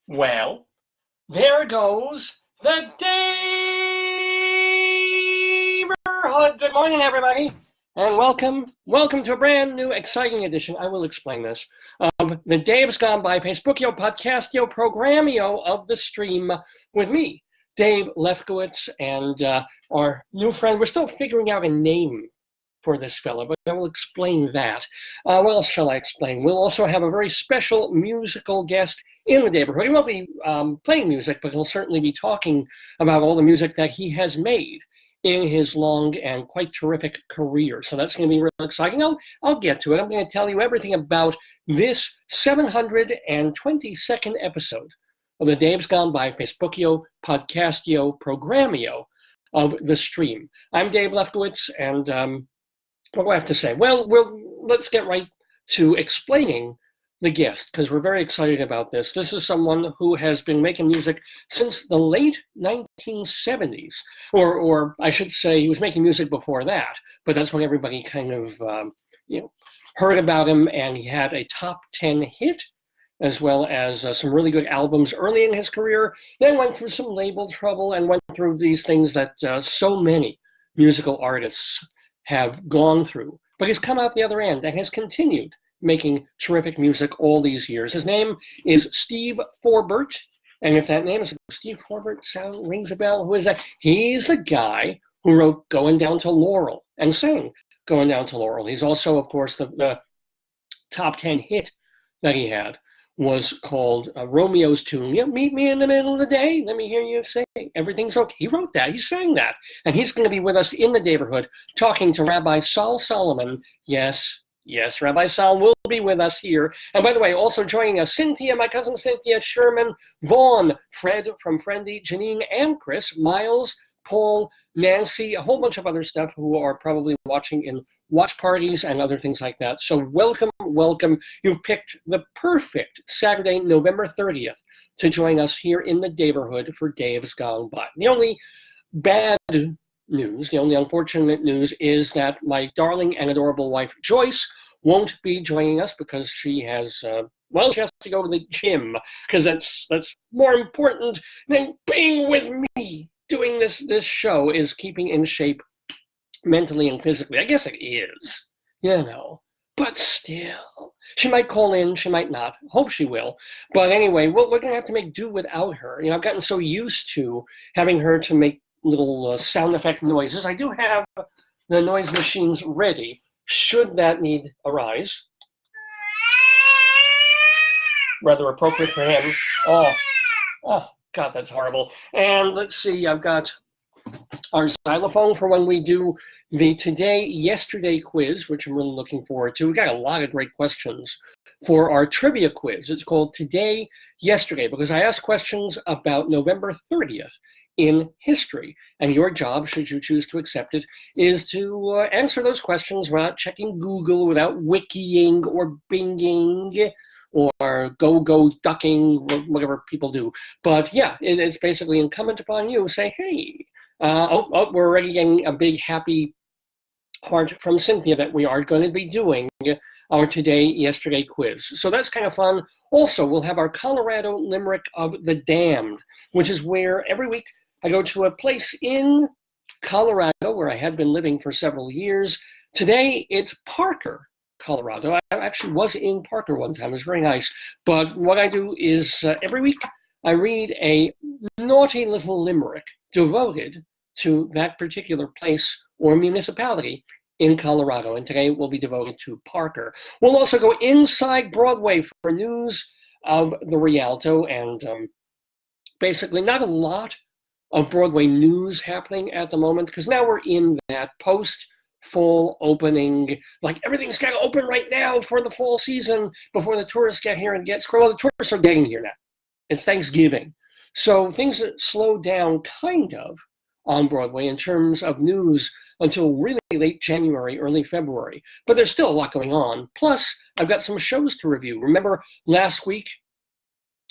Well, there goes the Daverhood. Good morning, everybody, and welcome to a brand new, exciting edition. I will explain this of the Dave's Gone By Facebookio, Podcastio, Programmio of the stream with me, Dave Lefkowitz, and our new friend. We're still figuring out a name for this fellow, but I will explain that. What else shall I explain? We'll also have a very special musical guest in the neighborhood. He won't be playing music, but he'll certainly be talking about all the music that he has made in his long and quite terrific career. So that's going to be real exciting. I'll get to it. I'm going to tell you everything about this 722nd episode of the Dave's Gone By Facebookio, Podcastio, Programmio of the stream. I'm Dave Lefkowitz, and what do I have to say? Well, let's get right to explaining the guest, because we're very excited about this. This is someone who has been making music since the late 1970s, or I should say he was making music before that, but that's when everybody kind of heard about him, and he had a top 10 hit, as well as some really good albums early in his career, then went through some label trouble and went through these things that so many musical artists have gone through, but he's come out the other end and has continued making terrific music all these years. His name is Steve Forbert, and if that name is Steve Forbert rings a bell, who is that? He's the guy who wrote Going Down to Laurel and sang Going Down to Laurel. He's also, of course, the top 10 hit that he had was called Romeo's Tune. Meet me in the middle of the day. Let me hear you say everything's okay. He wrote that. He sang that. And he's going to be with us in the Daverhood talking to Rabbi Sal Solomon. Yes, Rabbi Sal will be with us here. And by the way, also joining us, Cynthia, my cousin Cynthia, Sherman, Vaughn, Fred from Friendly, Janine and Chris, Miles, Paul, Nancy, a whole bunch of other stuff who are probably watching in watch parties and other things like that. So welcome. You've picked the perfect Saturday, November 30th to join us here in the Daverhood for Dave's Gone By. The only bad news, the only unfortunate news is that my darling and adorable wife, Joyce, won't be joining us because she has, she has to go to the gym, because that's more important than being with me. Doing this show is keeping in shape mentally and physically. I guess it is, but still. She might call in, she might not. Hope she will. But anyway, we're going to have to make do without her. I've gotten so used to having her to make little sound effect noises. I do have the noise machines ready, should that need arise. Rather appropriate for him. Oh, God, that's horrible. And let's see, I've got our xylophone for when we do the Today-Yesterday quiz, which I'm really looking forward to. We got a lot of great questions for our trivia quiz. It's called Today, Yesterday, because I ask questions about November 30th in history. And your job, should you choose to accept it, is to answer those questions without checking Google, without wikiing or binging, or go ducking, whatever people do. But yeah, it's basically incumbent upon you to say, hey, we're already getting a big happy heart from Cynthia that we are going to be doing our Today-Yesterday quiz. So that's kind of fun. Also, we'll have our Colorado Limerick of the Damned, which is where every week I go to a place in Colorado where I had been living for several years. Today, it's Parker, Colorado. I actually was in Parker one time. It was very nice. But what I do is every week I read a naughty little limerick devoted to that particular place or municipality in Colorado. And today will be devoted to Parker. We'll also go inside Broadway for news of the Rialto, and basically not a lot of Broadway news happening at the moment, because now we're in that post-fall opening, like everything's got to open right now for the fall season before the tourists get here and well, the tourists are getting here now. It's Thanksgiving. So things slow down kind of on Broadway in terms of news until really late January, early February. But there's still a lot going on. Plus, I've got some shows to review. Remember last week,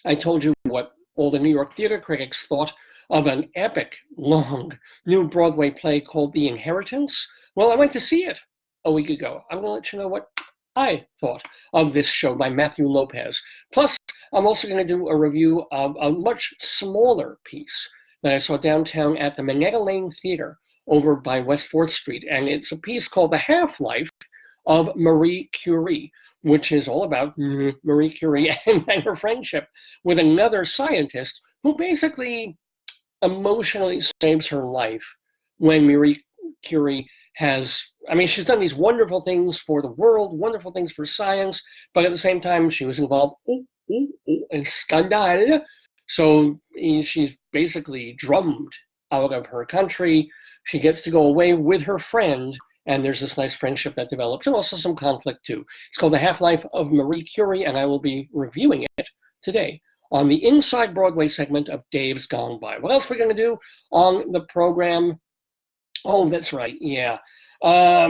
I told you what all the New York theater critics thought of an epic, long, new Broadway play called The Inheritance. Well, I went to see it a week ago. I'm going to let you know what I thought of this show by Matthew Lopez. Plus, I'm also going to do a review of a much smaller piece that I saw downtown at the Minetta Lane Theater over by West 4th Street. And it's a piece called The Half-Life of Marie Curie, which is all about Marie Curie and her friendship with another scientist who basically emotionally saves her life when Marie Curie she's done these wonderful things for the world, wonderful things for science, but at the same time, she was involved in scandal. So she's basically drummed out of her country. She gets to go away with her friend, and there's this nice friendship that develops, and also some conflict too. It's called The Half-Life of Marie Curie, and I will be reviewing it today on the Inside Broadway segment of Dave's Gone By. What else are we going to do on the program? Oh, that's right, yeah. I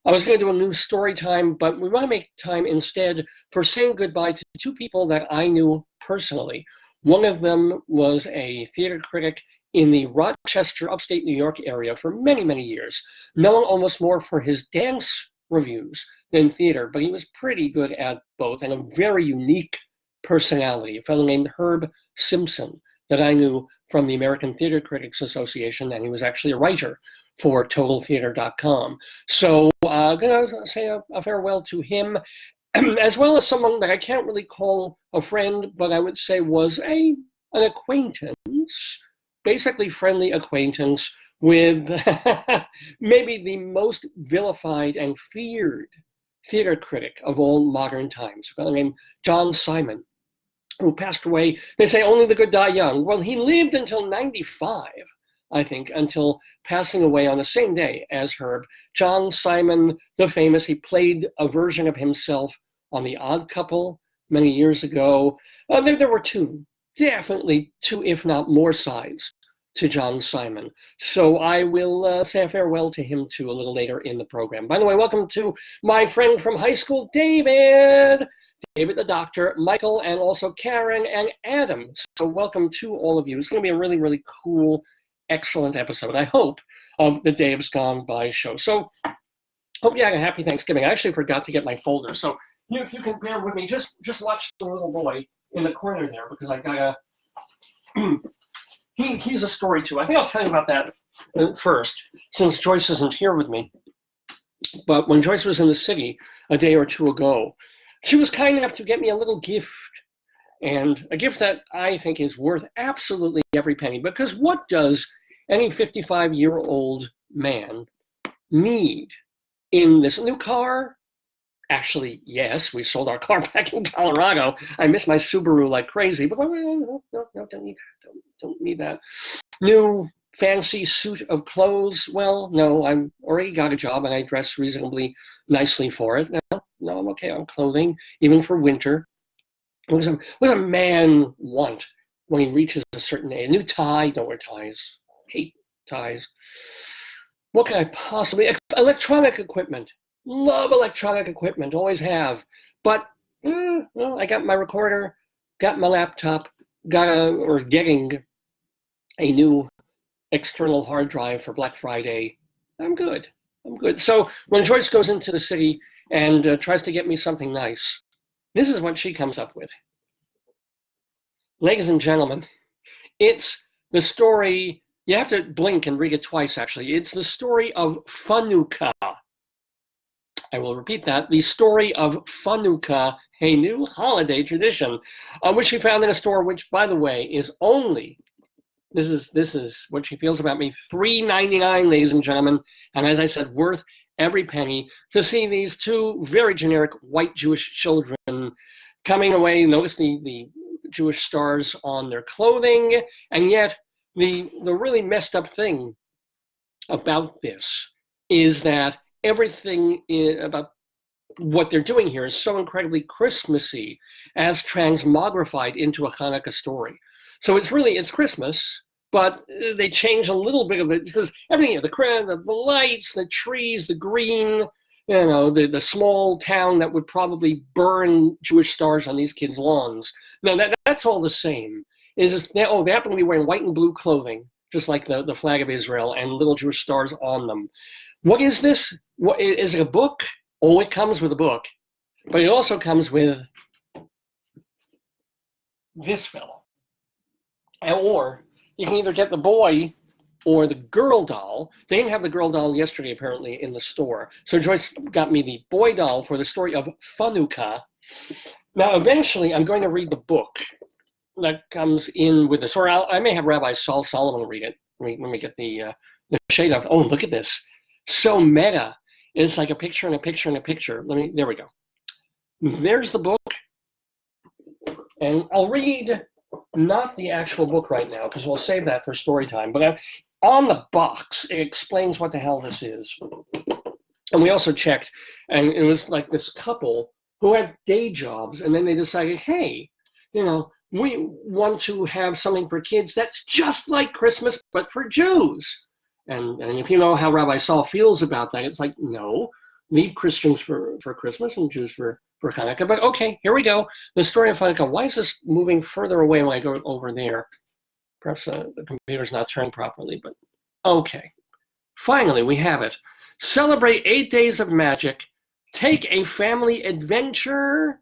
was going to do a new story time, but we want to make time instead for saying goodbye to two people that I knew personally. One of them was a theater critic in the Rochester, upstate New York area for many, many years, known almost more for his dance reviews than theater, but he was pretty good at both and a very unique personality, a fellow named Herb Simpson that I knew from the American Theater Critics Association, and he was actually a writer for TotalTheater.com. So I'm going to say a farewell to him, as well as someone that I can't really call a friend, but I would say was an acquaintance, basically friendly acquaintance with maybe the most vilified and feared theater critic of all modern times, a fellow named John Simon, who passed away. They say only the good die young. Well, he lived until 95, I think, until passing away on the same day as Herb. John Simon, the famous, he played a version of himself on The Odd Couple many years ago. There were definitely two, if not more sides to John Simon. So I will say a farewell to him too a little later in the program. By the way, welcome to my friend from high school, David the doctor, Michael, and also Karen and Adam. So welcome to all of you. It's going to be a really, really cool, excellent episode, I hope, of the Dave's Gone By show. So hope you had a happy Thanksgiving. I actually forgot to get my folder. So if you can bear with me, just watch the little boy in the corner there, because I gotta, he's a story too. I think I'll tell you about that first, since Joyce isn't here with me. But when Joyce was in the city a day or two ago, she was kind enough to get me a little gift, and a gift that I think is worth absolutely every penny, because what does any 55-year-old man need in this new car? Actually, yes, we sold our car back in Colorado. I miss my Subaru like crazy, but no, don't need that. Don't need that. New fancy suit of clothes. Well, no, I've already got a job and I dress reasonably nicely for it. No, I'm okay on clothing, even for winter. What does a man want when he reaches a certain age? A new tie? Don't wear ties. Hate ties. What can I possibly? Electronic equipment. Love electronic equipment. Always have. But well, I got my recorder, got my laptop, getting a new external hard drive for Black Friday. I'm good. So when Joyce goes into the city and tries to get me something nice, this is what she comes up with. Ladies and gentlemen, it's the story, you have to blink and read it twice actually. It's the story of Funukkah. I will repeat that. The story of Funukkah, a new holiday tradition, which she found in a store, which, by the way, is only, this is what she feels about me, $3.99, ladies and gentlemen. And as I said, worth every penny to see these two very generic white Jewish children coming away. Notice the Jewish stars on their clothing. And yet, the really messed up thing about this is that everything about what they're doing here is so incredibly Christmassy, as transmogrified into a Hanukkah story. So it's Christmas, but they change a little bit of it, because everything, the lights, the trees, the green, the small town that would probably burn Jewish stars on these kids' lawns. No, that's all the same. It's just, they happen to be wearing white and blue clothing, just like the flag of Israel, and little Jewish stars on them. What is this? What is it, a book? Oh, it comes with a book, but it also comes with this fellow. Or you can either get the boy or the girl doll. They didn't have the girl doll yesterday, apparently, in the store. So Joyce got me the boy doll for the story of Funukkah. Now, eventually, I'm going to read the book that comes in with this. Or I may have Rabbi Saul Solomon read it. Let me get the shade of, oh, look at this. So meta. It's like a picture and a picture and a picture. There we go. There's the book. And I'll read not the actual book right now, because we'll save that for story time. But on the box, it explains what the hell this is. And we also checked, and it was like this couple who had day jobs, and then they decided, hey, we want to have something for kids that's just like Christmas, but for Jews. And if you know how Rabbi Saul feels about that, it's like, no, leave Christians for Christmas and Jews for Hanukkah. But okay, here we go. The story of Hanukkah. Why is this moving further away when I go over there? Perhaps the computer's not turned properly, but okay. Finally, we have it. Celebrate 8 days of magic. Take a family adventure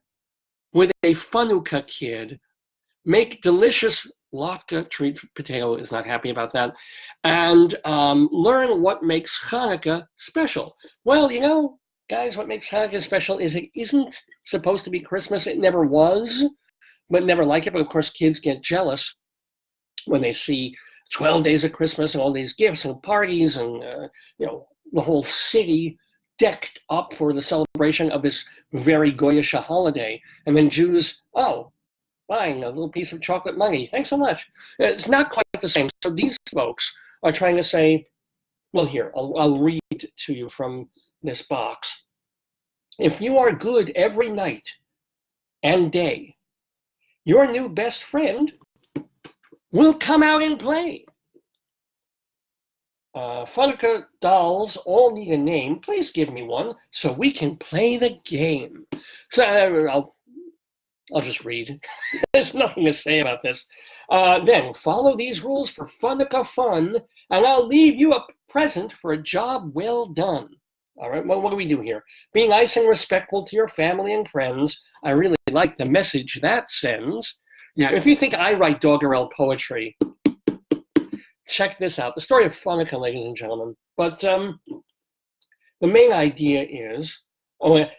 with a Funukkah kid. Make delicious latke treats. Potato is not happy about that. And learn what makes Hanukkah special. Well, guys, what makes Hanukkah special is it isn't supposed to be Christmas. It never was, but never like it. But of course, kids get jealous when they see 12 days of Christmas and all these gifts and parties and, the whole city decked up for the celebration of this very Goyish holiday. And then Jews, buying a little piece of chocolate money. Thanks so much. It's not quite the same. So these folks are trying to say, well, here, I'll read to you from this box. If you are good every night and day, your new best friend will come out and play. Funukkah dolls all need a name. Please give me one so we can play the game. So I'll just read. There's nothing to say about this. Then follow these rules for Funukkah fun, and I'll leave you a present for a job well done. All right, well, what do we do here? Being nice and respectful to your family and friends. I really like the message that sends. Yeah, if you think I write doggerel poetry, check this out. The story of Funukkah, ladies and gentlemen. But the main idea is,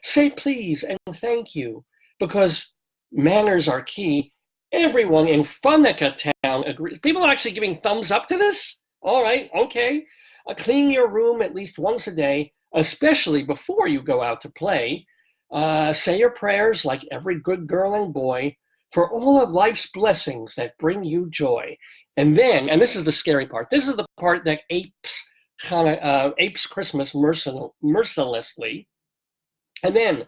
say please and thank you, because manners are key. Everyone in Funukkah town agrees. People are actually giving thumbs up to this? All right, okay. Clean your room at least once a day, especially before you go out to play. Say your prayers like every good girl and boy for all of life's blessings that bring you joy. And then, and this is the scary part, this is the part that apes Christmas mercilessly. And then,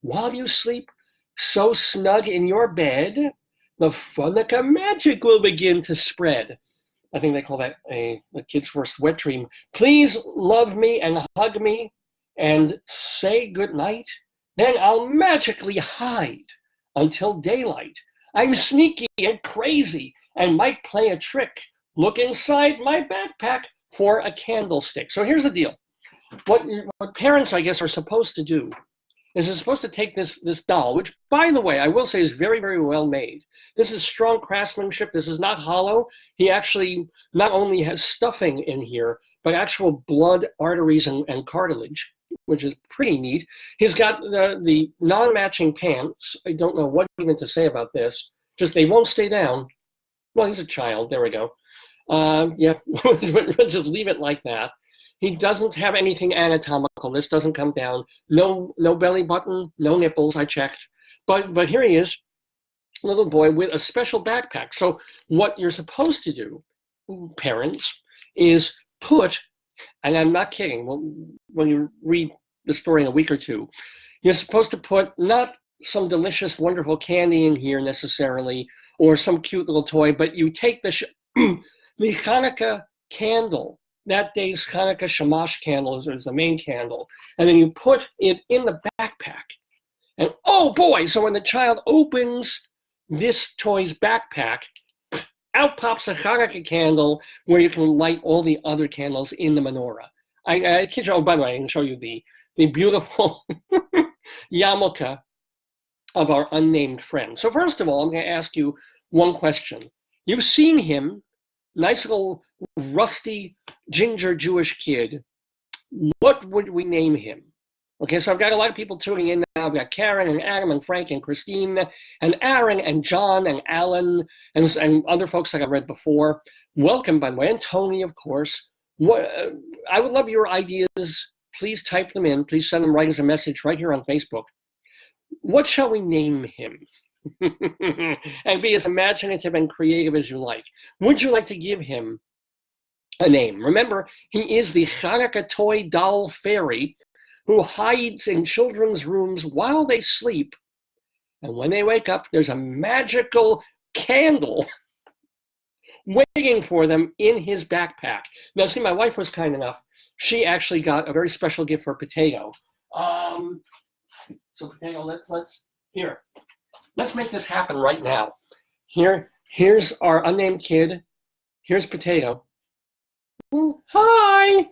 while you sleep so snug in your bed, the Funukkah magic will begin to spread. I think they call that the kid's first wet dream. Please love me and hug me and say goodnight. Then I'll magically hide until daylight. I'm sneaky and crazy and might play a trick. Look inside my backpack for a candlestick. So here's the deal. What parents, I guess, are supposed to do is they're supposed to take this doll, which, by the way, I will say is very, very well made. This is strong craftsmanship. This is not hollow. He actually not only has stuffing in here, but actual blood, arteries, and cartilage, which is pretty neat. He's got the non-matching pants. I don't know what even to say about this. Just they won't stay down. Well, he's a child. There we go. Yeah, we'll just leave it like that. He doesn't have anything anatomical. This doesn't come down. No belly button, no nipples, I checked. But here he is, little boy with a special backpack. So what you're supposed to do, parents, is put, and I'm not kidding, when you read the story in a week or two, you're supposed to put not some delicious, wonderful candy in here necessarily, or some cute little toy, but you take the Hanukkah candle, that day's Hanukkah Shamash candle is the main candle, and then you put it in the backpack. And oh boy, so when the child opens this toy's backpack, out pops a Hanukkah candle where you can light all the other candles in the menorah. I kid you, oh, by the way, I can show you the beautiful yarmulke of our unnamed friend. So first of all, I'm going to ask you, one question. You've seen him, nice little rusty ginger Jewish kid. What would we name him? Okay, so I've got a lot of people tuning in now. I've got Karen and Adam and Frank and Christine and Aaron and John and Alan and other folks like I've read before. Welcome, by the way, and Tony, of course. I would love your ideas. Please type them in. Please send them right as a message right here on Facebook. What shall we name him? And be as imaginative and creative as you like. Would you like to give him a name? Remember, he is the Hanukkah toy doll fairy who hides in children's rooms while they sleep. And when they wake up, there's a magical candle waiting for them in his backpack. Now, see, my wife was kind enough. She actually got a very special gift for Potato. So Potato, let's make this happen right now. Here's our unnamed kid. Here's Potato. Hi.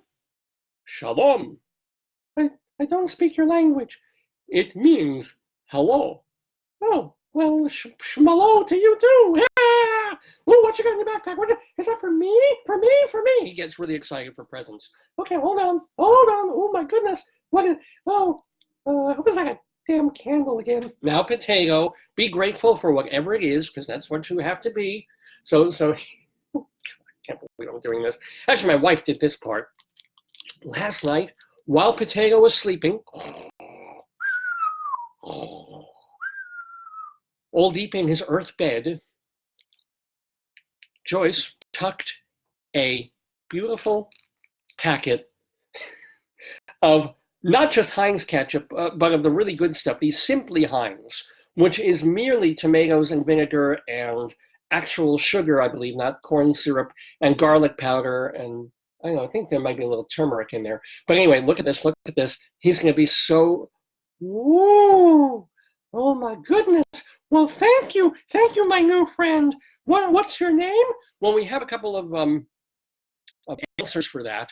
Shalom. I don't speak your language. It means hello. Oh, well, shmalo to you too. Yeah. Oh, what you got in your backpack? Is that for me? For me? For me? He gets really excited for presents. Okay, hold on. Oh my goodness. Who was that? Damn candle again. Now, Potato, be grateful for whatever it is, because that's what you have to be. So I can't believe I'm doing this. Actually, my wife did this part. Last night, while Potato was sleeping, all deep in his earth bed, Joyce tucked a beautiful packet of not just Heinz ketchup, but of the really good stuff, the Simply Heinz, which is merely tomatoes and vinegar and actual sugar, I believe, not corn syrup, and garlic powder, and I don't know, I think there might be a little turmeric in there. But anyway, look at this. He's going to be so, whoa, oh my goodness. Well, thank you, my new friend. What's your name? Well, we have a couple of answers for that.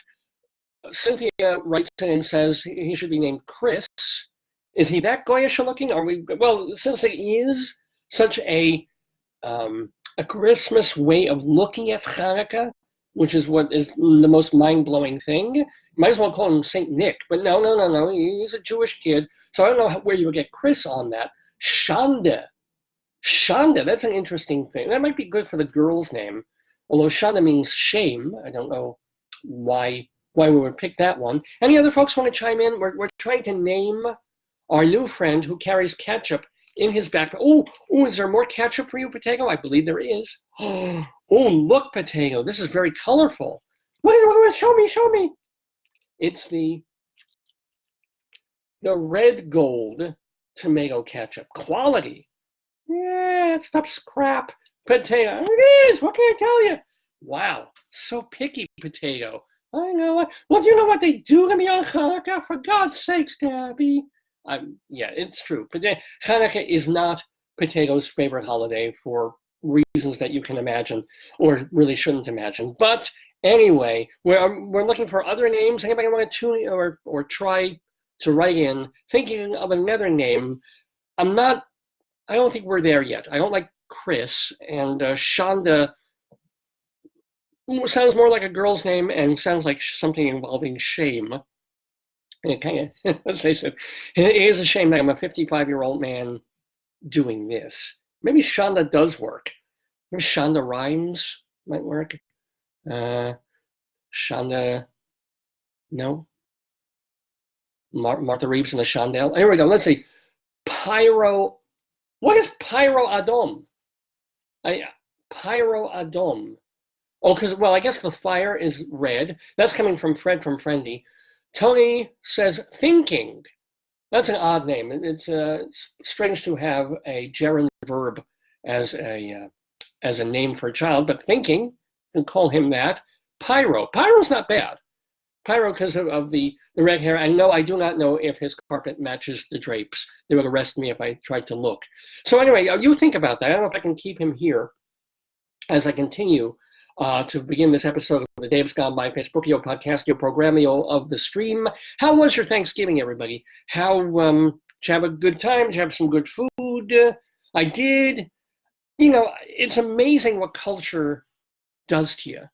Cynthia writes in and says he should be named Chris. Is he that goyish looking? Well, since it is such a Christmas way of looking at Hanukkah, which is what is the most mind-blowing thing, might as well call him Saint Nick. But no, he's a Jewish kid, so I don't know where you would get Chris on that. Shanda, that's an interesting thing. That might be good for the girl's name, although Shanda means shame. I don't know why we would pick that one. Any other folks want to chime in? We're trying to name our new friend who carries ketchup in his backpack. Oh, is there more ketchup for you, Potato? I believe there is. Oh, look, Potato. This is very colorful. What is it? Show me. It's the red gold tomato ketchup. Quality. Yeah, stuff's crap. Potato. It is. What can I tell you? Wow. So picky, Potato. I know. Well, do you know what they do to me on Hanukkah? For God's sakes, Debbie. Yeah, it's true. Hanukkah is not Potato's favorite holiday for reasons that you can imagine, or really shouldn't imagine. But anyway, we're looking for other names. Anybody want to tune in or try to write in, thinking of another name? I don't think we're there yet. I don't like Chris, and Shanda sounds more like a girl's name and sounds like something involving shame. And it kind of, let's face it, it is a shame that I'm a 55-year-old man doing this. Maybe Shanda does work. Maybe Shonda Rhimes might work. Shonda, no. Martha Reeves and the Shondell. Here we go. Let's see. Pyro. What is Pyro Adom? Pyro Adom. Oh, I guess the fire is red. That's coming from Fred from Friendy. Tony says thinking. That's an odd name. It's strange to have a gerund verb as a name for a child, but thinking, you can call him that. Pyro. Pyro's not bad. Pyro because of the red hair. And no, I do not know if his carpet matches the drapes. They would arrest me if I tried to look. So anyway, you think about that. I don't know if I can keep him here as I continue to begin this episode of the Dave's Gone By Facebookio Podcastio Programmio of the stream. How was your Thanksgiving, everybody? Did you have a good time? Did you have some good food? I did. it's amazing what culture does to you.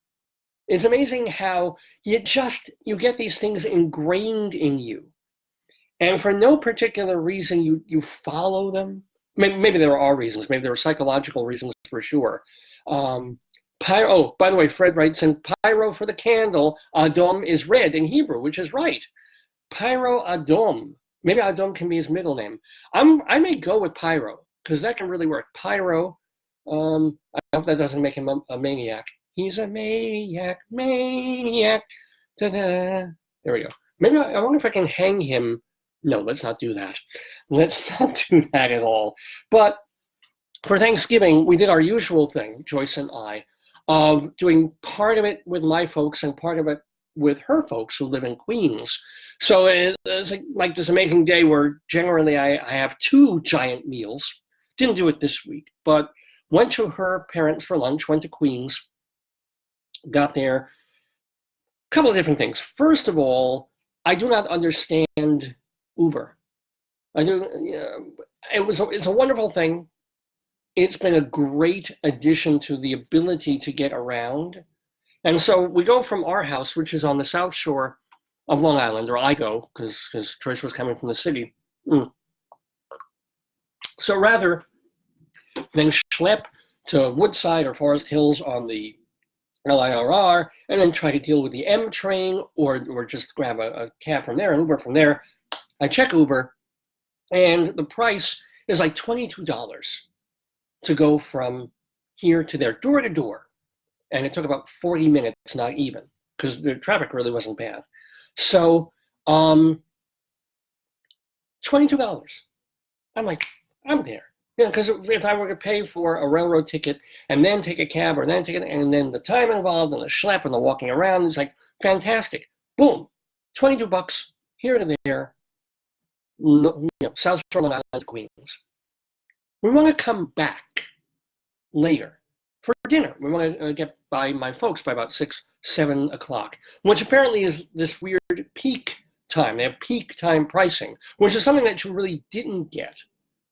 It's amazing how you get these things ingrained in you. And for no particular reason, you follow them. Maybe there are reasons. Maybe there are psychological reasons for sure. Pyro, by the way, Fred writes in, pyro for the candle, Adom is red in Hebrew, which is right. Pyro Adom. Maybe Adom can be his middle name. I may go with Pyro, because that can really work. Pyro, I hope that doesn't make him a maniac. He's a maniac. Ta-da. There we go. Maybe I wonder if I can hang him. No, let's not do that. Let's not do that at all. But for Thanksgiving, we did our usual thing, Joyce and I, of doing part of it with my folks and part of it with her folks who live in Queens. So it's like this amazing day where generally I have 2 giant meals. Didn't do it this week, but went to her parents for lunch, went to Queens, got there. A couple of different things. First of all, I do not understand Uber. It's a wonderful thing. It's been a great addition to the ability to get around. And so we go from our house, which is on the south shore of Long Island, or I go, because Joyce was coming from the city. So rather than schlep to Woodside or Forest Hills on the LIRR, and then try to deal with the M train, or just grab a cab from there, an Uber from there, I check Uber, and the price is like $22 to go from here to there, door to door. And it took about 40 minutes, not even, because the traffic really wasn't bad. So, $22. I'm like, I'm there. Because if I were to pay for a railroad ticket and then take a cab or then take it, and then the time involved and the schlep and the walking around, it's like fantastic. Boom, $22 here to there. South Shore, Long Island, Queens. We want to come back later for dinner. We want to get by my folks by about 6, 7 o'clock, which apparently is this weird peak time. They have peak time pricing, which is something that you really didn't get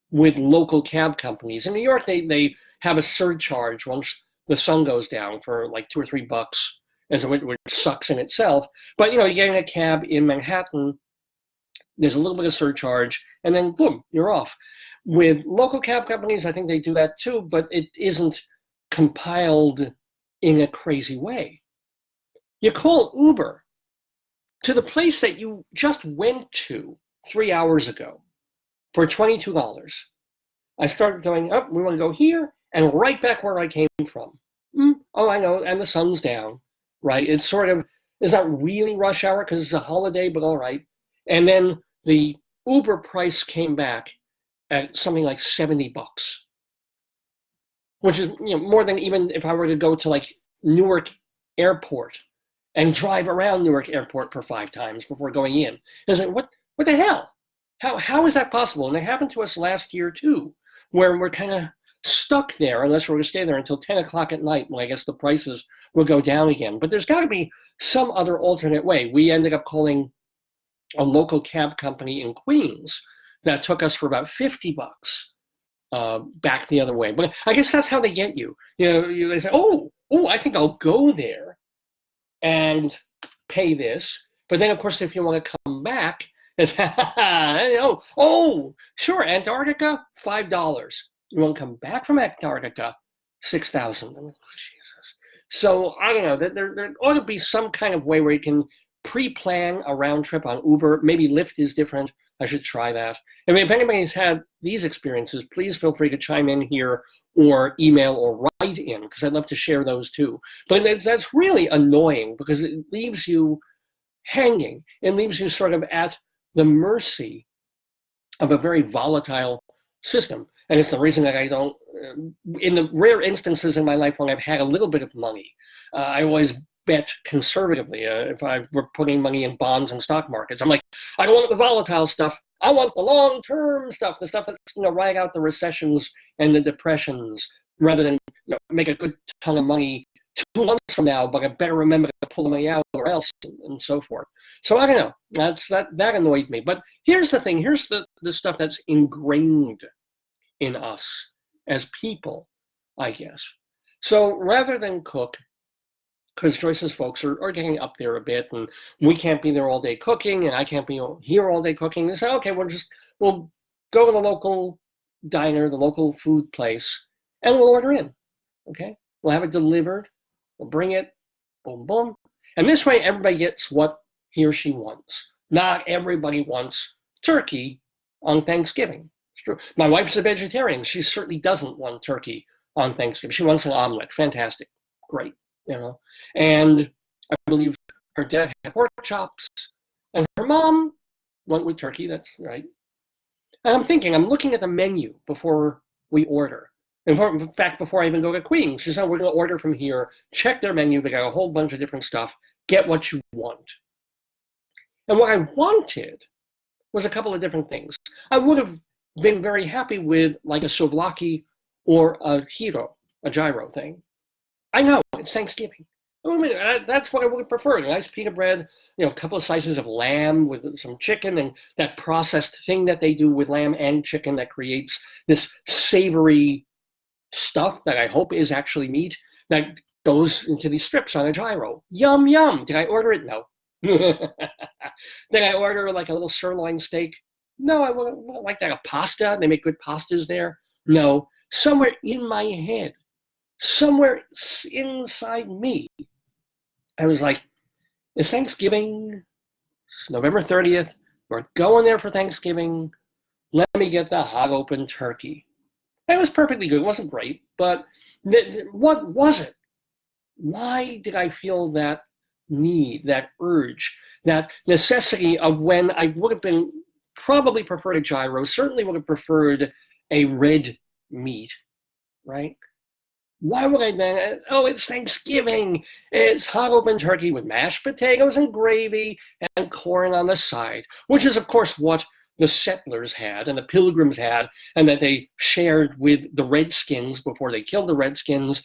with local cab companies. In New York, they have a surcharge once the sun goes down for like $2 or $3, which sucks in itself. But you get in a cab in Manhattan, there's a little bit of surcharge, and then boom, you're off. With local cab companies, I think they do that too, but it isn't compiled in a crazy way. You call Uber to the place that you just went to 3 hours ago for $22. I started going, we want to go here and right back where I came from. Oh, I know, and the sun's down, right? It's not really rush hour because it's a holiday, but all right. And then the Uber price came back at something like $70, which is more than even if I were to go to like Newark Airport and drive around Newark Airport for 5 times before going in. It's like, what the hell? How is that possible? And it happened to us last year too, where we're kind of stuck there unless we're going to stay there until 10 o'clock at night when I guess the prices will go down again. But there's got to be some other alternate way. We ended up calling a local cab company in Queens that took us for about $50 back the other way. But I guess that's how they get you. They say, oh, I think I'll go there and pay this. But then, of course, if you want to come back, it's, sure, Antarctica, $5. You want to come back from Antarctica, $6,000. Jesus. So I don't know. There ought to be some kind of way where you can pre-plan a round trip on Uber. Maybe Lyft is different. I should try that. I mean, if anybody's had these experiences, please feel free to chime in here or email or write in, because I'd love to share those too. But that's really annoying because it leaves you hanging. It leaves you sort of at the mercy of a very volatile system. And it's the reason that I don't, in the rare instances in my life when I've had a little bit of money, I always bet conservatively. If I were putting money in bonds and stock markets, I'm like, I don't want the volatile stuff. I want the long-term stuff, the stuff that's ride out the recessions and the depressions, rather than make a good ton of money 2 months from now, but I better remember to pull the money out or else, and so forth. So I don't know. That annoyed me. But here's the thing. Here's the stuff that's ingrained in us as people. I guess. So rather than cook, because Joyce's folks are getting up there a bit, and we can't be there all day cooking, and I can't be here all day cooking. They say, okay, we'll go to the local diner, the local food place, and we'll order in. Okay, we'll have it delivered. We'll bring it. Boom, boom. And this way, everybody gets what he or she wants. Not everybody wants turkey on Thanksgiving. It's true. My wife's a vegetarian. She certainly doesn't want turkey on Thanksgiving. She wants an omelet. Fantastic. Great. And I believe her dad had pork chops, and her mom went with turkey. That's right. And I'm looking at the menu before we order. In fact, before I even go to Queens, she said, we're going to order from here, check their menu. They got a whole bunch of different stuff. Get what you want. And what I wanted was a couple of different things. I would have been very happy with like a souvlaki or a gyro thing. I know, it's Thanksgiving. That's what I would have preferred. A nice pita bread, a couple of slices of lamb with some chicken, and that processed thing that they do with lamb and chicken that creates this savory stuff that I hope is actually meat that goes into these strips on a gyro. Yum, yum. Did I order it? No. Did I order like a little sirloin steak? No, I wouldn't like that. A pasta, they make good pastas there. No, somewhere in my head, somewhere inside me, I was like, it's Thanksgiving, it's November 30th, we're going there for Thanksgiving, let me get the hot open turkey. It was perfectly good, it wasn't great, but what was it? Why did I feel that need, that urge, that necessity of when I would have been probably preferred a gyro, certainly would have preferred a red meat, right? Why would I then, it's Thanksgiving, it's hot open turkey with mashed potatoes and gravy and corn on the side, which is of course what the settlers had and the pilgrims had, and that they shared with the Redskins before they killed the Redskins.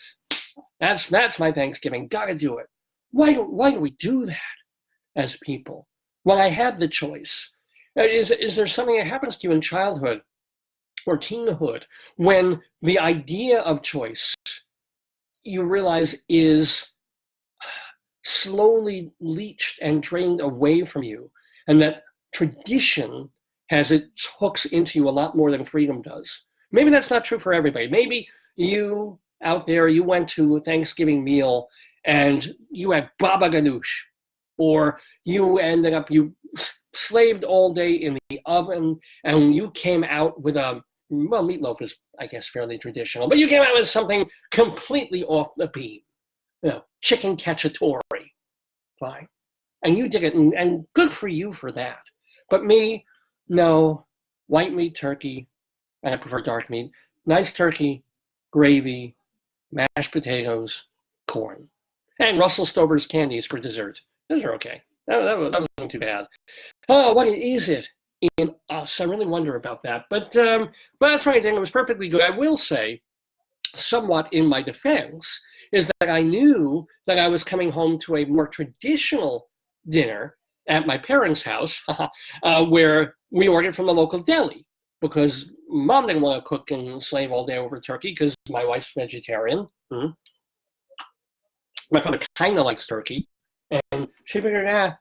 That's my Thanksgiving, gotta do it. Why do we do that as people? When I had the choice, is there something that happens to you in childhood or teenhood when the idea of choice you realize is slowly leached and drained away from you, and that tradition has its hooks into you a lot more than freedom does? Maybe that's not true for everybody. Maybe you out there, you went to a Thanksgiving meal and you had baba ganoush, or you ended up, you slaved all day in the oven and you came out with meatloaf is, I guess, fairly traditional, but you came out with something completely off the beam. Chicken cacciatore, fine. And you did it, and good for you for that. But me, no, white meat turkey, and I prefer dark meat. Nice turkey, gravy, mashed potatoes, corn. And Russell Stover's candies for dessert. Those are okay. That wasn't too bad. Oh, what is it in us? I really wonder about that. But that's right, and it was perfectly good. I will say, somewhat in my defense, is that I knew that I was coming home to a more traditional dinner at my parents' house, where we ordered from the local deli, because Mom didn't want to cook and slave all day over turkey because my wife's vegetarian. My father kind of likes turkey, and she figured, and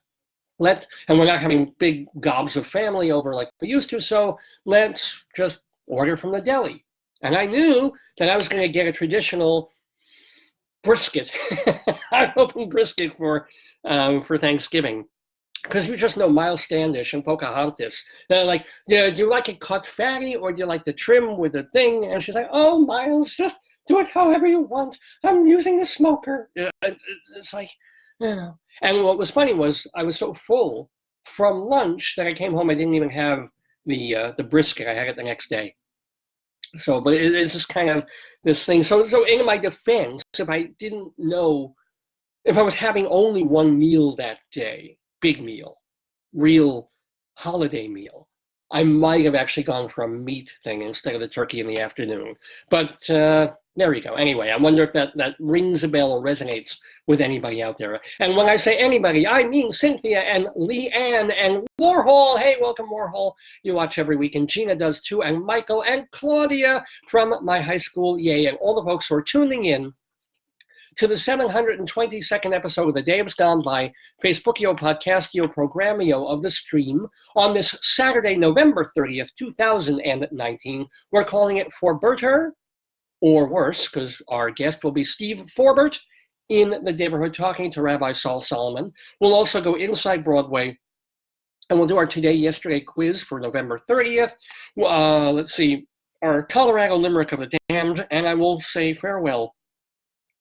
we're not having big gobs of family over like we used to, so let's just order from the deli. And I knew that I was going to get a traditional brisket, open brisket for Thanksgiving. Because you just know Miles Standish and Pocahontas. They're like, do you like it cut fatty, or do you like the trim with the thing? And she's like, oh, Miles, just do it however you want. I'm using the smoker. It's like, And what was funny was I was so full from lunch that I came home, I didn't even have the brisket. I had it the next day. So, but it's just kind of this thing. So in my defense, if I didn't know, if I was having only one meal that day, big meal, real holiday meal, I might have actually gone for a meat thing instead of the turkey in the afternoon. But There you go. Anyway, I wonder if that rings a bell or resonates with anybody out there. And when I say anybody, I mean Cynthia and Leanne and Warhol. Hey, welcome, Warhol. You watch every week, and Gina does too, and Michael and Claudia from my high school, yay, and all the folks who are tuning in to the 722nd episode of The Dave's Gone By, Facebookio, Podcastio, Programmio of the stream on this Saturday, November 30th, 2019. We're calling it FORBERTER, or worse, because our guest will be Steve Forbert in the Daverhood talking to Rabbi Saul Solomon. We'll also go inside Broadway, and we'll do our Today Yesterday quiz for November 30th. Let's see, our Colorado Limerick of the Damned, and I will say farewell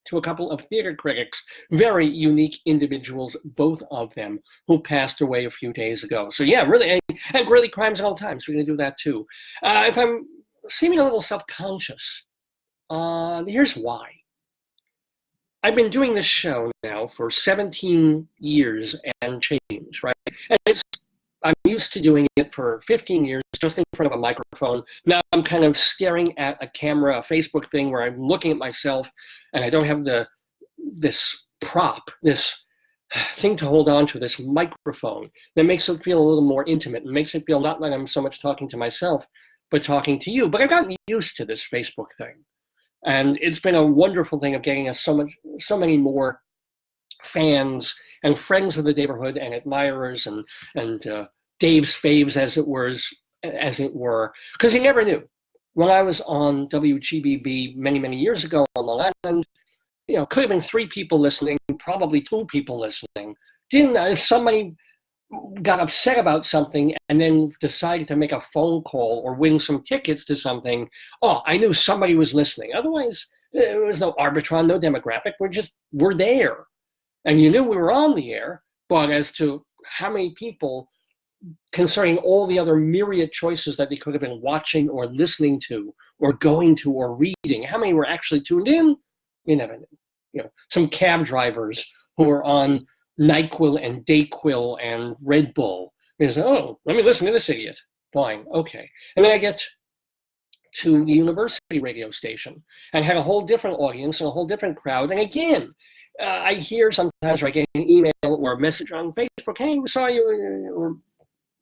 to a couple of theater critics, very unique individuals, both of them, who passed away a few days ago. So yeah, really, and really crimes at all times. We're going to do that too. If I'm seeming a little self-conscious, here's why. I've been doing this show now for 17 years and change, right? And I'm used to doing it for 15 years, just in front of a microphone. Now I'm kind of staring at a camera, a Facebook thing where I'm looking at myself, and I don't have this prop, this thing to hold on to, this microphone that makes it feel a little more intimate and makes it feel not like I'm so much talking to myself, but talking to you. But I've gotten used to this Facebook thing. And it's been a wonderful thing of getting us so many more fans and friends of the Daverhood and admirers and Dave's faves, as it were, because he never knew. When I was on WGBB many years ago on Long Island, could have been 3 people listening, probably 2 people listening. If somebody got upset about something and then decided to make a phone call or win some tickets to something, I knew somebody was listening. Otherwise, there was no arbitron, no demographic. We're there. And you knew we were on the air, but as to how many people, concerning all the other myriad choices that they could have been watching or listening to or going to or reading, how many were actually tuned in, you never knew. Some cab drivers who were on NyQuil and DayQuil and Red Bull. They say, let me listen to this idiot. Fine, okay. And then I get to the university radio station and had a whole different audience and a whole different crowd. And again, I hear sometimes, or I get an email or a message on Facebook, hey, we saw you, or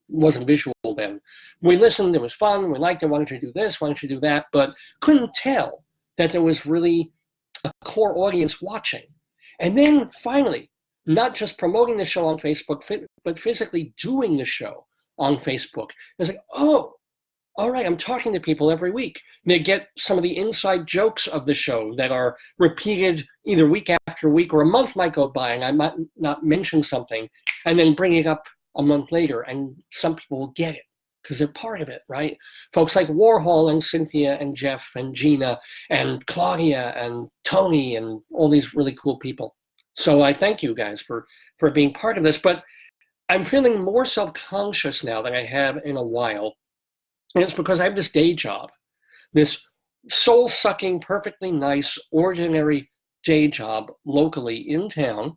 wasn't visual then. We listened, it was fun, we liked it, why don't you do this, why don't you do that, but couldn't tell that there was really a core audience watching. And then finally, not just promoting the show on Facebook, but physically doing the show on Facebook. It's like, all right, I'm talking to people every week. They get some of the inside jokes of the show that are repeated either week after week, or a month might go by and I might not mention something and then bring it up a month later, and some people will get it because they're part of it, right? Folks like Warhol and Cynthia and Jeff and Gina and Claudia and Tony and all these really cool people. So I thank you guys for being part of this, but I'm feeling more self-conscious now than I have in a while. And it's because I have this day job, this soul-sucking, perfectly nice, ordinary day job locally in town,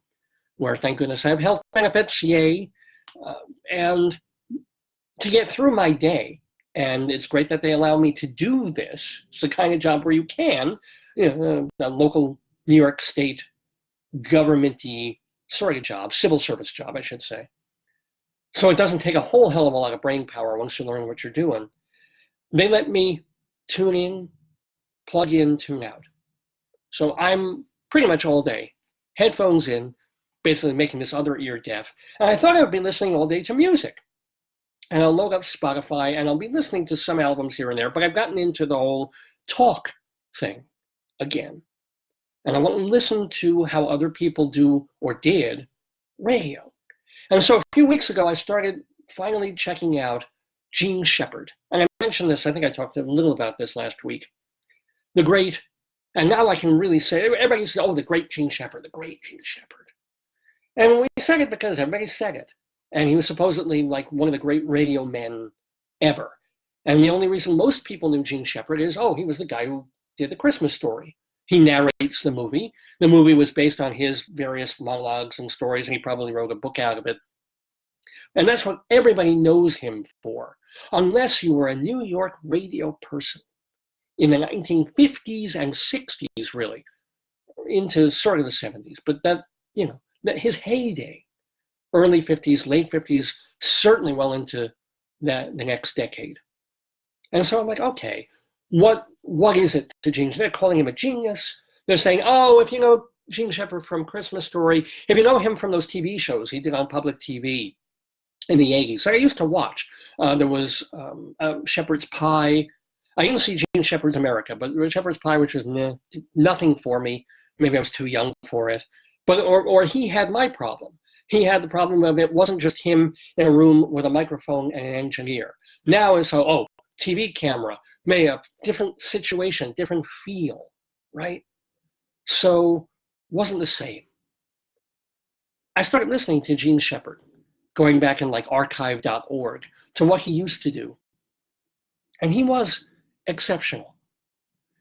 where thank goodness I have health benefits, yay, and to get through my day. And it's great that they allow me to do this. It's the kind of job where you can, a local New York State government-y sort of job, civil service job, I should say. So it doesn't take a whole hell of a lot of brain power once you learn what you're doing. They let me tune in, plug in, tune out. So I'm pretty much all day, headphones in, basically making this other ear deaf. And I thought I would be listening all day to music. And I'll load up Spotify and I'll be listening to some albums here and there, but I've gotten into the whole talk thing again. And I want to listen to how other people do or did radio. And so a few weeks ago, I started finally checking out Jean Shepherd. And I mentioned this, I think I talked a little about this last week. The great, and now I can really say, everybody used to say, the great Jean Shepherd, the great Jean Shepherd. And we said it because everybody said it. And he was supposedly like one of the great radio men ever. And the only reason most people knew Jean Shepherd is, he was the guy who did The Christmas Story. He narrates the movie. The movie was based on his various monologues and stories, and he probably wrote a book out of it. And that's what everybody knows him for, unless you were a New York radio person in the 1950s and 60s, really, into sort of the 70s. But that, that his heyday, early 50s, late 50s, certainly well into the next decade. And so I'm like, okay, what is it to Gene? They're calling him a genius. They're saying, oh, if you know Gene Shepherd from Christmas Story, if you know him from those TV shows he did on public TV in the 80s. So I used to watch. There was Shepherd's Pie. I didn't see Gene Shepherd's America, but Shepherd's Pie, which was nothing for me. Maybe I was too young for it. But or he had my problem. He had the problem of it wasn't just him in a room with a microphone and an engineer. Now it's TV camera, may a different situation, different feel, right? So wasn't the same. I started listening to Gene Shepherd, going back in like archive.org, to what he used to do. And he was exceptional.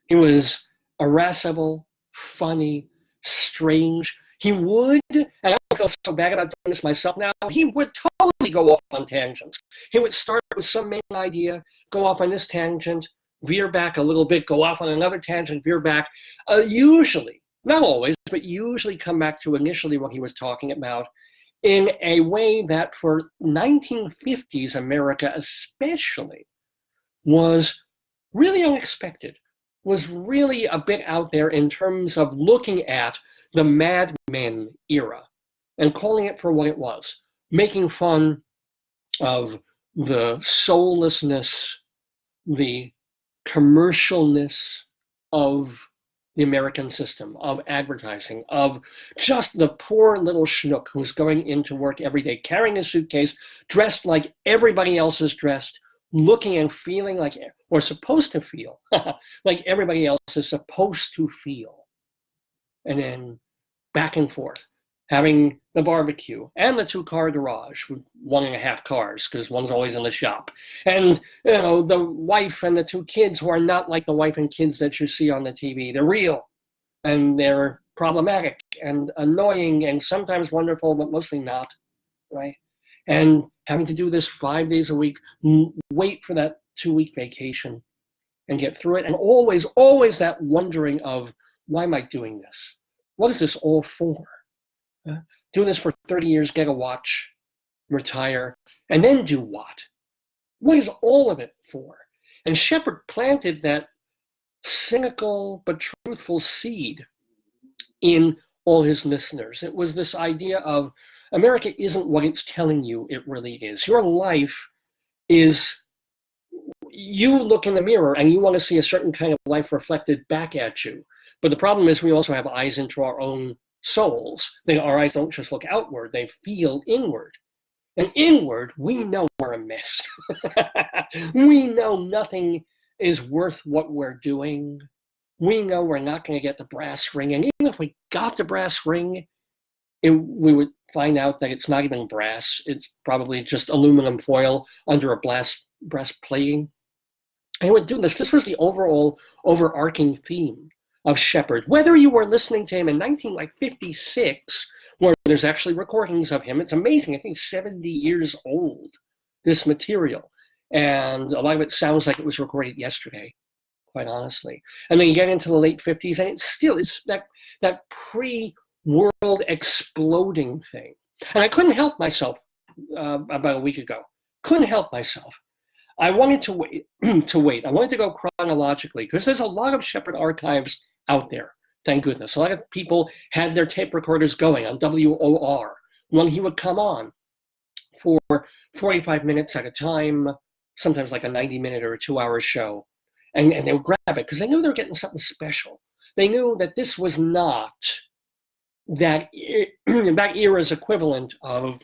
He was irascible, funny, strange. He would, and I don't feel so bad about doing this myself now, he would totally go off on tangents. He would start with some main idea, go off on this tangent, veer back a little bit, go off on another tangent, veer back. Usually, not always, but usually come back to initially what he was talking about in a way that for 1950s America especially was really unexpected, was really a bit out there in terms of looking at the Mad Men era and calling it for what it was, making fun of the soullessness, the commercialness of the American system, of advertising, of just the poor little schnook who's going into work every day, carrying a suitcase, dressed like everybody else is dressed, looking and feeling like, or supposed to feel, like everybody else is supposed to feel. And then back and forth, having the barbecue and the 2-car garage with 1.5 cars, because one's always in the shop. And, the wife and the 2 kids who are not like the wife and kids that you see on the TV. They're real, and they're problematic and annoying and sometimes wonderful, but mostly not, right? And having to do this 5 days a week, wait for that 2-week vacation and get through it. And always, always that wondering of, why am I doing this? What is this all for? Do this for 30 years, get a watch, retire, and then do what? What is all of it for? And Shepherd planted that cynical but truthful seed in all his listeners. It was this idea of America isn't what it's telling you it really is. Your life is, you look in the mirror and you want to see a certain kind of life reflected back at you. But the problem is we also have eyes into our own souls. Our eyes don't just look outward, they feel inward. And inward, we know we're a mess. We know nothing is worth what we're doing. We know we're not going to get the brass ring. And even if we got the brass ring, we would find out that it's not even brass. It's probably just aluminum foil under a brass plating. And he would do this. This was the overall overarching theme of Shepherd. Whether you were listening to him in 1956, where there's actually recordings of him, it's amazing. I think 70 years old, this material. And a lot of it sounds like it was recorded yesterday, quite honestly. And then you get into the late 50s, and it's that pre-world exploding thing. And I couldn't help myself about a week ago. Couldn't help myself. I wanted to wait. I wanted to go chronologically, because there's a lot of Shepherd archives out there, thank goodness. A lot of people had their tape recorders going on WOR when he would come on for 45 minutes at a time, sometimes like a 90-minute or a 2-hour show. And they would grab it because they knew they were getting something special. They knew that this was not that era's equivalent of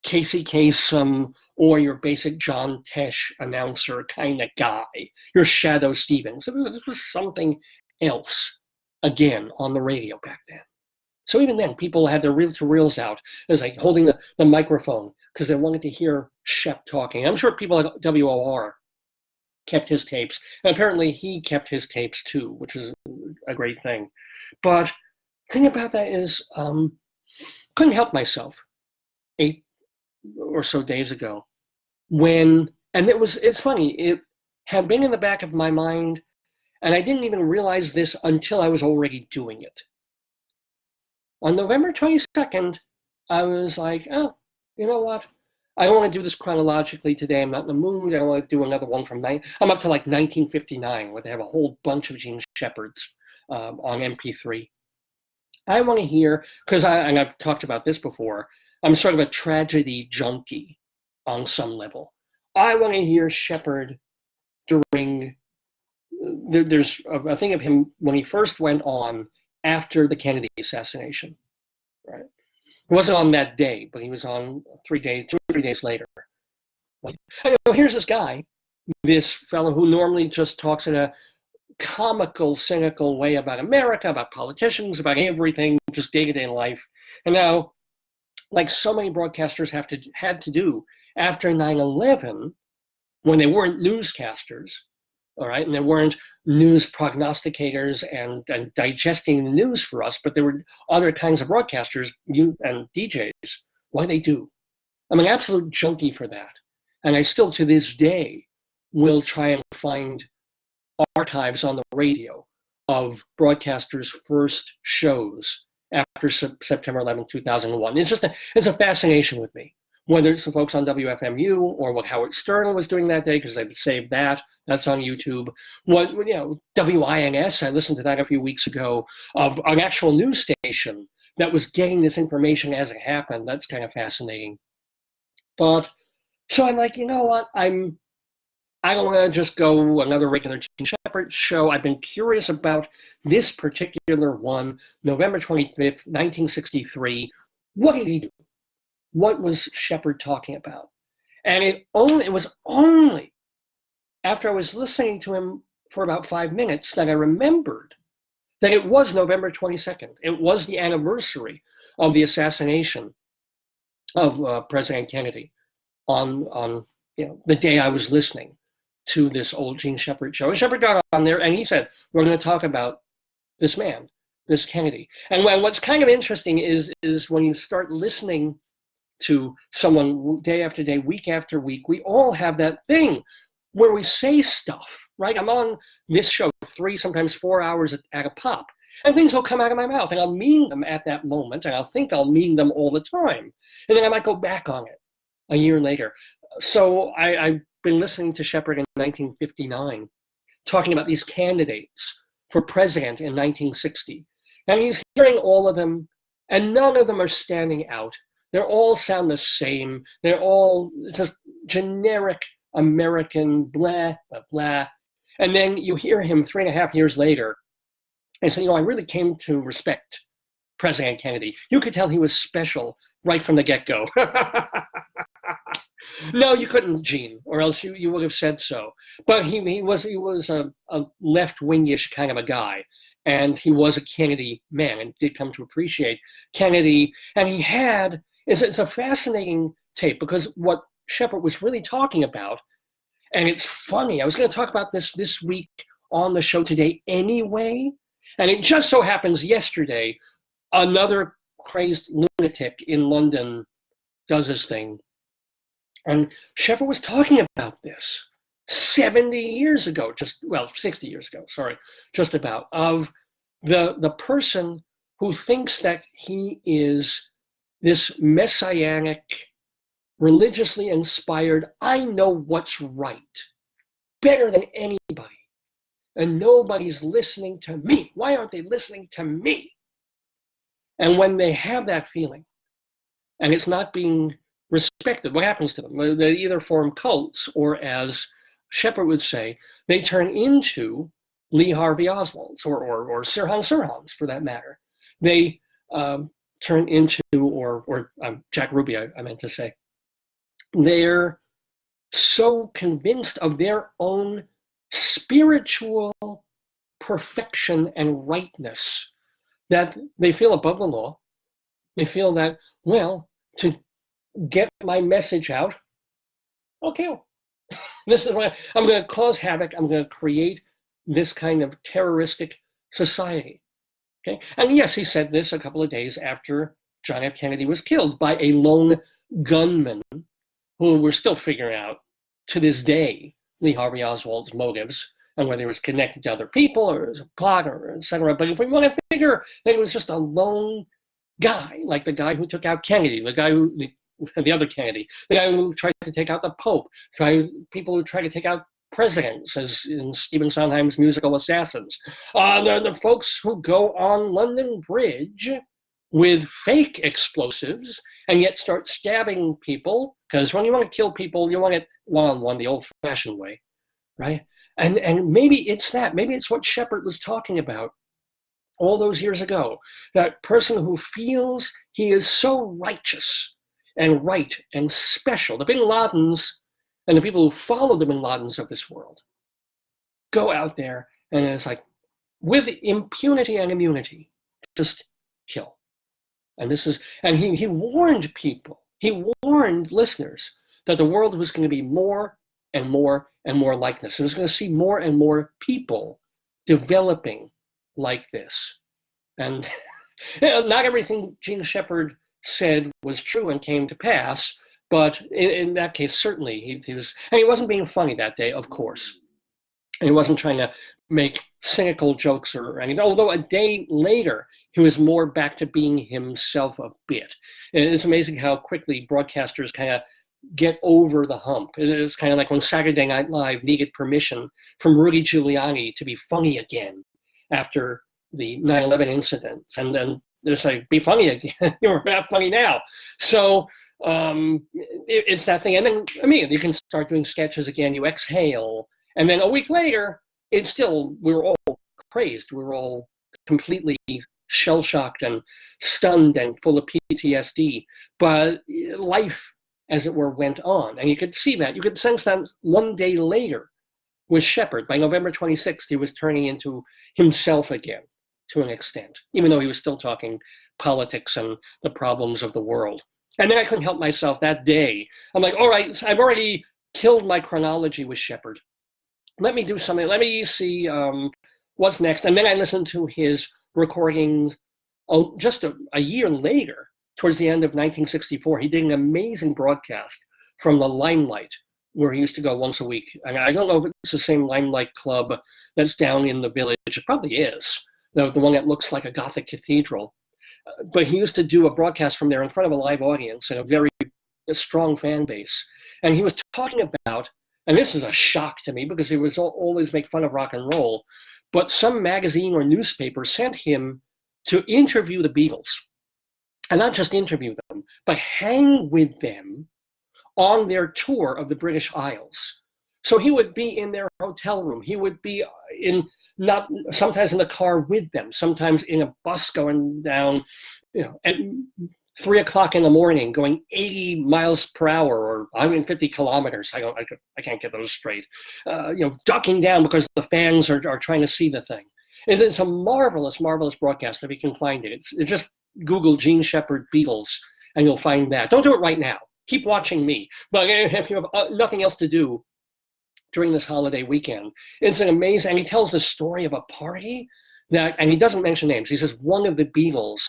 Casey Kasem or your basic John Tesh announcer kind of guy, your Shadow Stevens. This was something else, again, on the radio back then. So even then, people had their reel-to-reels out. It was like holding the microphone because they wanted to hear Shep talking. I'm sure people like WOR kept his tapes. And apparently he kept his tapes too, which is a great thing. But the thing about that is, couldn't help myself 8 or so days ago when, and it's funny, it had been in the back of my mind And I didn't even realize this until I was already doing it. On November 22nd, I was like, oh, you know what? I don't want to do this chronologically today. I'm not in the mood. I don't want to do another one from I'm up to like 1959, where they have a whole bunch of Gene Shepherds on MP3. I want to hear, because and I've talked about this before, I'm sort of a tragedy junkie on some level. I want to hear Shepherd during, there's a thing of him when he first went on after the Kennedy assassination, right? He wasn't on that day, but he was on 2 or 3 days later. Here's this guy, this fellow who normally just talks in a comical, cynical way about America, about politicians, about everything, just day-to-day life. And now, like so many broadcasters had to do after 9/11, when they weren't newscasters, all right, and there weren't news prognosticators and digesting the news for us, but there were other kinds of broadcasters and DJs. What do they do? I'm an absolute junkie for that. And I still, to this day, will try and find archives on the radio of broadcasters' first shows after September 11, 2001. It's a fascination with me, whether it's the folks on WFMU or what Howard Stern was doing that day, because they've saved that. That's on YouTube. WINS, I listened to that a few weeks ago, of an actual news station that was getting this information as it happened. That's kind of fascinating. But, so I'm like, you know what? I don't want to just go another regular Gene Shepard show. I've been curious about this particular one, November 25th, 1963. What did he do? What was Shepard talking about? And it was only after I was listening to him for about 5 minutes that I remembered that it was November 22nd. It was the anniversary of the assassination of President Kennedy on the day I was listening to this old Gene Shepard show. And Shepard got on there and he said, we're going to talk about this man, this Kennedy. And what's kind of interesting is when you start listening to someone day after day, week after week, we all have that thing where we say stuff, right? I'm on this show 3, sometimes 4 hours at a pop, and things will come out of my mouth, and I'll mean them at that moment, and I'll think I'll mean them all the time, and then I might go back on it a year later. So I've been listening to Shepard in 1959, talking about these candidates for president in 1960, and he's hearing all of them, and none of them are standing out. They all sound the same. They're all just generic American blah, blah, blah. And then you hear him 3.5 years later and say, I really came to respect President Kennedy. You could tell he was special right from the get-go. No, you couldn't, Gene, or else you would have said so. But he was a left-wingish kind of a guy. And he was a Kennedy man and did come to appreciate Kennedy. And he had, it's a fascinating tape because what Shepard was really talking about, and it's funny, I was going to talk about this week on the show today anyway, and it just so happens yesterday, another crazed lunatic in London does his thing. And Shepard was talking about this 70 years ago, 60 years ago, just about, of the person who thinks that he is this messianic, religiously inspired, I know what's right, better than anybody, and nobody's listening to me. Why aren't they listening to me? And when they have that feeling, and it's not being respected, what happens to them? They either form cults, or as Shepard would say, they turn into Lee Harvey Oswalds, or Sirhan for that matter. They turn into, or Jack Ruby, I meant to say. They're so convinced of their own spiritual perfection and rightness that they feel above the law. They feel that, to get my message out, okay, this is what I'm going to cause havoc. I'm going to create this kind of terroristic society. Okay, and yes, he said this a couple of days after John F. Kennedy was killed by a lone gunman, who we're still figuring out to this day Lee Harvey Oswald's motives. and whether it was connected to other people or it was a plot or etc. But if we want to figure that it was just a lone guy, like the guy who took out Kennedy, the other Kennedy, the guy who tried to take out the Pope, people who try to take out presidents, as in Stephen Sondheim's musical Assassins, the folks who go on London Bridge with fake explosives and yet start stabbing people, because when you want to kill people, you want it one-on-one, the old-fashioned way, right? And maybe it's that. Maybe it's what Shepherd was talking about all those years ago, that person who feels he is so righteous and right and special. The bin Ladens and the people who follow the bin Ladens of this world go out there and it's like, with impunity and immunity, just kill. And he warned people, he warned listeners that the world was going to be more and more and more like this. It was going to see more and more people developing like this. And not everything Gene Shepherd said was true and came to pass, but in that case, certainly he was, and he wasn't being funny that day, of course. And he wasn't trying to make cynical jokes or anything, although a day later, he was more back to being himself a bit. And it's amazing how quickly broadcasters kind of get over the hump. It's kind of like when Saturday Night Live needed permission from Rudy Giuliani to be funny again after the 9/11 incident. And then there's like, be funny again. You're not funny now. So it's that thing. And then, I mean, you can start doing sketches again. You exhale. And then a week later, we were all crazed. We were all completely shell-shocked and stunned and full of PTSD. But life, as it were, went on. And you could see that. You could sense that one day later with Shepherd. By November 26th, he was turning into himself again to an extent, even though he was still talking politics and the problems of the world. And then I couldn't help myself that day. I'm like, all right, I've already killed my chronology with Shepherd. Let me do something. Let me see what's next. And then I listened to his recordings just a year later, towards the end of 1964. He did an amazing broadcast from the Limelight, where he used to go once a week. And I don't know if it's the same Limelight Club that's down in the Village. It probably is, the one that looks like a Gothic cathedral. But he used to do a broadcast from there in front of a live audience and a strong fan base. And he was talking about, and this is a shock to me because he was always make fun of rock and roll, but some magazine or newspaper sent him to interview the Beatles. And not just interview them, but hang with them on their tour of the British Isles. So he would be in their hotel room. He would be sometimes in the car with them, sometimes in a bus going down, at 3 o'clock in the morning, going 80 miles per hour or 150 kilometers. I can't get those straight. Ducking down because the fans are trying to see the thing. It's a marvelous, marvelous broadcast if you can find it. It's just Google Gene Shepherd Beatles and you'll find that. Don't do it right now. Keep watching me. But if you have nothing else to do during this holiday weekend, it's an amazing, and he tells the story of a party and he doesn't mention names. He says one of the Beatles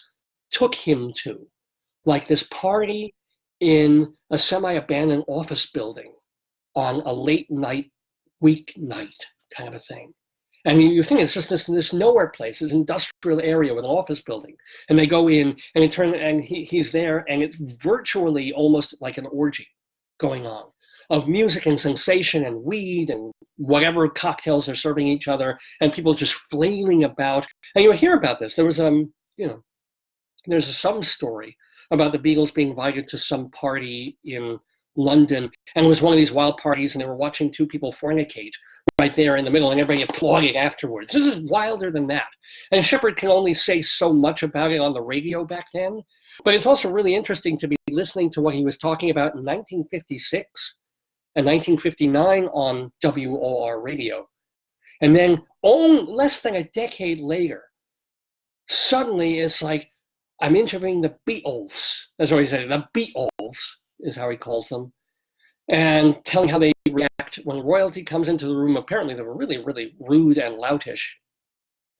took him to like this party in a semi-abandoned office building on a late night, weeknight kind of a thing. And you think it's just this nowhere place, this industrial area with an office building. And they go in and he's there and it's virtually almost like an orgy going on of music and sensation and weed and whatever cocktails they're serving each other and people just flailing about. And you hear about this. There was, there's some story about the Beatles being invited to some party in London. And it was one of these wild parties and they were watching two people fornicate right there in the middle and everybody applauding afterwards. This is wilder than that. And Shepherd can only say so much about it on the radio back then. But it's also really interesting to be listening to what he was talking about in 1956 and 1959 on WOR radio. And then less than a decade later, suddenly it's like, I'm interviewing the Beatles. That's what he said. The Beatles is how he calls them. And telling how they react when royalty comes into the room. Apparently they were really, really rude and loutish.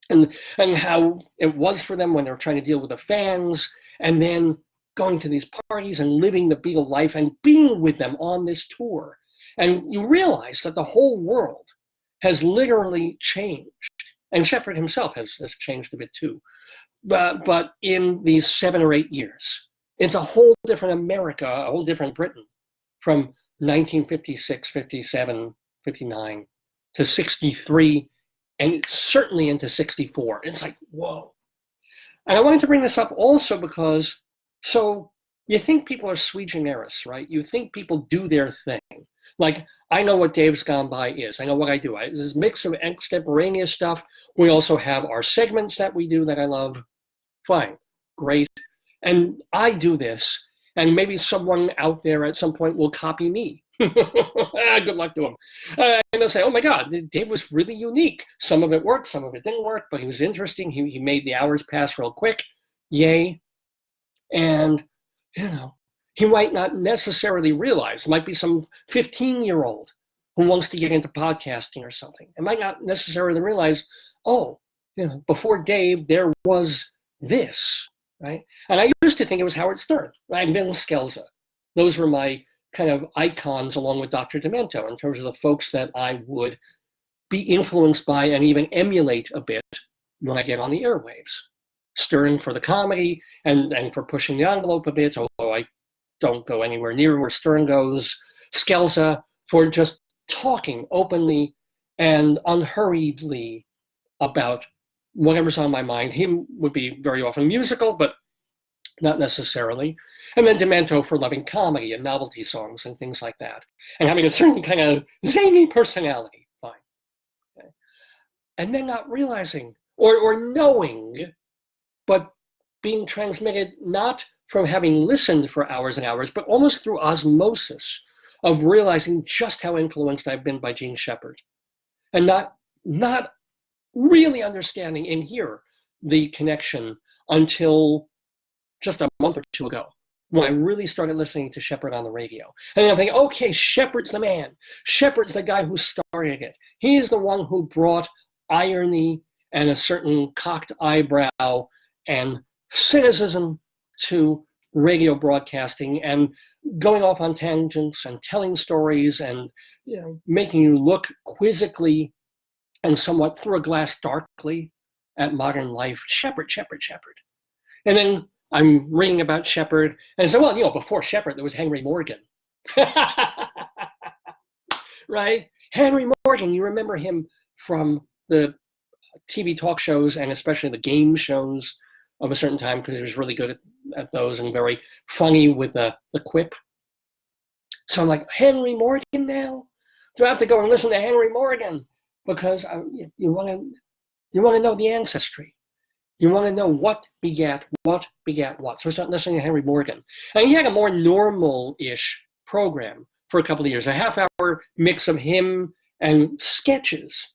And how it was for them when they were trying to deal with the fans and then going to these parties and living the Beatle life and being with them on this tour. And you realize that the whole world has literally changed. And Shepherd himself has changed a bit too. But in these 7 or 8 years, it's a whole different America, a whole different Britain from 1956, 57, 59 to 63, and certainly into 64. It's like, whoa. And I wanted to bring this up also because, so you think people are sui generis, right? You think people do their thing. Like, I know what Dave's Gone By is. I know what I do. This mix of extemporaneous stuff. We also have our segments that we do that I love. Fine, great. And I do this, and maybe someone out there at some point will copy me. Good luck to him. And they'll say, oh my God, Dave was really unique. Some of it worked, some of it didn't work, but he was interesting. He made the hours pass real quick. Yay. And, he might not necessarily realize, might be some 15-year-old who wants to get into podcasting or something. It might not necessarily realize, before Dave, there was this, right? And I used to think it was Howard Stern, right? And Bill Scelza. Those were my kind of icons along with Dr. Demento in terms of the folks that I would be influenced by and even emulate a bit when I get on the airwaves. Stern for the comedy and for pushing the envelope a bit, although I don't go anywhere near where Stern goes. Scelza for just talking openly and unhurriedly about whatever's on my mind. Him would be very often musical, but not necessarily. And then Demento for loving comedy and novelty songs and things like that. And having a certain kind of zany personality. Fine. Okay. And then not realizing or knowing, but being transmitted not from having listened for hours and hours, but almost through osmosis of realizing just how influenced I've been by Gene Shepherd. And not really understanding in here the connection until just a month or two ago, when I really started listening to Shepherd on the radio. And then I'm thinking, okay, Shepherd's the man. Shepherd's the guy who started it. He is the one who brought irony and a certain cocked eyebrow and cynicism to radio broadcasting and going off on tangents and telling stories and making you look quizzically and somewhat through a glass darkly at modern life. Shepherd. And then I'm reading about Shepherd and I said, well, before Shepherd, there was Henry Morgan. Right? Henry Morgan, you remember him from the TV talk shows and especially the game shows of a certain time because he was really good at those and very funny with the quip. So I'm like, Henry Morgan now? Do I have to go and listen to Henry Morgan? Because you want to know the ancestry. You want to know what begat what. So I started listening to Henry Morgan. And he had a more normal-ish program for a couple of years, a half-hour mix of him and sketches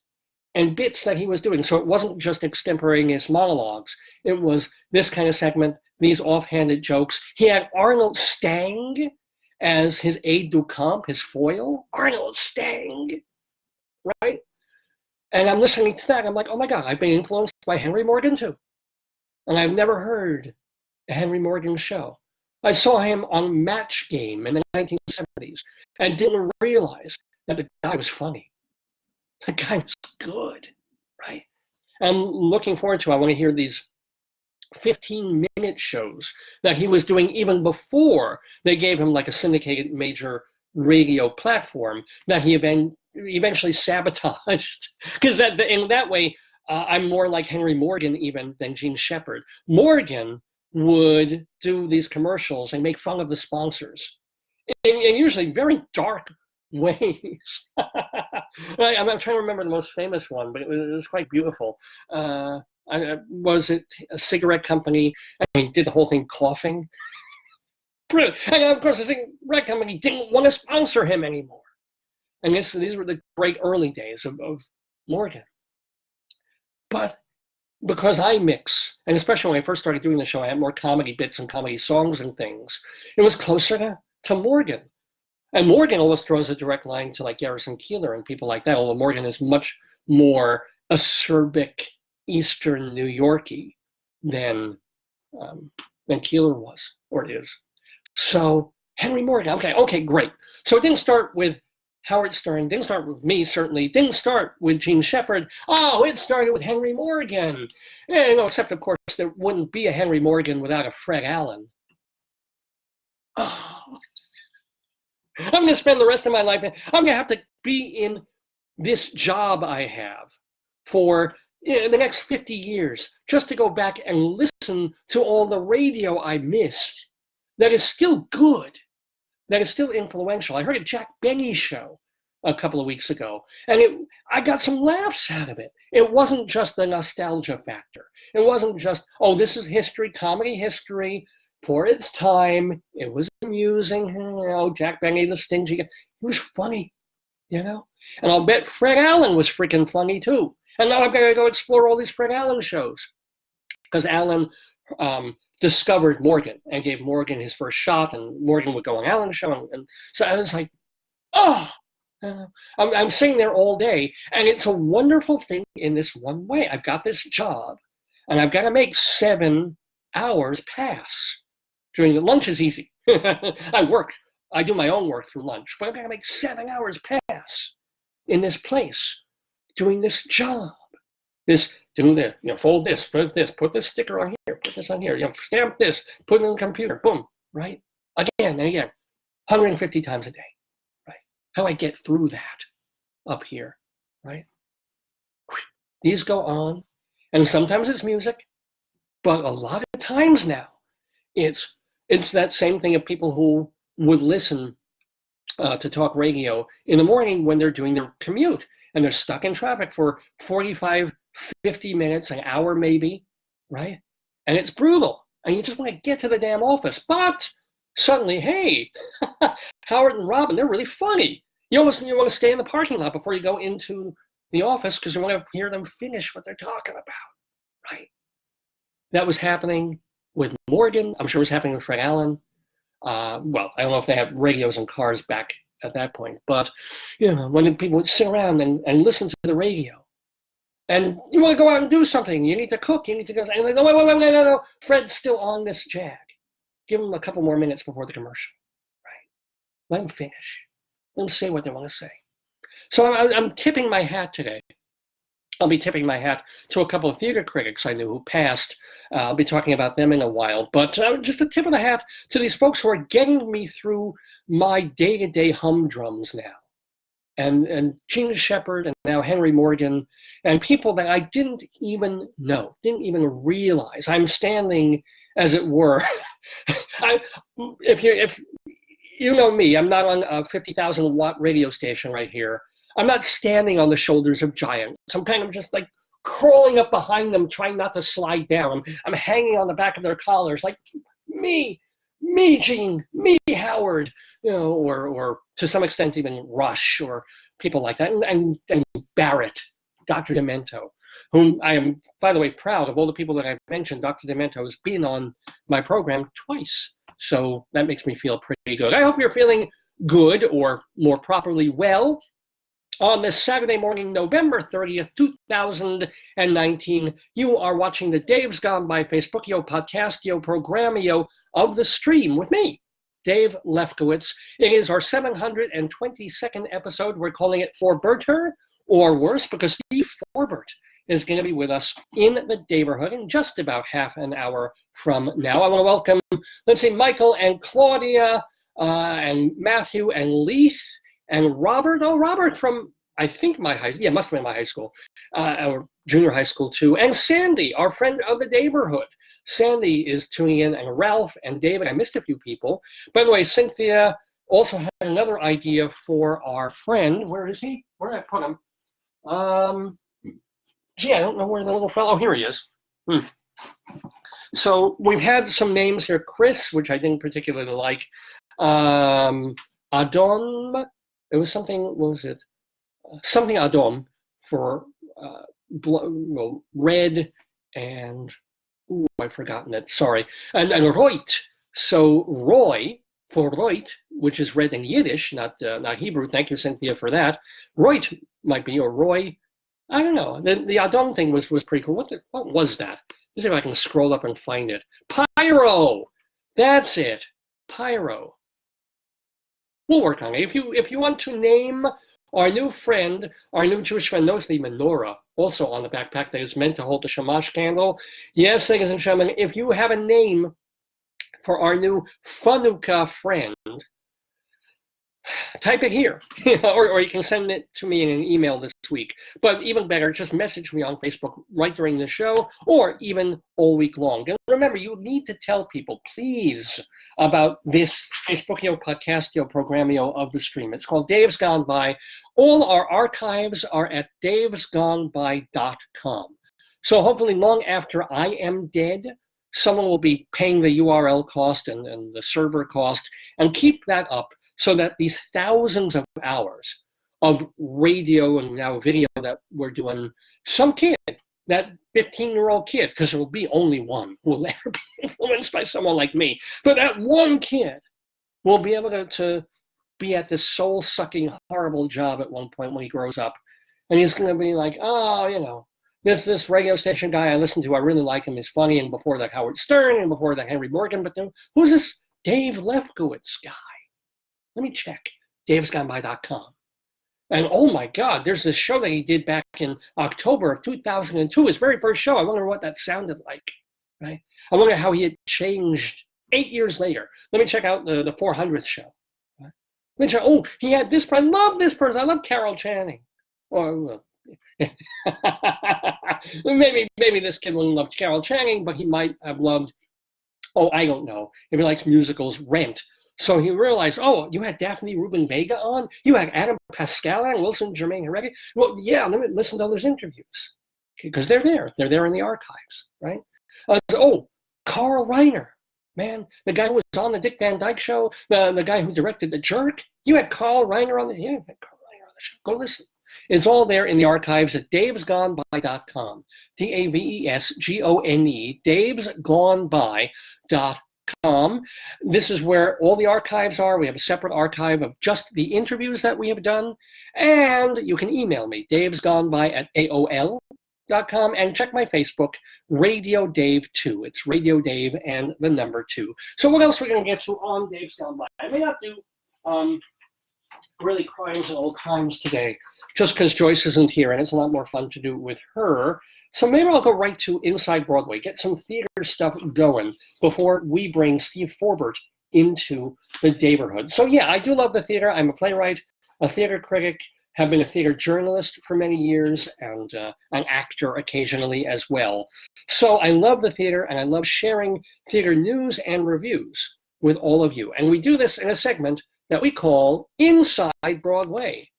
and bits that he was doing. So it wasn't just extemporaneous monologues. It was this kind of segment, these offhanded jokes. He had Arnold Stang as his aide-de-camp, his foil. Arnold Stang, right? And I'm listening to that. I'm like, oh my God, I've been influenced by Henry Morgan too. And I've never heard a Henry Morgan show. I saw him on Match Game in the 1970s and didn't realize that the guy was funny. The guy was good, right? I'm looking forward to, I want to hear these 15-minute shows that he was doing even before they gave him like a syndicated major radio platform that he eventually sabotaged. Because in that way, I'm more like Henry Morgan even than Gene Shepherd. Morgan would do these commercials and make fun of the sponsors in usually very dark ways. I'm trying to remember the most famous one, but it was quite beautiful. Was it a cigarette company? And he did the whole thing coughing. And of course, the cigarette company didn't want to sponsor him anymore. And these were the great early days of Morgan. But because I mix, and especially when I first started doing the show, I had more comedy bits and comedy songs and things. It was closer to Morgan. And Morgan always draws a direct line to like Garrison Keillor and people like that, although Morgan is much more acerbic Eastern New York-y than Keillor was, or is. So Henry Morgan, okay, great. So it didn't start with Howard Stern. Didn't start with me, certainly. Didn't start with Gene Shepard. Oh, it started with Henry Morgan. Except, of course, there wouldn't be a Henry Morgan without a Fred Allen. Oh. I'm going to spend the rest of my life, I'm going to have to be in this job I have for the next 50 years just to go back and listen to all the radio I missed that is still good, that is still influential. I heard a Jack Benny show a couple of weeks ago, and I got some laughs out of it. It wasn't just the nostalgia factor. It wasn't just, oh, this is history, comedy history for its time. It was amusing. Jack Benny, the stingy guy. He was funny, And I'll bet Fred Allen was freaking funny too. And now I've got to go explore all these Fred Allen shows because Allen discovered Morgan and gave Morgan his first shot, and Morgan would go on Allen's show. And so I was like, oh, I'm sitting there all day, and it's a wonderful thing in this one way. I've got this job, and I've got to make 7 hours pass. During the lunch is easy. I do my own work through lunch, but I've got to make 7 hours pass in this place, doing this job. Doing this, fold this, put this sticker on here, put this on here, stamp this, put it in the computer, boom, right? Again and again, 150 times a day, right? How I get through that up here, right? These go on, and sometimes it's music, but a lot of times now, it's that same thing of people who would listen to talk radio in the morning when they're doing their commute, and they're stuck in traffic for 45, 50 minutes, an hour maybe, right? And it's brutal. And you just want to get to the damn office. But suddenly, hey, Howard and Robin, they're really funny. You want to stay in the parking lot before you go into the office because you want to hear them finish what they're talking about, right? That was happening with Morgan. I'm sure it was happening with Fred Allen. Well, I don't know if they have radios and cars back at that point. But, when people would sit around and listen to the radio, and you want to go out and do something, you need to cook, you need to go, and they're like, no, Fred's still on this jag. Give him a couple more minutes before the commercial, right? Let him finish. Let them say what they want to say. So I'm tipping my hat today. I'll be tipping my hat to a couple of theater critics I knew who passed. I'll be talking about them in a while. But just a tip of the hat to these folks who are getting me through my day-to-day humdrums now. And Gene Shepard and now Henry Morgan and people that I didn't even know, didn't even realize. I'm standing, as it were. If you know me, I'm not on a 50,000 watt radio station right here. I'm not standing on the shoulders of giants. I'm kind of just like crawling up behind them, trying not to slide down. I'm hanging on the back of their collars, like me, Gene, me, Howard, or to some extent even Rush or people like that, and Barrett, Dr. Demento, whom I am, by the way, proud of all the people that I've mentioned. Dr. Demento has been on my program twice, so that makes me feel pretty good. I hope you're feeling good, or more properly, well. On this Saturday morning, November 30th, 2019, you are watching the Dave's Gone By Facebookio, Podcastio, Programmio of the stream with me, Dave Lefkowitz. It is our 722nd episode. We're calling it FORBERTER, or worse, because Steve Forbert is going to be with us in the Daverhood in just about half an hour from now. I want to welcome, Michael and Claudia, and Matthew and Leith, and Robert, Robert from, I think my high, yeah, must have been my high school, or junior high school too, and Sandy, our friend of the Daverhood. Sandy is tuning in, and Ralph and David. I missed a few people. By the way, Cynthia also had another idea for our friend. Where is he? Where did I put him? I don't know where the little fellow, here he is. So we've had some names here. Chris, which I didn't particularly like. Adon. It was something, what was it? Something Adom for red, and I've forgotten it, sorry. And Reut. So Roy, for Reut, which is red in Yiddish, not Hebrew. Thank you, Cynthia, for that. Reut might be, or Roy. I don't know. The Adom thing was pretty cool. What was that? Let's see if I can scroll up and find it. Pyro! That's it. Pyro. We'll work on it. If you want to name our new friend, our new Jewish friend, notice the menorah also on the backpack that is meant to hold the shamash candle. Yes, ladies and gentlemen, if you have a name for our new Funukkah friend, type it here, or you can send it to me in an email this week. But even better, just message me on Facebook right during the show, or even all week long. And remember, you need to tell people, please, about this Facebookio, Podcastio, Programmio of the stream. It's called Dave's Gone By. All our archives are at davesgoneby.com. So hopefully long after I am dead, someone will be paying the URL cost and the server cost, and keep that up, so that these thousands of hours of radio and now video that we're doing, some kid, that 15-year-old kid, because there will be only one who will ever be influenced by someone like me, but that one kid will be able to be at this soul-sucking, horrible job at one point when he grows up. And he's going to be like, oh, this radio station guy I listen to, I really like him, he's funny, and before that Howard Stern, and before that Henry Morgan, but then who's this Dave Lefkowitz guy? Let me check, davesgoneby.com. And oh my God, there's this show that he did back in October of 2002, his very first show. I wonder what that sounded like, right? I wonder how he had changed 8 years later. Let me check out the 400th show. Right? Let me check, oh, he had this person, I love this person, I love Carol Channing. Or maybe this kid wouldn't love Carol Channing, but he might have loved, I don't know, if he likes musicals, Rent. So he realized, oh, you had Daphne Rubin Vega on? You had Adam Pascal on, Wilson Germain Heredia? Well, yeah, let me listen to those interviews. Because they're there. They're there in the archives, right? Carl Reiner, man. The guy who was on the Dick Van Dyke Show, the guy who directed The Jerk. You had Carl Reiner on the show. Go listen. It's all there in the archives at davesgoneby.com. DAVESGONE, davesgoneby.com. This is where all the archives are. We have a separate archive of just the interviews that we have done. And you can email me, davesgoneby@AOL.com, and check my Facebook, Radio Dave 2. It's Radio Dave and the number 2. So what else are we going to get to on Dave's Gone By? I may not do really crimes and old times today, just because Joyce isn't here, and it's a lot more fun to do with her. So maybe I'll go right to Inside Broadway, get some theater stuff going before we bring Steve Forbert into the Daverhood. So yeah, I do love the theater. I'm a playwright, a theater critic, have been a theater journalist for many years, and an actor occasionally as well. So I love the theater, and I love sharing theater news and reviews with all of you. And we do this in a segment that we call Inside Broadway.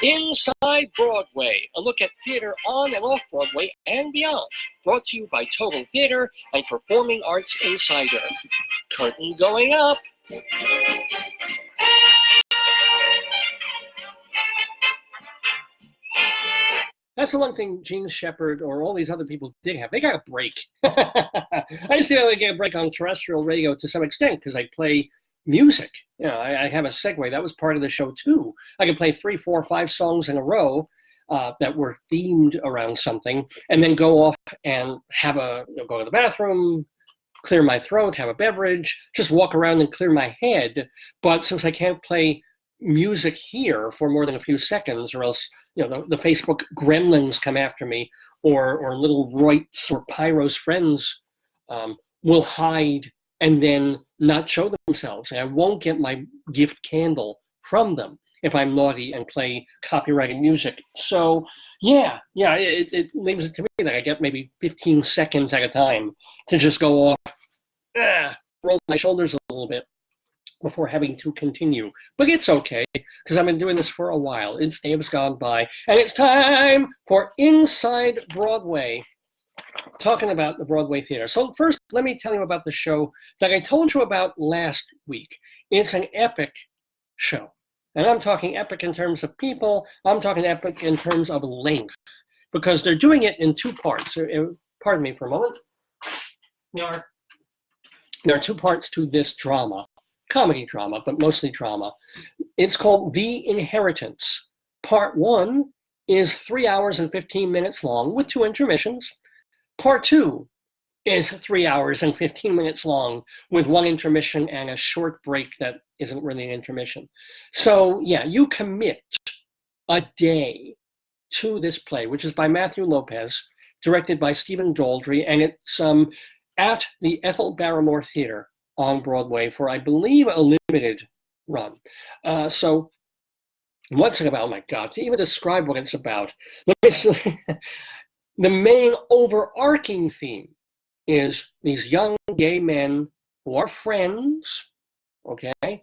Inside Broadway, a look at theater on and off Broadway and beyond. Brought to you by Total Theater and Performing Arts Insider. Curtain going up. That's the one thing Gene Shepard or all these other people did have. They got a break. I used to be able to get a break on terrestrial radio to some extent because I play music. I have a segue. That was part of the show too. I could play 3, 4, 5 songs in a row that were themed around something, and then go off and have go to the bathroom, clear my throat, have a beverage, just walk around and clear my head. But since I can't play music here for more than a few seconds, or else the Facebook gremlins come after me, or little Royts or Pyro's friends will hide and then not show themselves. And I won't get my gift candle from them if I'm naughty and play copyrighted music. So it leaves it to me that I get maybe 15 seconds at a time to just go off, roll my shoulders a little bit before having to continue. But it's okay, because I've been doing this for a while. It's Dave's Gone By, and it's time for Inside Broadway, talking about the Broadway theater. So first, let me tell you about the show that I told you about last week. It's an epic show. And I'm talking epic in terms of people. I'm talking epic in terms of length, because they're doing it in 2 parts. Pardon me for a moment. There are 2 parts to this drama, comedy drama, but mostly drama. It's called The Inheritance. Part 1 is 3 hours and 15 minutes long with 2 intermissions. Part 2 is 3 hours and 15 minutes long with 1 intermission and a short break that isn't really an intermission. So yeah, you commit a day to this play, which is by Matthew Lopez, directed by Stephen Daldry, and it's at the Ethel Barrymore Theater on Broadway for, I believe, a limited run. So what's it about? Oh my God, to even describe what it's about, the main overarching theme is these young gay men who are friends, okay?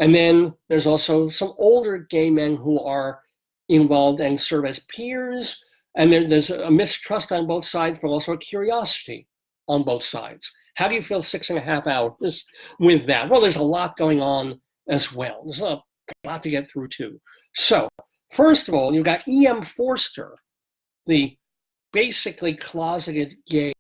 And then there's also some older gay men who are involved and serve as peers. And there's a mistrust on both sides, but also a curiosity on both sides. How do you feel 6.5 hours with that? Well, there's a lot going on as well. There's a lot to get through too. So first of all, you've got E.M. Forster, the basically closeted gay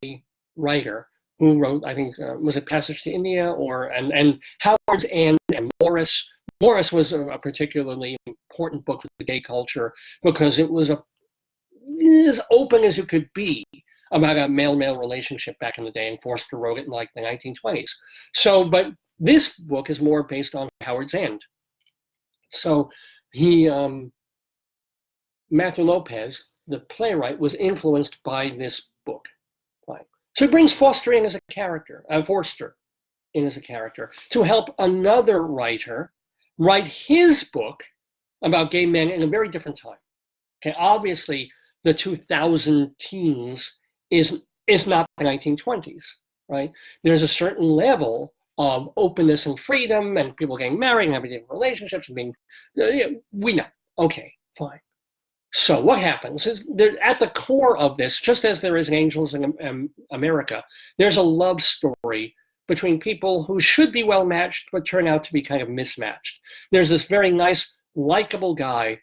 writer who wrote, I think, was it Passage to India and Howard's End and Morris. Morris was a particularly important book for the gay culture because it was as open as it could be about a male-male relationship back in the day, and Forster wrote it in like the 1920s. So, but this book is more based on Howard's End. So Matthew Lopez, the playwright, was influenced by this book. So he brings Forster in as a character to help another writer write his book about gay men in a very different time. Okay, obviously the 2000 teens is not the 1920s, right? There's a certain level of openness and freedom and people getting married and having different relationships and being, we know, okay, fine. So what happens is at the core of this, just as there is in Angels in America, there's a love story between people who should be well matched, but turn out to be kind of mismatched. There's this very nice, likable guy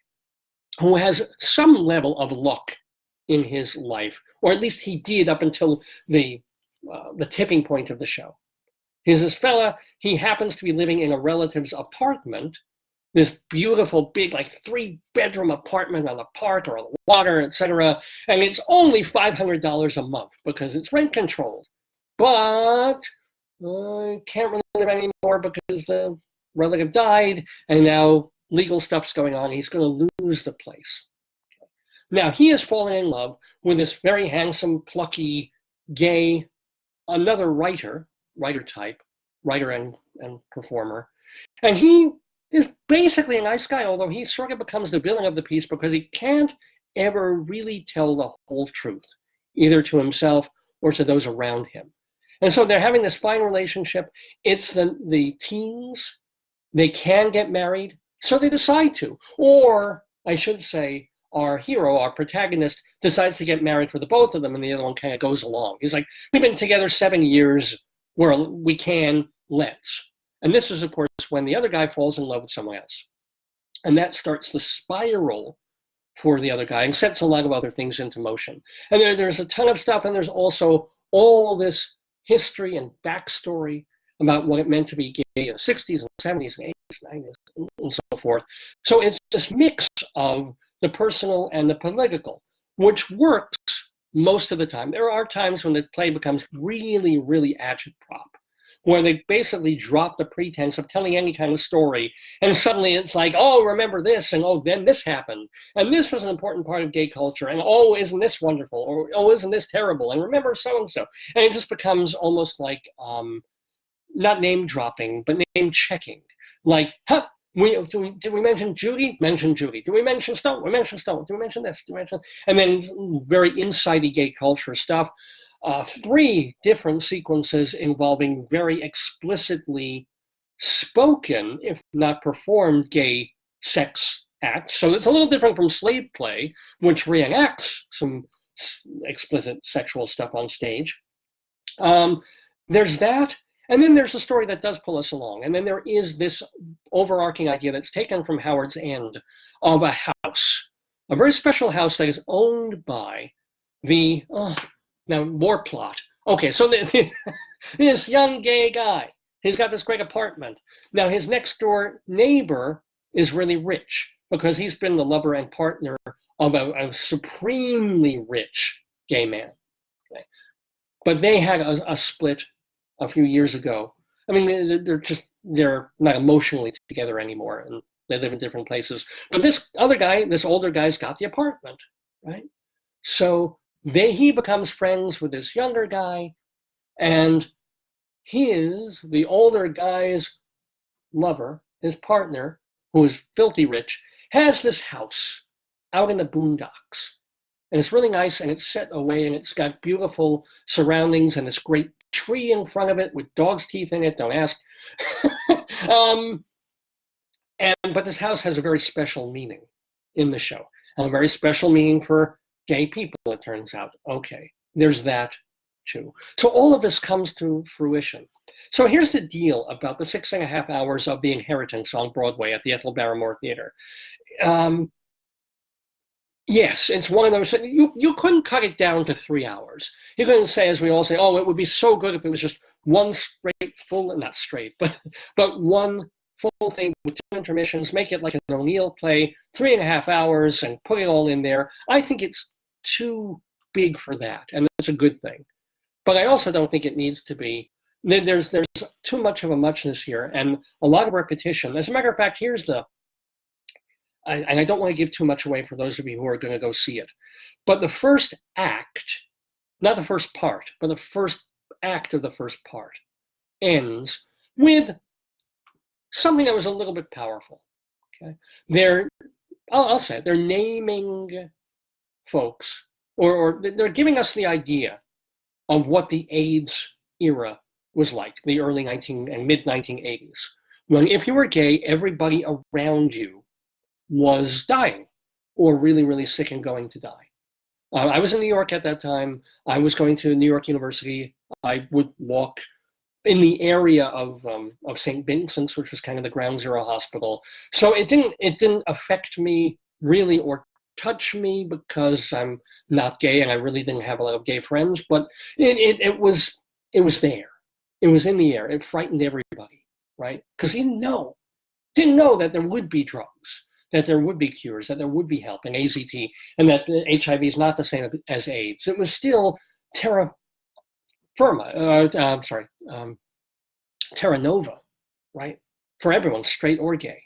who has some level of luck in his life, or at least he did up until the tipping point of the show. He's this fella, he happens to be living in a relative's apartment, this beautiful big, like 3-bedroom apartment on the park or on the water, etc. And it's only $500 a month because it's rent controlled. But can't really live anymore because the relative died, and now legal stuff's going on. He's going to lose the place. Now he has fallen in love with this very handsome, plucky, gay, another writer and performer, and he is basically a nice guy, although he sort of becomes the villain of the piece because he can't ever really tell the whole truth, either to himself or to those around him. And so they're having this fine relationship. It's the teens. They can get married, so they decide to. Or, I should say, our hero, our protagonist, decides to get married for the both of them, and the other one kind of goes along. He's like, we've been together 7 years, we can, let's. And this is, of course, when the other guy falls in love with someone else. And that starts the spiral for the other guy and sets a lot of other things into motion. And there's a ton of stuff, and there's also all this history and backstory about what it meant to be gay in the 60s and 70s and 80s and 90s and so forth. So it's this mix of the personal and the political, which works most of the time. There are times when the play becomes really, really agitprop, where they basically drop the pretense of telling any kind of story, and suddenly it's like, oh, remember this, and oh, then this happened, and this was an important part of gay culture, and oh, isn't this wonderful, or oh, isn't this terrible, and remember so-and-so. And it just becomes almost like, not name dropping, but name checking. Like, huh, did we mention Judy? Mention Judy. Did we mention Stone? We mentioned Stone. Did we mention this? Did we mention? And then very insidey gay culture stuff. 3 different sequences involving very explicitly spoken, if not performed, gay sex acts. So it's a little different from slave play, which reenacts some explicit sexual stuff on stage. There's that. And then there's a story that does pull us along. And then there is this overarching idea that's taken from Howard's End of a house, a very special house that is owned by the, now more plot. Okay, so this young gay guy, he's got this great apartment. Now his next door neighbor is really rich because he's been the lover and partner of a supremely rich gay man. Okay? But they had a split a few years ago. I mean, they're not emotionally together anymore, and they live in different places. But this other guy, this older guy's got the apartment, right? So he becomes friends with this younger guy, and the older guy's lover, his partner, who is filthy rich, has this house out in the boondocks. And it's really nice, and it's set away, and it's got beautiful surroundings and this great tree in front of it with dog's teeth in it, don't ask. But this house has a very special meaning in the show, and a very special meaning for gay people, it turns out. Okay, there's that too. So all of this comes to fruition. So here's the deal about the 6.5 hours of The Inheritance on Broadway at the Ethel Barrymore Theater. Yes, it's one of those, you couldn't cut it down to 3 hours. You couldn't say, as we all say, oh, it would be so good if it was just one not straight, but one full thing with 2 intermissions, make it like an O'Neill play, 3.5 hours, and put it all in there. I think it's too big for that, and it's a good thing. But I also don't think it needs to be. There's too much of a muchness here, and a lot of repetition. As a matter of fact, here's and I don't want to give too much away for those of you who are going to go see it, but the first act, not the first part, but the first act of the first part ends with something that was a little bit powerful. Okay, I'll say it, they're naming folks, or they're giving us the idea of what the AIDS era was like, the early and mid 1980s, when if you were gay, everybody around you was dying or really, really sick and going to die. I was in New York at that time. I was going to New York University. I would walk in the area of St. Vincent's, which was kind of the ground zero hospital. So it didn't affect me really or touch me because I'm not gay and I really didn't have a lot of gay friends, but it was there. It was in the air. It frightened everybody, right? Because you didn't know that there would be drugs, that there would be cures, that there would be help in AZT, and that the HIV is not the same as AIDS. It was still terra nova, right? For everyone, straight or gay.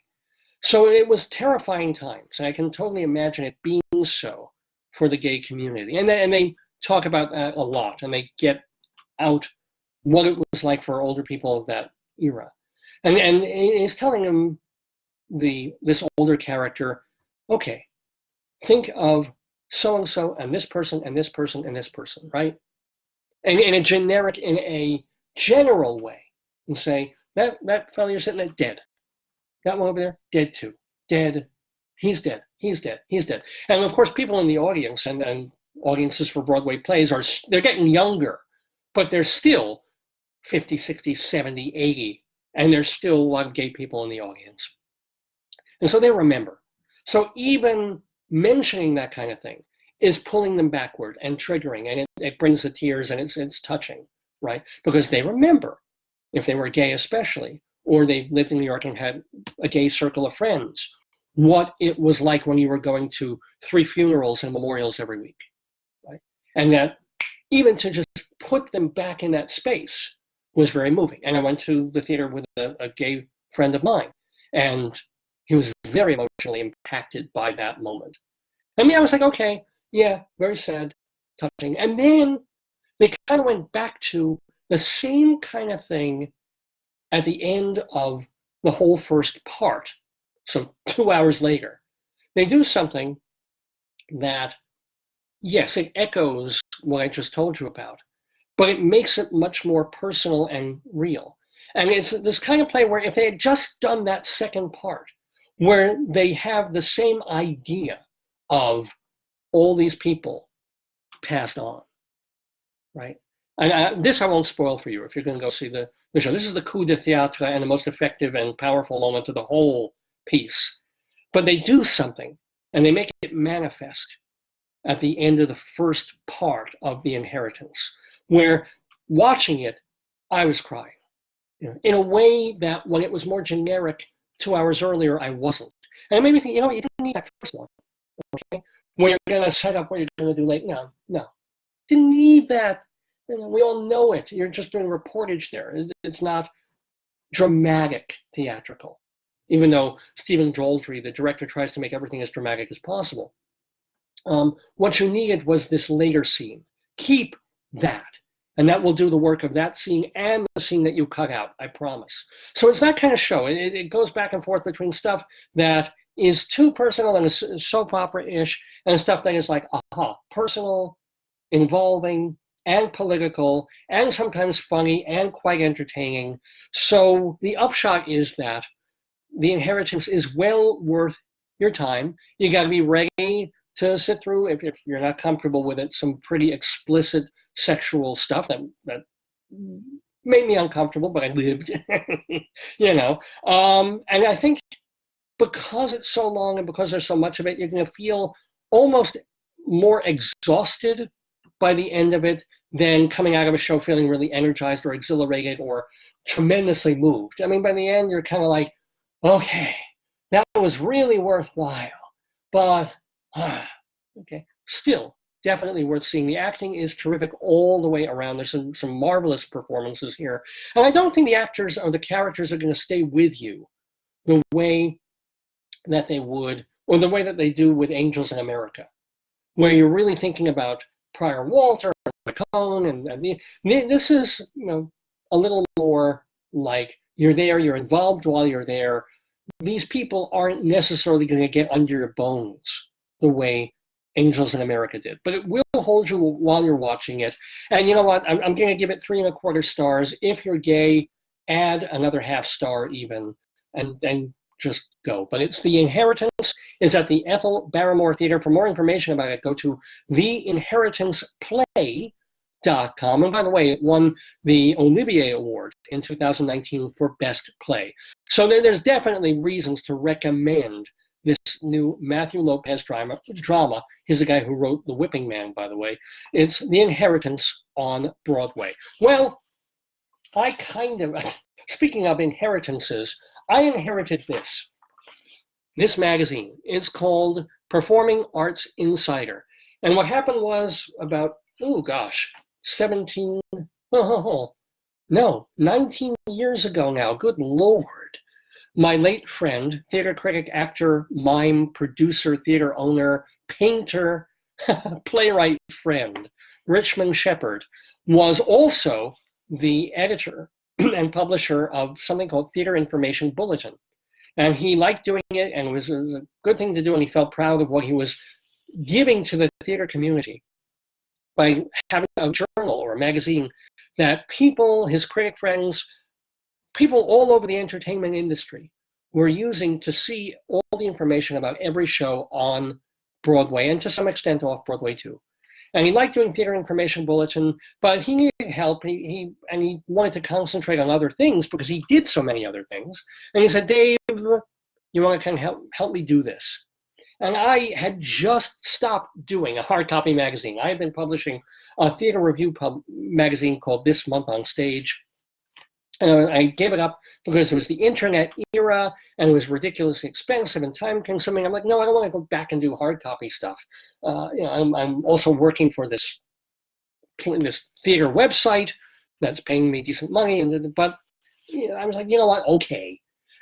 So it was terrifying times, and I can totally imagine it being so for the gay community. And they talk about that a lot, and they get out what it was like for older people of that era. And he's telling them, this older character, okay, think of so-and-so and this person and this person and this person, right? And in a general way, and say, that fellow you're sitting there, dead. That one over there, dead too. Dead. He's dead. He's dead. He's dead. And of course, people in the audience and audiences for Broadway plays they're getting younger, but they're still 50, 60, 70, 80, and there's still a lot of gay people in the audience. And so they remember. So even mentioning that kind of thing is pulling them backward and triggering, and it brings the tears, and it's touching, right? Because they remember, if they were gay especially, or they lived in New York and had a gay circle of friends, what it was like when you were going to 3 funerals and memorials every week, right? And that even to just put them back in that space was very moving. And I went to the theater with a gay friend of mine, and he was very emotionally impacted by that moment. I mean, I was like, okay, yeah, very sad, touching. And then they kind of went back to the same kind of thing at the end of the whole first part. So 2 hours later, they do something that, yes, it echoes what I just told you about, but it makes it much more personal and real. And it's this kind of play where if they had just done that second part, where they have the same idea of all these people passed on, right? And this I won't spoil for you if you're going to go see the show. This is the coup de théâtre and the most effective and powerful moment of the whole piece. But they do something, and they make it manifest at the end of the first part of The Inheritance, where watching it, I was crying. In a way that when it was more generic 2 hours earlier, I wasn't. And it made me think, you didn't need that first one. Okay? where you're going to set up what you're going to do later. No. Didn't need that. We all know it. You're just doing reportage there. It's not dramatic theatrical, even though Stephen Daldry, the director, tries to make everything as dramatic as possible. What you needed was this later scene. Keep that. And that will do the work of that scene and the scene that you cut out, I promise. So it's that kind of show. It goes back and forth between stuff that is too personal and is soap opera-ish, and stuff that is like, personal, involving, and political, and sometimes funny, and quite entertaining. So the upshot is that The Inheritance is well worth your time. You got to be ready to sit through, if you're not comfortable with it, some pretty explicit sexual stuff that made me uncomfortable, but I lived, And I think because it's so long and because there's so much of it, you're going to feel almost more exhausted by the end of it than coming out of a show feeling really energized or exhilarated or tremendously moved. I mean, by the end, you're kind of like, okay, that was really worthwhile, but okay, still definitely worth seeing. The acting is terrific all the way around. There's some marvelous performances here. And I don't think the actors or the characters are going to stay with you the way that they would, or the way that they do with Angels in America, where you're really thinking about Prior Walter and McCone, and this is, a little more like you're there, you're involved while you're there. These people aren't necessarily going to get under your bones the way Angels in America did, but it will hold you while you're watching it. And you know what? I'm going to give it 3.25 stars. If you're gay, add another half star even, and just go. But it's The Inheritance. Is at the Ethel Barrymore Theater. For more information about it, go to theinheritanceplay.com. And by the way, it won the Olivier Award in 2019 for Best Play. So there's definitely reasons to recommend this new Matthew Lopez drama. He's the guy who wrote The Whipping Man, by the way. It's The Inheritance on Broadway. Well, speaking of inheritances, I inherited this magazine. It's called Performing Arts Insider. And what happened was about, 19 years ago now, good Lord. My late friend, theater critic, actor, mime, producer, theater owner, painter, playwright friend, Richmond Shepard, was also the editor and publisher of something called Theater Information Bulletin. And he liked doing it, and it was a good thing to do, and he felt proud of what he was giving to the theater community by having a journal or a magazine that people, his critic friends, people all over the entertainment industry were using to see all the information about every show on Broadway, and to some extent off Broadway too. And he liked doing Theater Information Bulletin, but he needed help. He wanted to concentrate on other things because he did so many other things. And he said, Dave, you want to kind of help me do this? And I had just stopped doing a hard copy magazine. I had been publishing a theater review magazine called This Month on Stage. I gave it up because it was the internet era and it was ridiculously expensive and time consuming. I'm like, no, I don't want to go back and do hard copy stuff. I'm also working for this theater website that's paying me decent money. But I was like, you know what? Okay.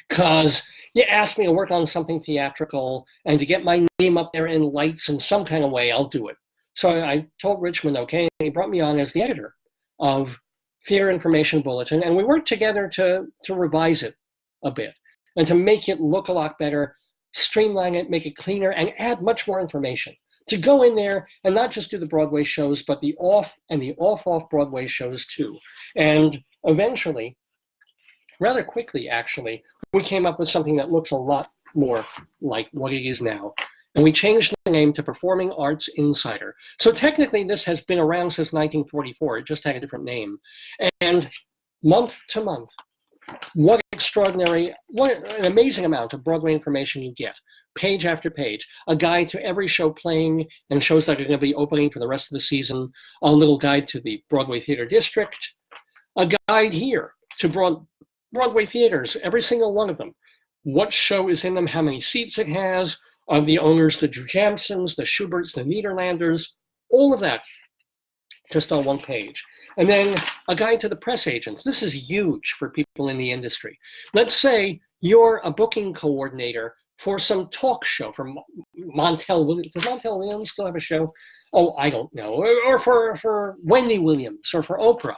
Because you asked me to work on something theatrical and to get my name up there in lights in some kind of way, I'll do it. So I told Richmond, okay, and he brought me on as the editor of Theater Information Bulletin, and we worked together to revise it a bit and to make it look a lot better, streamline it, make it cleaner, and add much more information. To go in there and not just do the Broadway shows, but the off and the off Broadway shows too. And eventually, rather quickly actually, we came up with something that looks a lot more like what it is now. And we changed the name to Performing Arts Insider. So technically this has been around since 1944, it just had a different name. And month to month, what an amazing amount of Broadway information you get. Page after page, a guide to every show playing and shows that are going to be opening for the rest of the season, a little guide to the Broadway Theater District, a guide here to Broadway theaters, every single one of them. What show is in them, how many seats it has, the owners, the Jamsons, the Schuberts, the Niederlanders, all of that, just on one page. And then a guide to the press agents. This is huge for people in the industry. Let's say you're a booking coordinator for some talk show from Montel Williams. Does Montel Williams still have a show? Oh, I don't know. Or for Wendy Williams or for Oprah.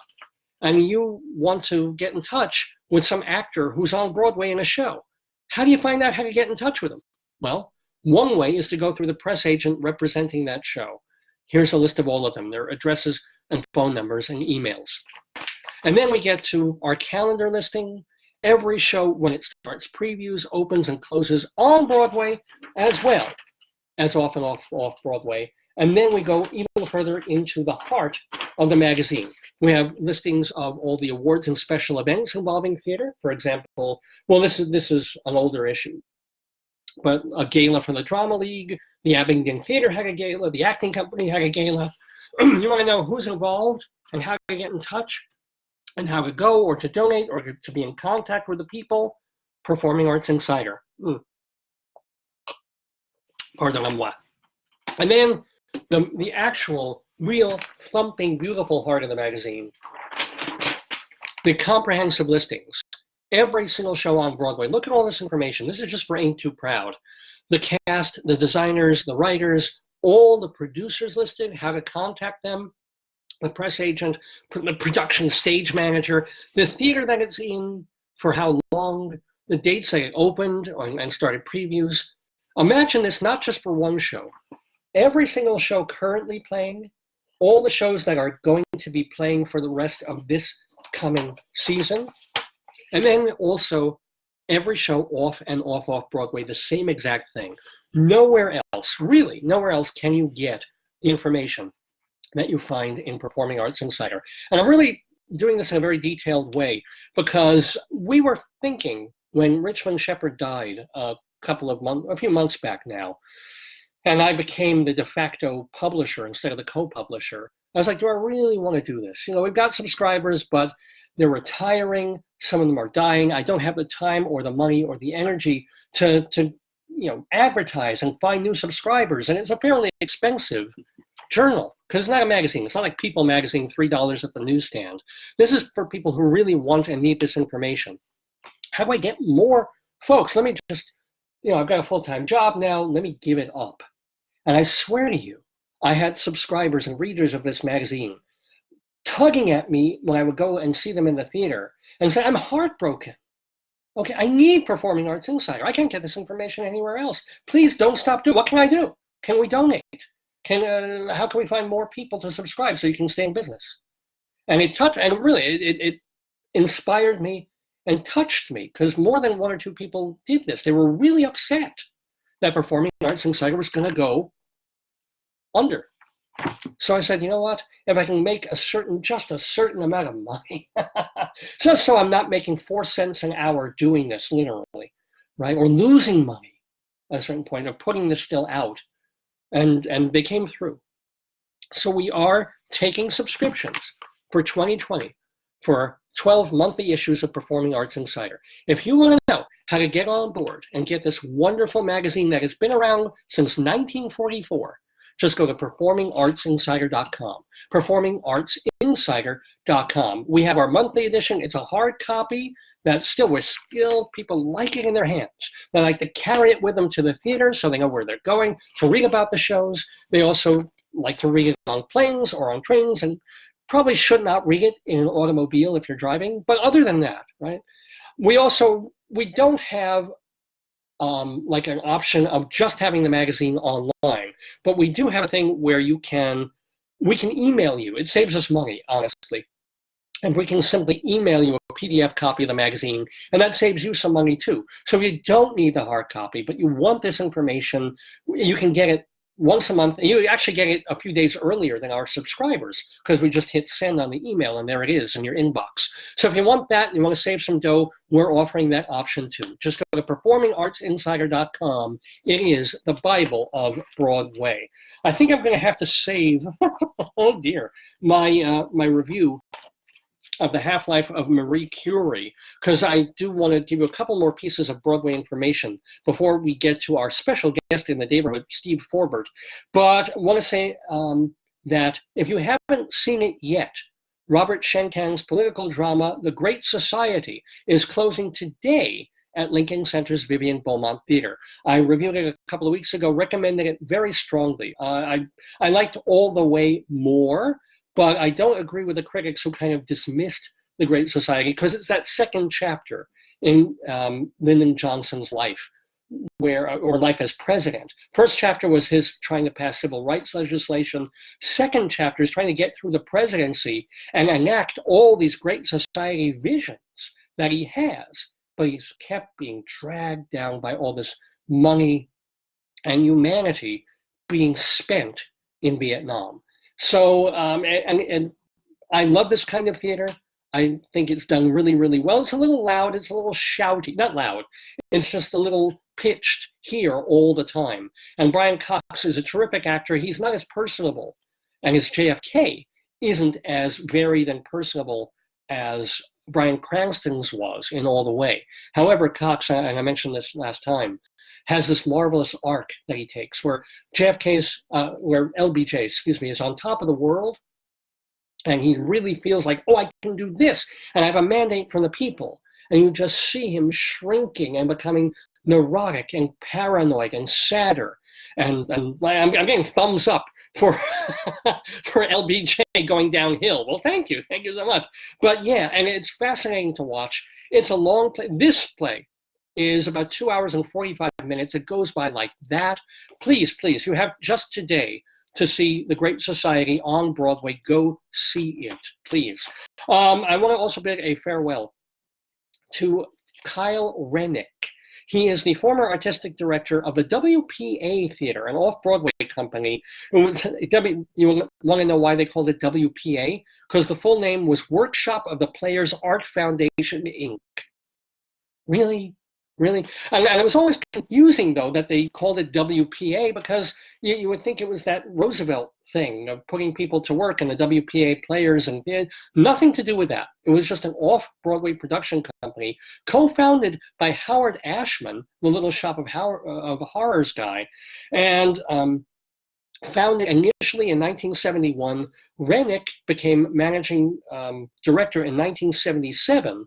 And you want to get in touch with some actor who's on Broadway in a show. How do you find out how to get in touch with them? Well, one way is to go through the press agent representing that show. Here's a list of all of them, their addresses and phone numbers and emails. And then we get to our calendar listing. Every show, when it starts, previews, opens, and closes on Broadway, as well as often off Broadway. And then we go even further into the heart of the magazine. We have listings of all the awards and special events involving theater. For example, well, this is an older issue, but a gala from the Drama League, the Abingdon Theater had a gala, the acting company had a gala. You want to know who's involved and how to get in touch and how to go or to donate or to be in contact with the people. Performing Arts Insider. Pardon-moi. And then the actual, real, thumping, beautiful heart of the magazine, the comprehensive listings. Every single show on Broadway. Look at all this information. This is just for Ain't Too Proud. The cast, the designers, the writers, all the producers listed, how to contact them, the press agent, the production stage manager, the theater that it's in, for how long, the dates that it opened and started previews. Imagine this not just for one show. Every single show currently playing, all the shows that are going to be playing for the rest of this coming season, and then also every show off and off Broadway, the same exact thing. Nowhere else, really, nowhere else can you get the information that you find in Performing Arts Insider. And I'm really doing this in a very detailed way because we were thinking when Richmond Shepard died a few months back now, and I became the de facto publisher instead of the co-publisher. I was like, do I really want to do this? You know, we've got subscribers, but they're retiring. Some of them are dying. I don't have the time or the money or the energy to advertise and find new subscribers. And it's a fairly expensive journal because it's not a magazine. It's not like People magazine, $3 at the newsstand. This is for people who really want and need this information. How do I get more folks? Let me just, I've got a full-time job now. Let me give it up. And I swear to you, I had subscribers and readers of this magazine tugging at me when I would go and see them in the theater and say, I'm heartbroken. Okay, I need Performing Arts Insider. I can't get this information anywhere else. Please don't stop doing it. What can I do? Can we donate? How can we find more people to subscribe so you can stay in business? And it inspired me and touched me because more than one or two people did this. They were really upset that Performing Arts Insider was going to go under. So I said, you know what? If I can make just a certain amount of money, just so I'm not making 4 cents an hour doing this literally, right? Or losing money at a certain point, or putting this still out. And they came through. So we are taking subscriptions for 2020 for 12 monthly issues of Performing Arts Insider. If you want to know how to get on board and get this wonderful magazine that has been around since 1944, just go to performingartsinsider.com, performingartsinsider.com. We have our monthly edition. It's a hard copy that people like it in their hands. They like to carry it with them to the theater so they know where they're going, to read about the shows. They also like to read it on planes or on trains, and probably should not read it in an automobile if you're driving. But other than that, right? We don't have like an option of just having the magazine online, but we do have a thing where we can email you. It saves us money, honestly. And we can simply email you a PDF copy of the magazine, and that saves you some money too. So if you don't need the hard copy, but you want this information, you can get it once a month. You actually get it a few days earlier than our subscribers because we just hit send on the email and there it is in your inbox. So if you want that and you want to save some dough, we're offering that option too. Just go to performingartsinsider.com. It is the Bible of Broadway. I think I'm going to have to save, oh dear, my review of the half-life of Marie Curie, because I do want to give you a couple more pieces of Broadway information before we get to our special guest in the Daverhood, Steve Forbert. But I want to say that if you haven't seen it yet, Robert Schenkang's political drama, The Great Society, is closing today at Lincoln Center's Vivian Beaumont Theater. I reviewed it a couple of weeks ago, recommended it very strongly. I liked All the Way more, but I don't agree with the critics who kind of dismissed The Great Society, because it's that second chapter in Lyndon Johnson's life, or life as president. First chapter was his trying to pass civil rights legislation. Second chapter is trying to get through the presidency and enact all these great society visions that he has, but he's kept being dragged down by all this money and humanity being spent in Vietnam. So, and I love this kind of theater. I think it's done really, really well. It's a little loud, it's a little shouty, not loud, it's just a little pitched here all the time. And Brian Cox is a terrific actor. He's not as personable, and his JFK isn't as varied and personable as Bryan Cranston's was in All the Way. However, Cox, and I mentioned this last time, has this marvelous arc that he takes where where LBJ, is on top of the world, and he really feels like, oh, I can do this, and I have a mandate from the people. And you just see him shrinking and becoming neurotic and paranoid and sadder. And I'm getting thumbs up for for LBJ going downhill. Well, thank you so much. But yeah, and it's fascinating to watch. It's a long play. This play is about 2 hours and 45 minutes. It goes by like that. Please, you have just today to see The Great Society on Broadway. Go see it, please. I want to also bid a farewell to Kyle Rennick. He is the former artistic director of the WPA Theater, an off-Broadway company. You want to know why they called it WPA? Because the full name was Workshop of the Players Art Foundation, Inc. Really? And it was always confusing, though, that they called it WPA, because you would think it was that Roosevelt thing of putting people to work and the WPA players, and nothing to do with that. It was just an off-Broadway production company co-founded by Howard Ashman, the Little Shop of Horrors guy, and founded initially in 1971. Rennick became managing director in 1977,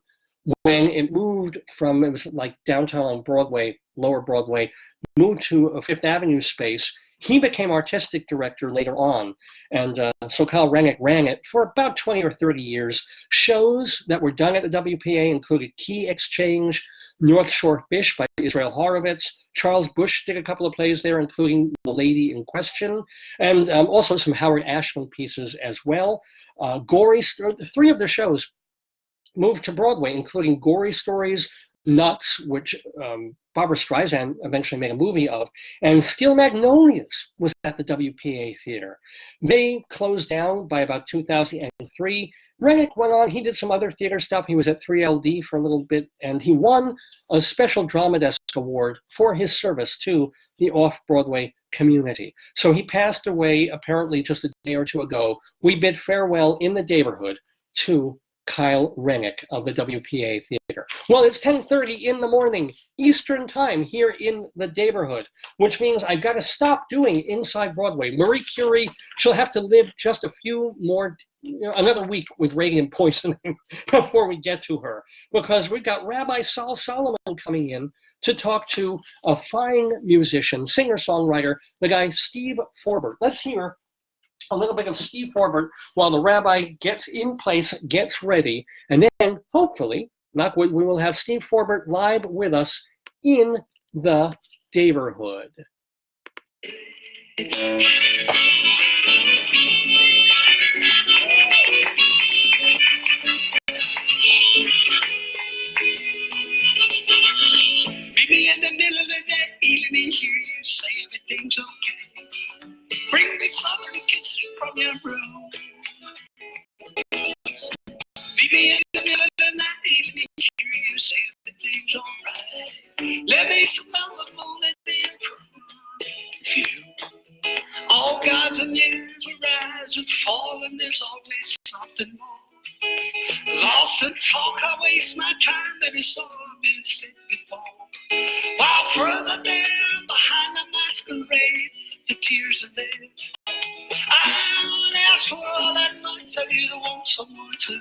when it moved from, it was like downtown on Broadway, Lower Broadway, moved to a Fifth Avenue space. He became artistic director later on. And so Kyle Rennick ran it for about 20 or 30 years. Shows that were done at the WPA included Key Exchange, North Shore Fish by Israel Horovitz. Charles Bush did a couple of plays there, including The Lady in Question, and also some Howard Ashman pieces as well. Three of the shows moved to Broadway, including Gory Stories, Nuts, which Barbra Streisand eventually made a movie of, and Steel Magnolias was at the WPA Theater. They closed down by about 2003. Rennick went on, he did some other theater stuff. He was at 3LD for a little bit, and he won a special Drama Desk Award for his service to the off-Broadway community. So he passed away apparently just a day or two ago. We bid farewell in the Daverhood to Kyle Rennick of the WPA Theater. Well, it's 10:30 in the morning Eastern Time here in the Daverhood, which means I've got to stop doing Inside Broadway. Marie Curie, she'll have to live just a few more, another week with radium poisoning before we get to her, because we've got Rabbi Sol Solomon coming in to talk to a fine musician, singer-songwriter, the guy Steve Forbert. Let's hear a little bit of Steve Forbert while the rabbi gets in place, gets ready, and then hopefully, we will have Steve Forbert live with us in the Daverhood. Maybe in the middle of the day, let me hear you say everything's okay. Bring me southern kisses from your room. Maybe in the middle of the night, let me hear you say everything's alright. Let me smell the moon and the improved view. All gods and years will rise and fall, and there's always something more. Lost in talk, I waste my time, baby, so I've been said before. While further down behind the masquerade, the tears are there. I would ask for all that much, I do want someone to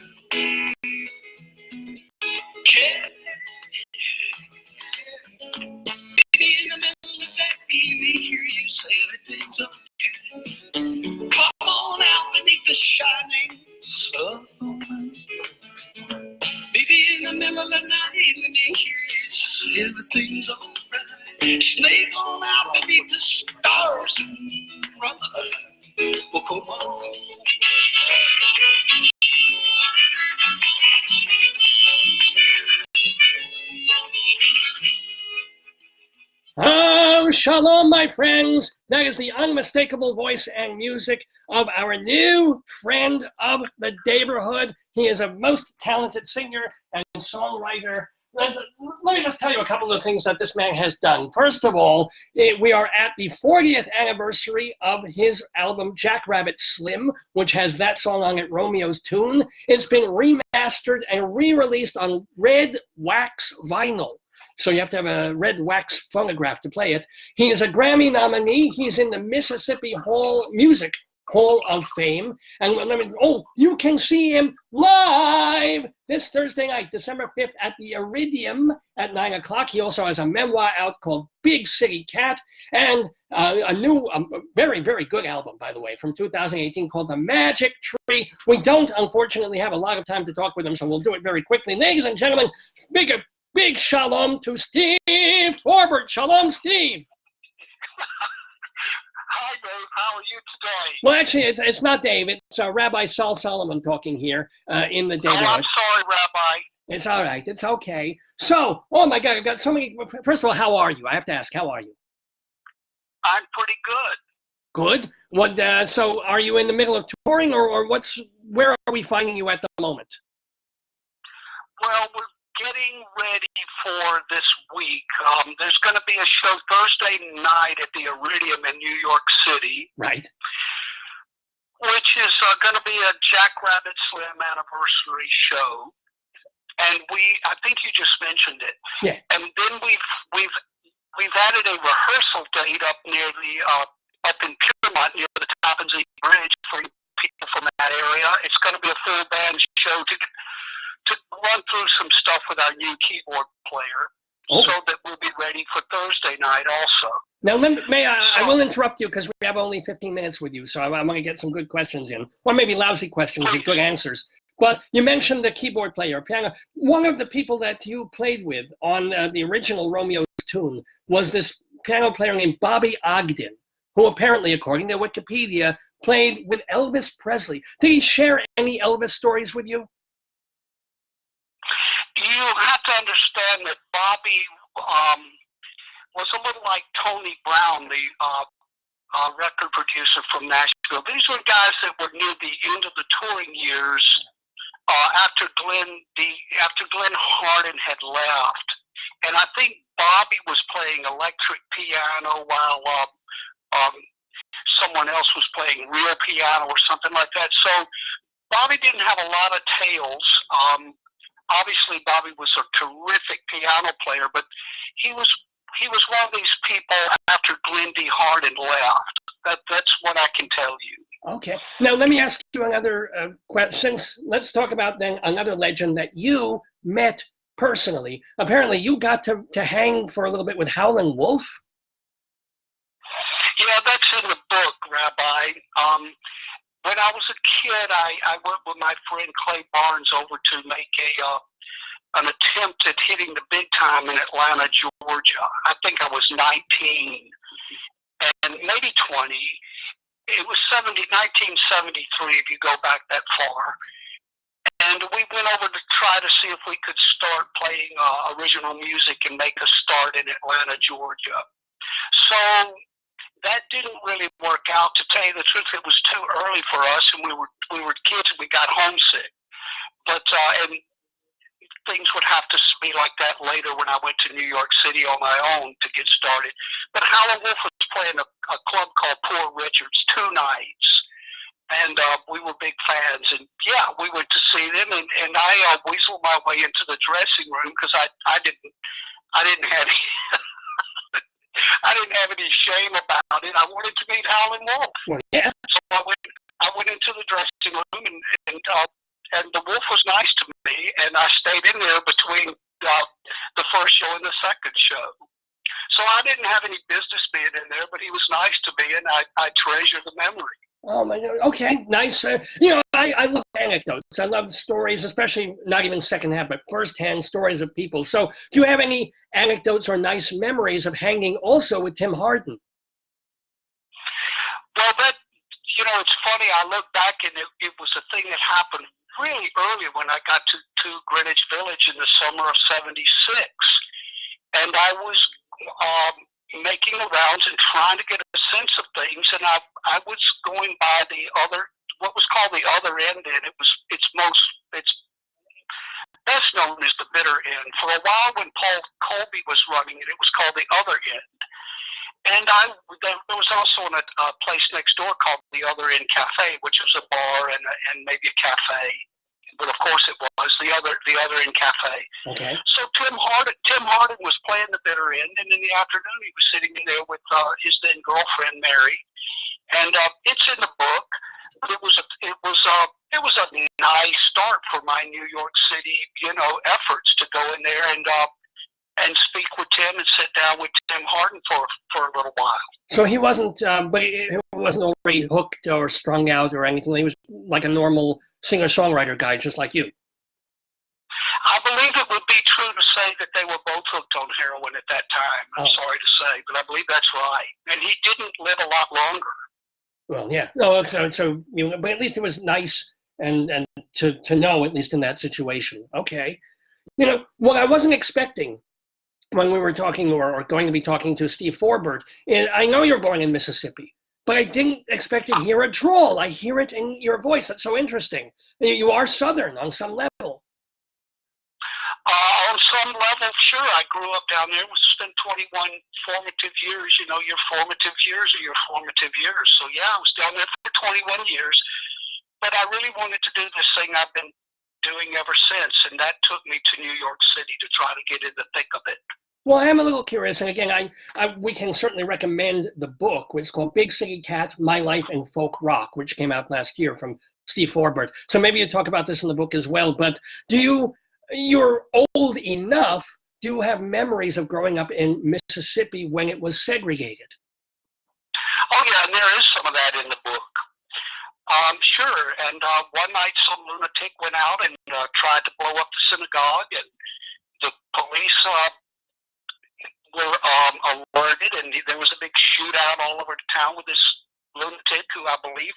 care. Maybe in the middle of the day, hear you say everything's okay. Come on out beneath the shining sun. Maybe in the middle of the night, let me hear you say everything's alright. Snake on out beneath the stars and run. Oh, come on. Oh, shalom, my friends. That is the unmistakable voice and music of our new friend of the Daverhood. He is a most talented singer and songwriter. Let me just tell you a couple of things that this man has done. First of all, we are at the 40th anniversary of his album Jackrabbit Slim, which has that song on it, Romeo's Tune. It's been remastered and re-released on red wax vinyl. So you have to have a red wax phonograph to play it. He is a Grammy nominee. He's in the Mississippi Music Hall of Fame. And you can see him live this Thursday night, December 5th at the Iridium at 9 o'clock. He also has a memoir out called Big City Cat and a new, very, very good album, by the way, from 2018 called The Magic Tree. We don't, unfortunately, have a lot of time to talk with him, so we'll do it very quickly. Ladies and gentlemen, big shalom to Steve Forbert. Shalom, Steve. Hi, Dave. How are you today? Well, actually, it's not Dave. It's Rabbi Saul Solomon talking here in the Daverhood. Oh, I'm sorry, Rabbi. It's all right. It's okay. So, oh my God, I've got so many. First of all, how are you? I have to ask, how are you? I'm pretty good. Good. What? So, are you in the middle of touring, or where are we finding you at the moment? Well, we're getting ready for this week. There's going to be a show Thursday night at the Iridium in New York City. Right. Which is going to be a Jackrabbit Slim anniversary show. And I think you just mentioned it. Yeah. And then we've added a rehearsal date up near up in Piermont near the Tappan Zee Bridge for people from that area. It's going to be a full band show to run through some stuff with our new keyboard player, so that we'll be ready for Thursday night also. Now, I will interrupt you because we have only 15 minutes with you, so I'm going to get some good questions in, or maybe lousy questions with good answers. But you mentioned the keyboard player, piano. One of the people that you played with on the original Romeo's Tune was this piano player named Bobby Ogden, who apparently, according to Wikipedia, played with Elvis Presley. Did he share any Elvis stories with you? You have to understand that Bobby was a little like Tony Brown, the record producer from Nashville. These were guys that were near the end of the touring years after Glenn Hardin had left. And I think Bobby was playing electric piano while someone else was playing real piano or something like that. So Bobby didn't have a lot of tales. Obviously, Bobby was a terrific piano player, but he was one of these people after Glenn D. Hardin left. That's what I can tell you. Okay. Now, let me ask you another question. Let's talk about then another legend that you met personally. Apparently, you got to hang for a little bit with Howlin' Wolf. Yeah, that's in the book, Rabbi. When I was a kid, I went with my friend Clay Barnes over to make an attempt at hitting the big time in Atlanta, Georgia. I think I was 19 and maybe 20. It was 1973 if you go back that far. And we went over to try to see if we could start playing original music and make a start in Atlanta, Georgia. So that didn't really work out. To tell you the truth, it was too early for us, and we were kids and we got homesick. But and things would have to be like that later when I went to New York City on my own to get started. But Howlin' Wolf was playing a club called Poor Richard's 2 nights, and we were big fans. And yeah, we went to see them, and I weaseled my way into the dressing room because I didn't have any, I didn't have any shame about it. I wanted to meet Howlin' Wolf. Well, yeah. So I went into the dressing room, and the Wolf was nice to me, and I stayed in there between the first show and the second show. So I didn't have any business being in there, but he was nice to me, and I treasure the memory. Oh my God. Okay, nice. I love anecdotes. I love stories, especially not even secondhand, but firsthand stories of people. So do you have any anecdotes or nice memories of hanging also with Tim Hardin? Well, it's funny. I look back, and it was a thing that happened really early when I got to Greenwich Village in the summer of '76. And I was making the rounds and trying to get a sense of things, and I was going by what was called the other end, and it's best known as the bitter end. For a while, when Paul Colby was running it, it was called the other end. And there was also a place next door called the Other End Cafe, which was a bar and maybe a cafe. But of course it was the Other End Cafe. Okay. So Tim Hardin was playing the bitter end, and in the afternoon he was sitting in there with his then girlfriend Mary. And it's in the book. It was a nice start for my New York City, efforts to go in there and speak with Tim and sit down with Tim Hardin for a little while. So he wasn't, but he wasn't already hooked or strung out or anything. He was like a normal singer-songwriter guy, just like you. I believe it would be true to say that they were both hooked on heroin at that time. I'm sorry to say, but I believe that's right. And he didn't live a lot longer. Well, yeah. No, so but at least it was nice and to know, at least in that situation. Okay. What I wasn't expecting when we were talking or going to be talking to Steve Forbert, I know you're born in Mississippi, but I didn't expect to hear a drawl. I hear it in your voice. That's so interesting. You are Southern on some level. On some level, sure. I grew up down there. We spent 21 formative years. Your formative years are your formative years. So yeah, I was down there for 21 years. But I really wanted to do this thing I've been doing ever since, and that took me to New York City to try to get in the thick of it. Well, I am a little curious, and again, we can certainly recommend the book, which is called Big City Cat, My Life in Folk Rock, which came out last year from Steve Forbert. So maybe you talk about this in the book as well, but you're old enough, do you have memories of growing up in Mississippi when it was segregated? Oh yeah, and there is some of that in the book. Sure, and one night some lunatic went out and tried to blow up the synagogue, and the police were alerted, and there was a big shootout all over the town with this lunatic who I believe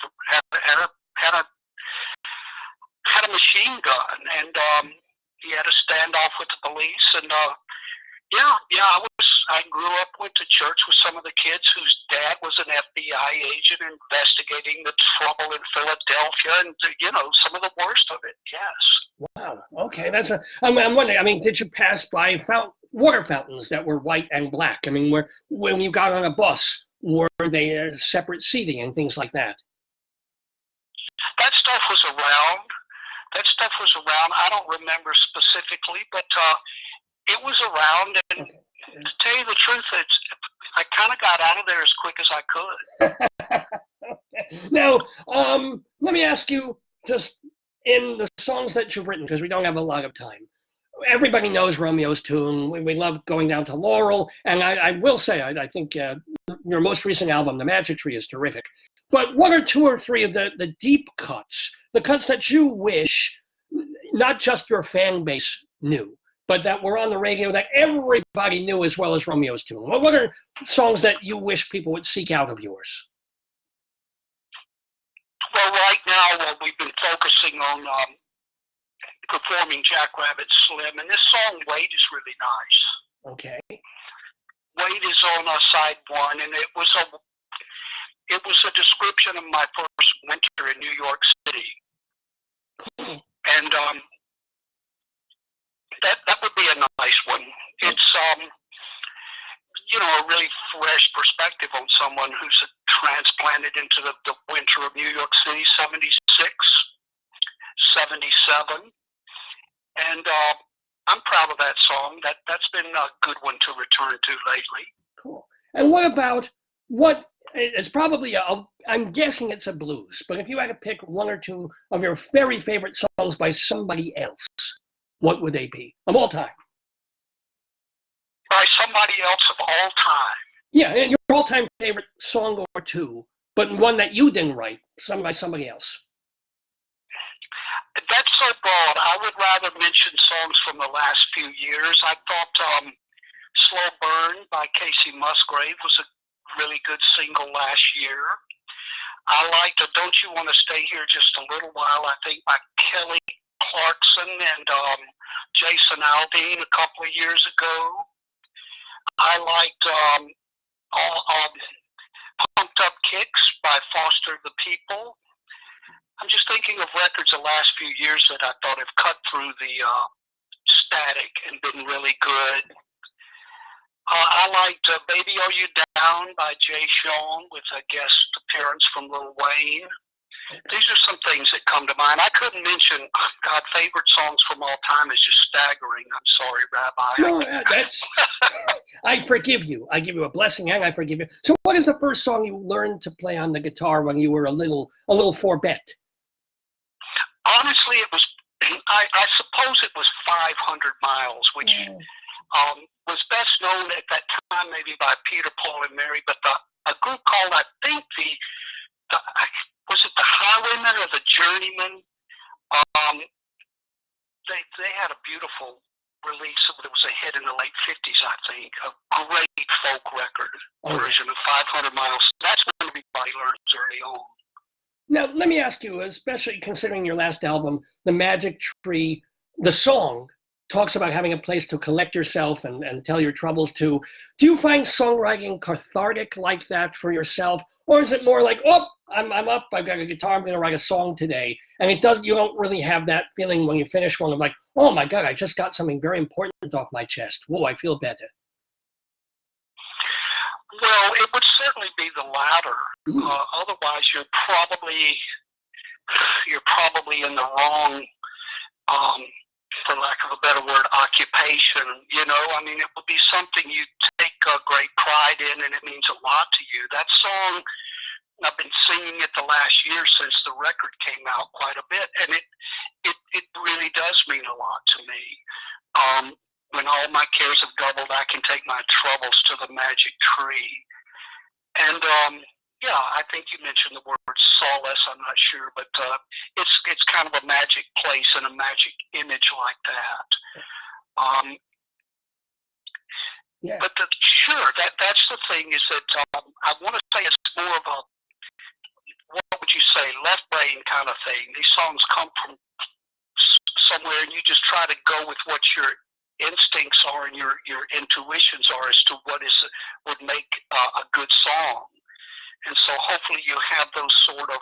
had a machine gun, and he had a standoff with the police, and I grew up, went to church with some of the kids whose dad was an FBI agent investigating the trouble in Philadelphia, and some of the worst of it. Yes. Wow. Okay, I'm wondering. I mean, did you pass by water fountains that were white and black? I mean, when you got on a bus, were they separate seating and things like that? That stuff was around. I don't remember specifically, but it was around. And okay. To tell you the truth, I kind of got out of there as quick as I could. Now, let me ask you, just in the songs that you've written, because we don't have a lot of time, everybody knows Romeo's tune. We love Going Down to Laurel. And I will say, I think your most recent album, The Magic Tree, is terrific. But what are two or three of the deep cuts, the cuts that you wish not just your fan base knew, but that were on the radio that everybody knew as well as Romeo's tune? What are songs that you wish people would seek out of yours? Well, right now we've been focusing on performing Jackrabbit Slim, and this song "Wait" is really nice. Okay. "Wait" is on side one, and it was a description of my first winter in New York City. Cool. And that would be a nice one. It's a really fresh perspective on someone who's a transplant transplanted into the winter of New York City, 76, 77. And I'm proud of that song. That's been a good one to return to lately. Cool. And what about what is probably I'm guessing it's a blues, but if you had to pick one or two of your very favorite songs by somebody else, what would they be of all time? By somebody else of all time. Yeah, and your all-time favorite song or two, but one that you didn't write, sung by somebody else. That's so broad. I would rather mention songs from the last few years. I thought Slow Burn by Casey Musgrave was a really good single last year. I liked Don't You Want to Stay Here Just a Little While, I think, by Kelly Clarkson and Jason Aldean a couple of years ago. I liked Pumped Up Kicks by Foster the People. I'm just thinking of records the last few years that I thought have cut through the static and been really good. I liked Baby Are You Down by Jay Sean with a guest appearance from Lil Wayne. These are some things that come to mind. I couldn't mention, God, favorite songs from all time is just staggering. I'm sorry, Rabbi. No, that's, I forgive you. I give you a blessing and I forgive you. So what is the first song you learned to play on the guitar when you were a little Forbert? Honestly, it was, I suppose it was 500 Miles, which was best known at that time maybe by Peter, Paul, and Mary, but a group called, I think, was it the Highwaymen or the Journeymen? They had a beautiful release of it. Was a hit in the late 50s, I think. A great folk record version of 500 Miles. That's when everybody learns early on. Now, let me ask you, especially considering your last album, The Magic Tree, the song talks about having a place to collect yourself and tell your troubles to. Do you find songwriting cathartic like that for yourself? Or is it more like, oh, I'm up, I've got a guitar, I'm going to write a song today. And you don't really have that feeling when you finish one of like, oh my God, I just got something very important off my chest. Whoa, I feel better. Well, it would certainly be the latter. Otherwise, you're probably in the wrong, for lack of a better word, occupation. You know, I mean, it would be something you take great pride in, and it means a lot to you. That song, I've been singing it the last year since the record came out quite a bit, and it really does mean a lot to me. When all my cares have doubled, I can take my troubles to the magic tree. And yeah, I think you mentioned the word solace. I'm not sure, but it's kind of a magic place and a magic image like that. Yeah. But sure, that's the thing is that I want to say it's more of a, what would you say, left brain kind of thing. These songs come from somewhere, and you just try to go with what your instincts are and your intuitions are as to what would make a good song. And so hopefully you have those sort of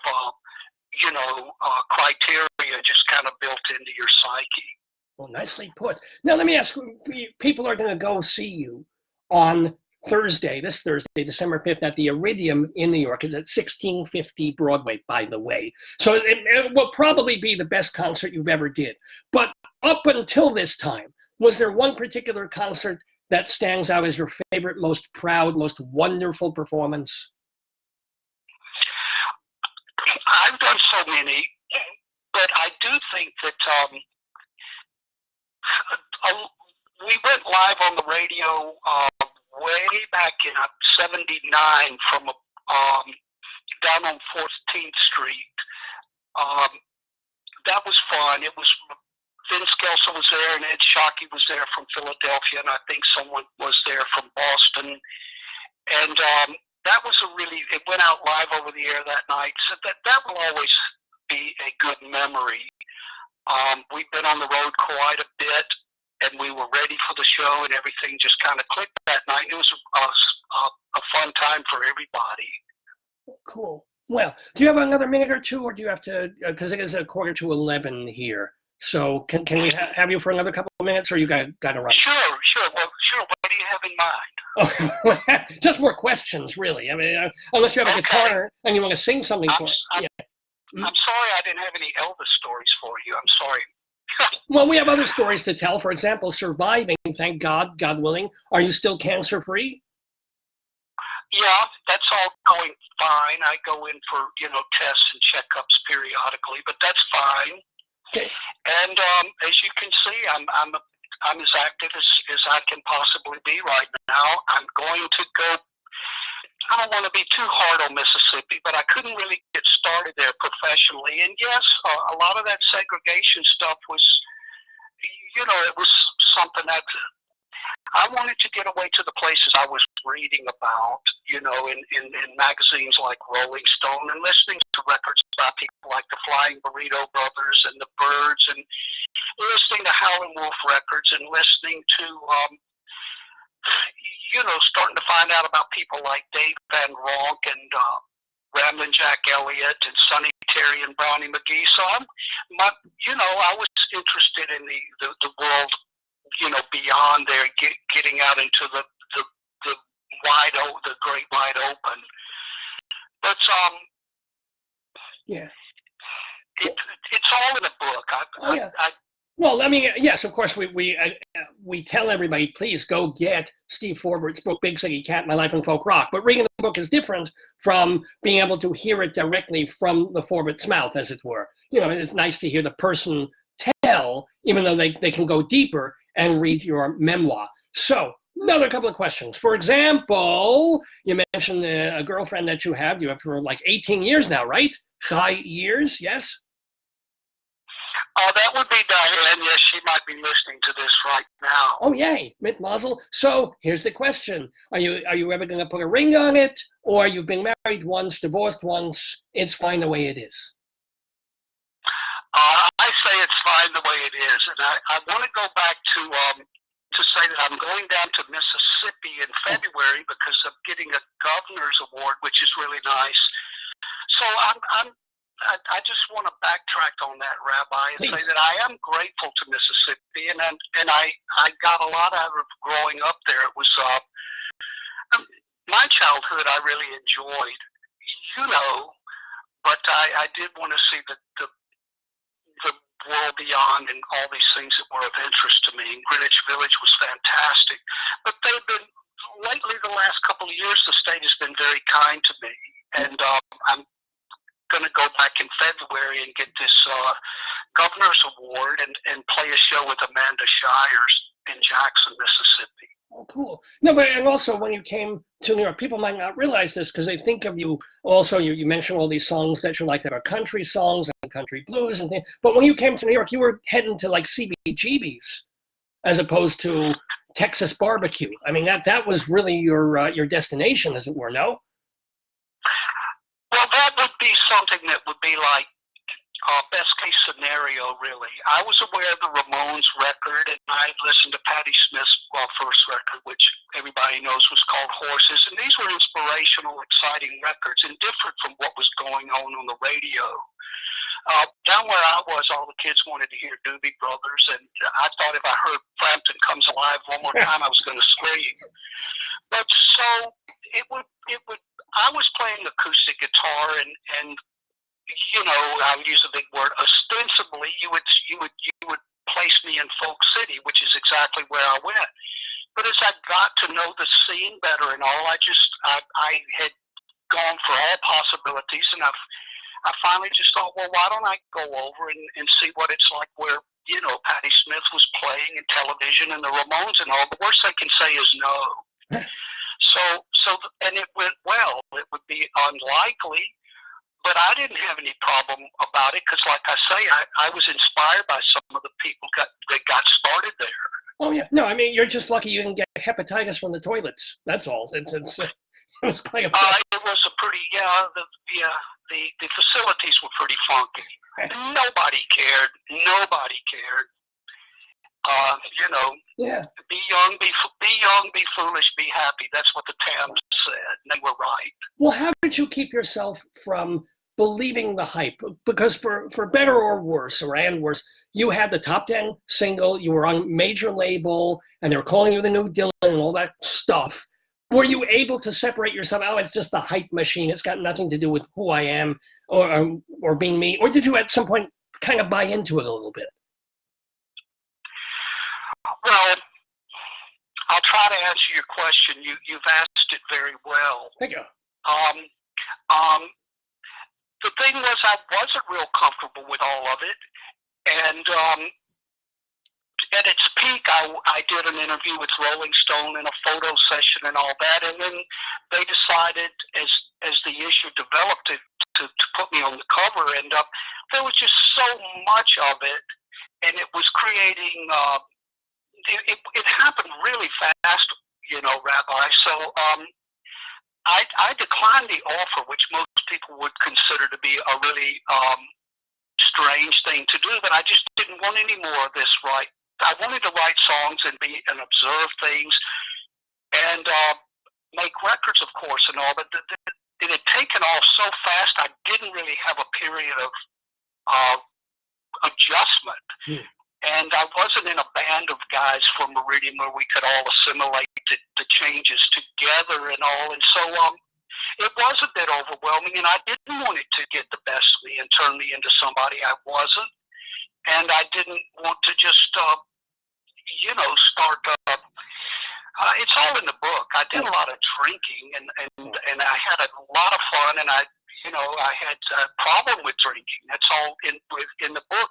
criteria just kind of built into your psyche. Well, nicely put. Now let me ask, people are going to go see you on this Thursday, December 5th at the Iridium in New York. It's at 1650 Broadway, by the way. So it will probably be the best concert you've ever did. But up until this time, was there one particular concert that stands out as your favorite, most proud, most wonderful performance? I've done so many, but I do think that we went live on the radio way back in '79 from down on 14th Street. That was fun. It was Vince Gelson was there, and Ed Shockey was there from Philadelphia, and I think someone was there from Boston. And that was it went out live over the air that night. So that will always be a good memory. We've been on the road quite a bit, and we were ready for the show, and everything just kind of clicked that night. It was a fun time for everybody. Cool. Well, do you have another minute or two, or do you have to, because it is 11:15 here. So can we have you for another couple of minutes, or you got to run? Sure. Well, sure. What do you have in mind? Just more questions, really. I mean, unless you have a guitar and you want to sing something for us. Yeah. I'm sorry I didn't have any Elvis stories for you. I'm sorry. Well, we have other stories to tell. For example, surviving, thank God, God willing. Are you still cancer-free? Yeah, that's all going fine. I go in for, tests and checkups periodically, but that's fine. Okay. And as you can see, I'm as active as I can possibly be right now. I'm going to go. I don't want to be too hard on Mississippi, but I couldn't really get started there professionally. And yes, a lot of that segregation stuff was, it was something that I wanted to get away to the places I was reading about, in magazines like Rolling Stone, and listening to records about people like the Flying Burrito Brothers and the Byrds, and listening to Howlin' Wolf records, and listening to starting to find out about people like Dave Van Ronk and Ramblin' Jack Elliott and Sonny Terry and Brownie McGee. So I was interested in the world, beyond there, getting out into the great wide open. But yeah, it's all in the book. Well, I mean, yes, of course, we tell everybody, please go get Steve Forbert's book, Big City Cat, My Life in Folk Rock. But reading the book is different from being able to hear it directly from the Forbert's mouth, as it were. It's nice to hear the person tell, even though they can go deeper and read your memoir. So, another couple of questions. For example, you mentioned a girlfriend that you have for like 18 years now, right? High years, yes? That would be Diane. Yes, she might be listening to this right now. Oh, yay, mit Mazel. So here's the question: Are you ever going to put a ring on it, or you've been married once, divorced once? It's fine the way it is. I say it's fine the way it is, and I want to go back to say that I'm going down to Mississippi in February because I'm getting a governor's award, which is really nice. So I just want to backtrack on that, Rabbi, and Please. say that I am grateful to Mississippi, and I got a lot out of growing up there. It was my childhood I really enjoyed, but I did want to see the world beyond and all these things that were of interest to me. Greenwich Village was fantastic, but lately, the last couple of years, the state has been very kind to me, and I'm going to go back in February and get this governor's award and play a show with Amanda Shires in Jackson, Mississippi. Oh, cool. No, but and also when you came to New York, people might not realize this because they think of you. Also, you mentioned all these songs that you like that are country songs and country blues and things. But when you came to New York, you were heading to like CBGB's as opposed to Texas barbecue. I mean, that was really your destination, as it were. No. Well, that would be something that would be like best case scenario, really. I was aware of the Ramones record, and I listened to Patti Smith's first record, which everybody knows was called Horses. And these were inspirational, exciting records and different from what was going on the radio. Down where I was, all the kids wanted to hear Doobie Brothers, and I thought if I heard Frampton Comes Alive one more time, I was going to scream. But so it would. I was playing acoustic guitar, and I would use a big word. Ostensibly, you would place me in Folk City, which is exactly where I went. But as I got to know the scene better and all, I had gone for all possibilities, and I finally just thought, well, why don't I go over and see what it's like where, Patti Smith was playing in television and the Ramones and all. The worst they can say is no. So, and it went well. It would be unlikely, but I didn't have any problem about it because, like I say, I was inspired by some of the people that got started there. Oh yeah, no, I mean you're just lucky you didn't get hepatitis from the toilets. That's all. It was quite a. It was a pretty the facilities were pretty funky. Nobody cared. Yeah. Be young, be foolish, be happy. That's what the Tams said, and they were right. Well, how did you keep yourself from believing the hype? Because for better or worse, you had the top 10 single, you were on a major label, and they were calling you the new Dylan and all that stuff. Were you able to separate yourself? Oh, it's just the hype machine. It's got nothing to do with who I am or being me. Or did you at some point kind of buy into it a little bit? Well, I'll try to answer your question. You've asked it very well. Thank you. The thing was, I wasn't real comfortable with all of it, and at its peak, I did an interview with Rolling Stone and a photo session and all that, and then they decided, as the issue developed, to put me on the cover, and there was just so much of it, and it was creating. It happened really fast, Rabbi. So I declined the offer, which most people would consider to be a really strange thing to do, but I just didn't want any more of this. Right? I wanted to write songs and observe things and make records, of course, and all. But it had taken off so fast, I didn't really have a period of adjustment. And I wasn't in a band of guys from Meridian where we could all assimilate the changes together and all. And so it was a bit overwhelming, and I didn't want it to get the best of me and turn me into somebody I wasn't. And I didn't want to just, start. It's all in the book. I did a lot of drinking, and I had a lot of fun, and I had a problem with drinking. That's all in the book.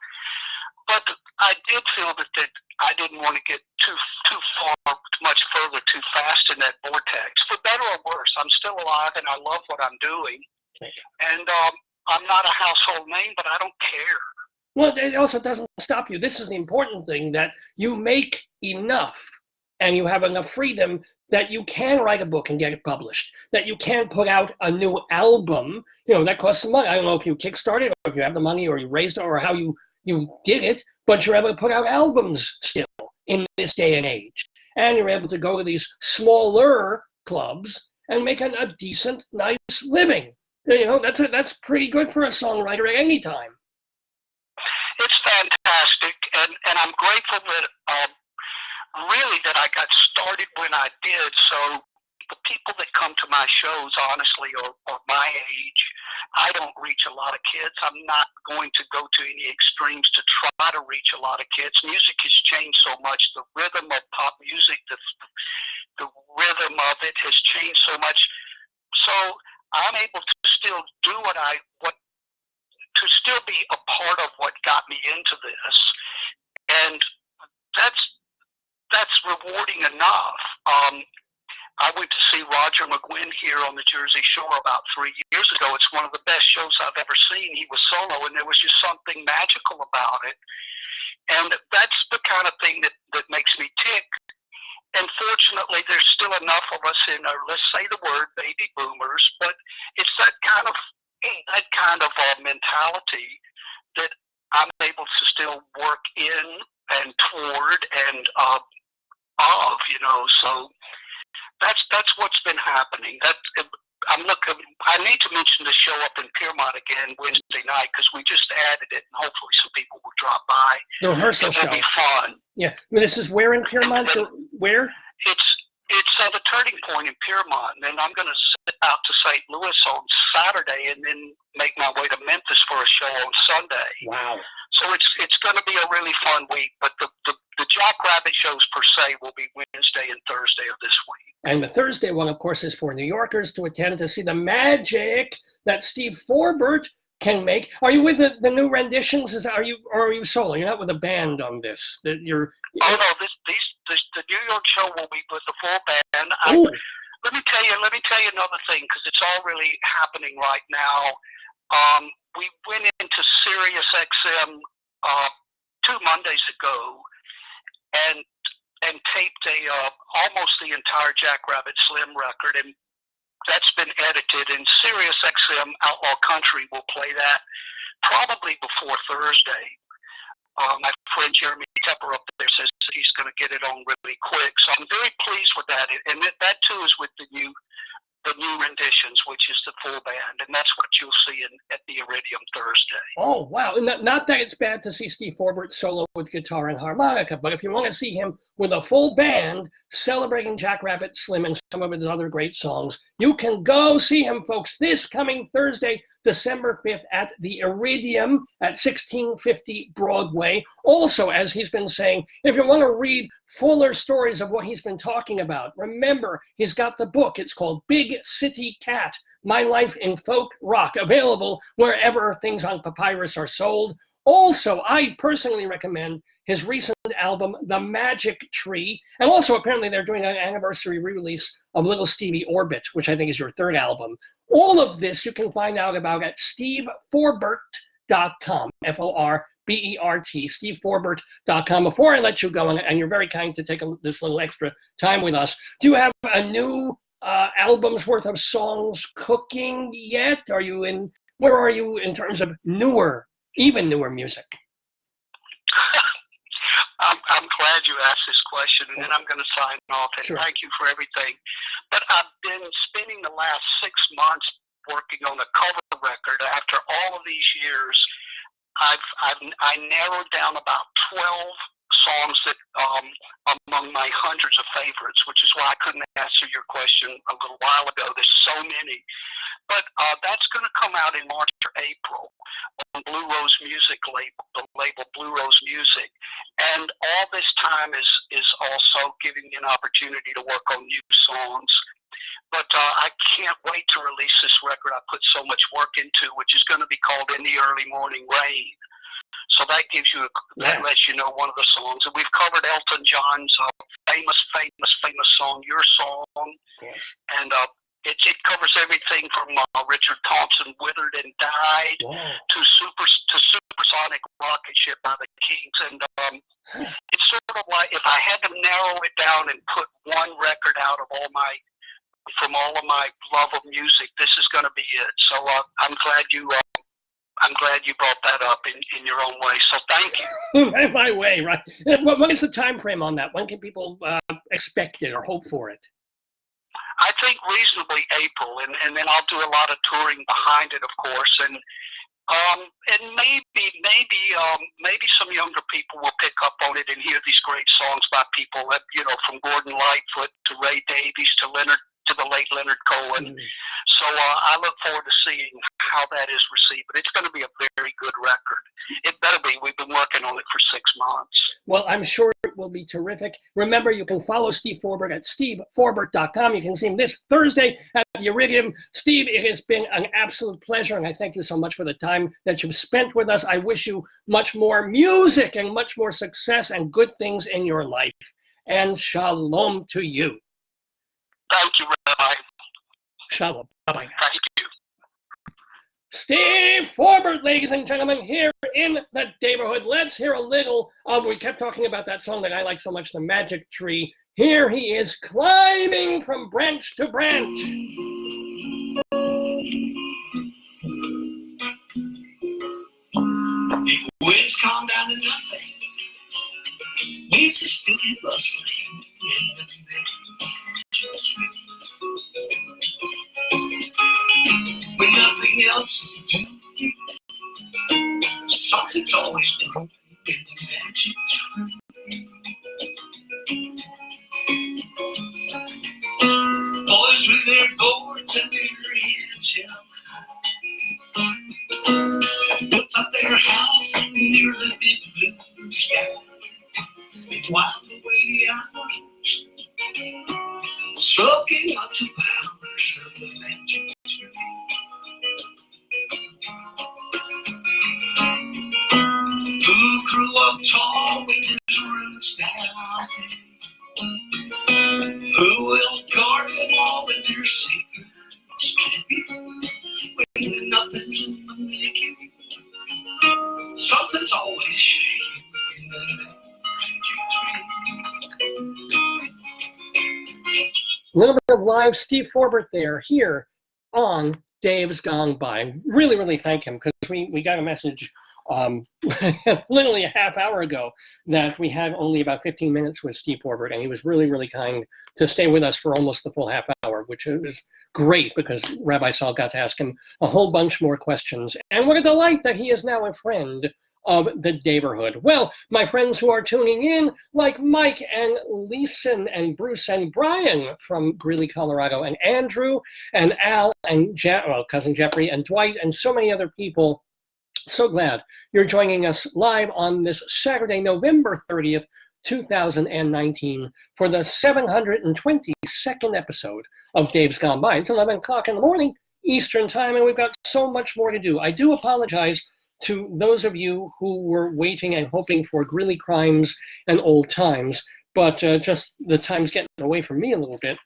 But I did feel that I didn't want to get too much further too fast in that vortex. For better or worse, I'm still alive and I love what I'm doing. And I'm not a household name, but I don't care. Well, it also doesn't stop you. This is the important thing, that you make enough and you have enough freedom that you can write a book and get it published, that you can put out a new album. That costs some money. I don't know if you kickstarted or if you have the money or you raised it or how you did it, but you're able to put out albums still in this day and age. And you're able to go to these smaller clubs and make a decent, nice living. That's pretty good for a songwriter at any time. It's fantastic, and I'm grateful that really that I got started when I did. So the people that come to my shows, honestly, are my age. I don't reach a lot of kids. I'm not going to go to any extremes to try to reach a lot of kids. Music has changed so much. The rhythm of pop music, the rhythm of it has changed so much. So I'm able to still do to still be a part of what got me into this. And that's rewarding enough. I went to see Roger McGuinn here on the Jersey Shore about 3 years ago. It's one of the best shows I've ever seen. He was solo, and there was just something magical about it. And that's the kind of thing that makes me tick. And fortunately, there's still enough of us in our, let's say the word, baby boomers, but it's that kind of mentality that I'm able to still work in and toward and so that's what's been happening. I need to mention the show up in Piermont again Wednesday night, because we just added it, and hopefully some people will drop by. The rehearsal show. It will be fun. Yeah, this is where in Piermont? Where? It's the Turning Point in Piermont, and then I'm going to sit out to St. Louis on Saturday, and then make my way to Memphis for a show on Sunday. Wow! So it's going to be a really fun week. But the Jackrabbit shows per se will be Wednesday and Thursday of this week. And the Thursday one, of course, is for New Yorkers to attend to see the magic that Steve Forbert can make. Are you with the new renditions? Or are you solo? You're not with a band on this. Oh no, the New York show will be with the full band. Let me tell you another thing, because it's all really happening right now. We went into Sirius XM 2 Mondays ago and taped almost the entire Jackrabbit Slim record, and that's been edited, and Sirius XM Outlaw Country will play that probably before Thursday. My friend Jeremy Tepper up there says he's going to get it on really quick, so I'm very pleased with that. And that too is with the new the new renditions, which is the full band, and that's what you'll see at the Iridium Thursday. Oh, wow. And not that it's bad to see Steve Forbert solo with guitar and harmonica, but if you want to see him with a full band celebrating Jackrabbit Slim and some of his other great songs, you can go see him, folks, this coming Thursday, December 5th at the Iridium at 1650 Broadway. Also, as he's been saying, if you want to read fuller stories of what he's been talking about, remember, he's got the book. It's called Big City Cat, My Life in Folk Rock, available wherever things on papyrus are sold. Also, I personally recommend his recent album, The Magic Tree, and also apparently they're doing an anniversary re-release of Little Stevie Orbit, which I think is your third album. All of this you can find out about at steveforbert.com, F-O-R-B-E-R-T, steveforbert.com. Before I let you go, and you're very kind to take this little extra time with us, do you have a new album's worth of songs cooking yet? Where are you in terms of even newer music? I'm glad you asked this question, and then I'm going to sign off. And Sure. Thank you for everything. But I've been spending the last 6 months working on a cover record. After all of these years, I narrowed down about 12 songs that among my hundreds of favorites, which is why I couldn't answer your question a little while ago. There's so many. But that's going to come out in March or April on Blue Rose Music label, the label Blue Rose Music. And all this time is also giving me an opportunity to work on new songs. But I can't wait to release this record I put so much work into, which is going to be called In the Early Morning Rain. So that gives you that lets you know one of the songs. And we've covered Elton John's famous song, Your Song. Yes. And it covers everything from Richard Thompson, Withered and Died, to Supersonic Rocket Ship by the Kings. And it's sort of like if I had to narrow it down and put one record out of from all of my love of music, this is going to be it. So I'm glad you brought that up in your own way. So thank you. My way, right? What is the time frame on that? When can people expect it or hope for it? I think reasonably April, and then I'll do a lot of touring behind it, of course, and maybe some younger people will pick up on it and hear these great songs by people that, from Gordon Lightfoot to Ray Davies to the late Leonard Cohen. So I look forward to seeing how that is received. But it's going to be a very good record. It better be. We've been working on it for 6 months. Well, I'm sure it will be terrific. Remember, you can follow Steve Forbert at steveforbert.com. You can see him this Thursday at the Iridium. Steve, it has been an absolute pleasure, and I thank you so much for the time that you've spent with us. I wish you much more music and much more success and good things in your life. And shalom to you. Thank you, Rabbi. Shalom. Bye-bye. Thank you. Steve Forbert, ladies and gentlemen, here in the Daverhood. Let's hear a little of, we kept talking about that song that I like so much, The Magic Tree. Here he is climbing from branch to branch. If the winds calm down to nothing, leaves is still rustling in the magic tree. When nothing else is to do, something's always new in the magic tree. Boys with their boards and their ears held high put up their house near the big blue sky. They while away the hours, soaking up to powers of the magic tree. Who grew up tall with his roots down deep? Who will guard them all in their secrets? When nothing's in the making, something's always shaking in the magic tree. A little bit of live Steve Forbert there, here on Dave's Gone By. Really, really thank him, because we got a message literally a half hour ago that we had only about 15 minutes with Steve Forbert, and he was really, really kind to stay with us for almost the full half hour, which was great because Rabbi Saul got to ask him a whole bunch more questions. And what a delight that he is now a friend of the Daverhood. Well, my friends who are tuning in, like Mike and Leeson and Bruce and Brian from Greeley, Colorado, and Andrew and Al and cousin Jeffrey and Dwight and so many other people, so glad you're joining us live on this Saturday, November 30th, 2019 for the 722nd episode of Dave's Gone By. It's 11 o'clock in the morning Eastern time, and we've got so much more to do. I do apologize to those of you who were waiting and hoping for Greeley crimes and old times, but just the time's getting away from me a little bit.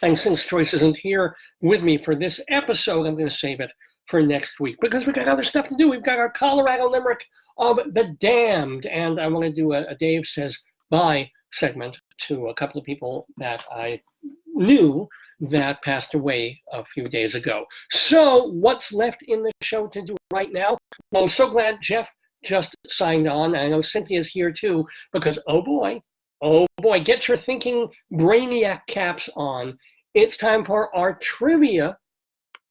And since Joyce isn't here with me for this episode, I'm going to save it for next week because we've got other stuff to do. We've got our Colorado Limerick of the Damned, and I want to do a Dave Says Bye segment to a couple of people that I knew that passed away a few days ago. So what's left in the show to do right now? Well, I'm so glad Jeff just signed on. I know Cynthia's here too, because oh boy, get your thinking brainiac caps on. It's time for our trivia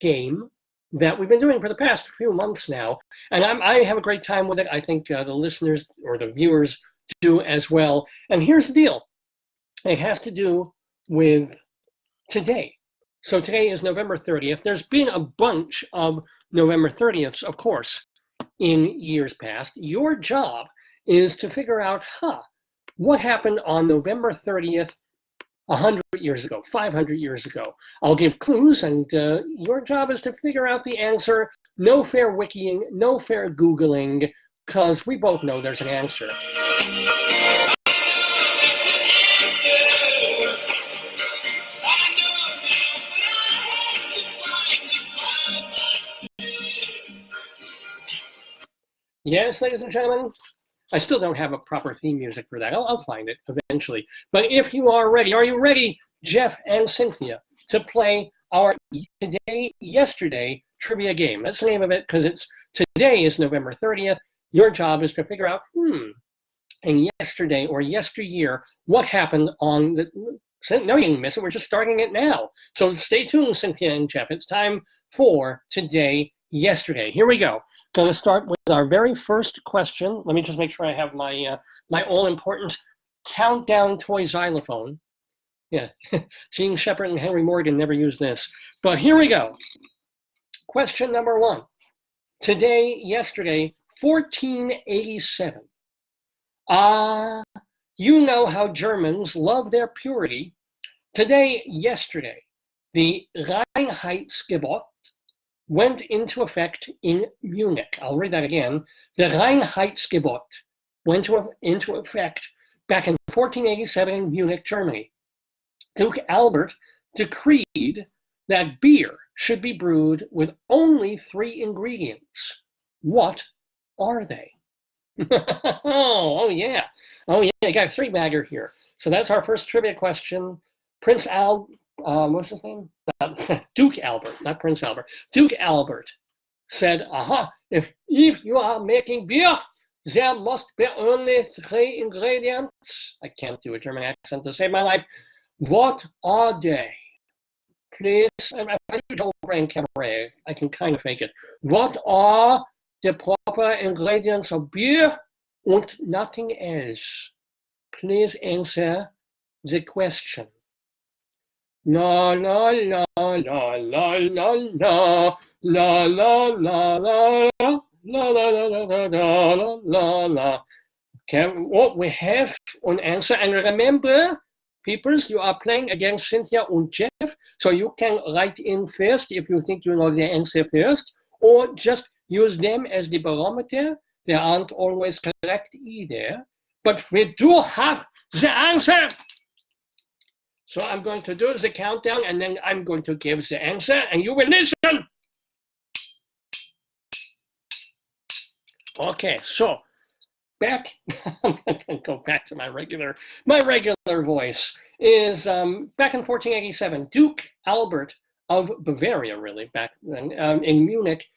game that we've been doing for the past few months now. And I have a great time with it. I think the listeners or the viewers do as well. And here's the deal. It has to do with today. So today is November 30th. There's been a bunch of November 30ths, of course, in years past. Your job is to figure out, what happened on November 30th 100 years ago, 500 years ago. I'll give clues, and your job is to figure out the answer. No fair wikiing, no fair Googling, because we both know there's an answer. Yes, ladies and gentlemen, I still don't have a proper theme music for that. I'll find it eventually. But if you are ready, are you ready, Jeff and Cynthia, to play our Today, Yesterday trivia game? That's the name of it because today is November 30th. Your job is to figure out, and yesterday or yesteryear, what happened on the... No, you didn't miss it. We're just starting it now. So stay tuned, Cynthia and Jeff. It's time for Today, Yesterday. Here we go. Going to start with our very first question. Let me just make sure I have my my all-important countdown toy xylophone. Yeah, Gene Shepard and Henry Morgan never used this. But here we go. Question number 1. Today, yesterday, 1487. You know how Germans love their purity. Today, yesterday, the Reinheitsgebot went into effect in Munich. I'll read that again. The Reinheitsgebot went into effect back in 1487 in Munich, Germany. Duke Albert decreed that beer should be brewed with only 3 ingredients. What are they? Oh yeah, I got a 3-bagger here. So that's our first trivia question. Prince what's his name? Duke Albert, not Prince Albert. Duke Albert said, if you are making beer, there must be only 3 ingredients. I can't do a German accent to save my life. What are they? Please, I do Joel Brand Cabaret. I can kind of fake it. What are the proper ingredients of beer and nothing else? Please answer the question. La la la la la la la la la la la la la la. Okay, well, we have an answer, and remember, peoples, you are playing against Cynthia and Jeff, so you can write in first if you think you know the answer first, or just use them as the barometer. They aren't always correct either, but we do have the answer. So I'm going to do the countdown, and then I'm going to give the answer, and you will listen. Okay, so back, I'm going to go back to my regular voice, is back in 1487, Duke Albert of Bavaria, really, back then, in Munich,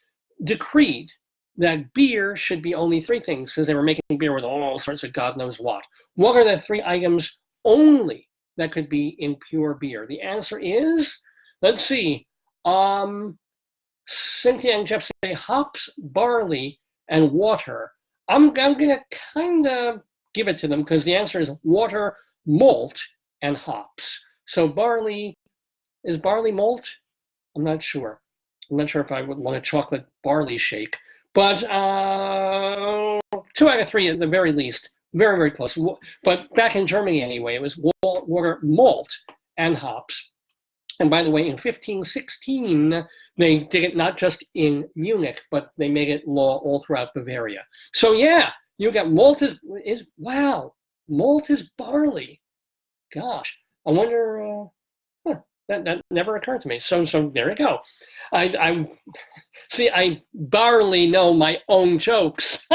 decreed that beer should be only three things, because they were making beer with all sorts of God knows what. What are the three items only that could be in pure beer? The answer is, let's see, Cynthia and Jeff say hops, barley, and water. I'm going to kind of give it to them, because the answer is water, malt, and hops. So barley, is barley malt? I'm not sure. I'm not sure if I would want a chocolate barley shake. But 2 out of 3 at the very least. Very, very close. But back in Germany anyway, it was water, malt, and hops. And by the way, in 1516, they did it not just in Munich, but they made it law all throughout Bavaria. So yeah, you got malt is wow, malt is barley. Gosh, I wonder, that never occurred to me. So there you go. I see, I barely know my own jokes.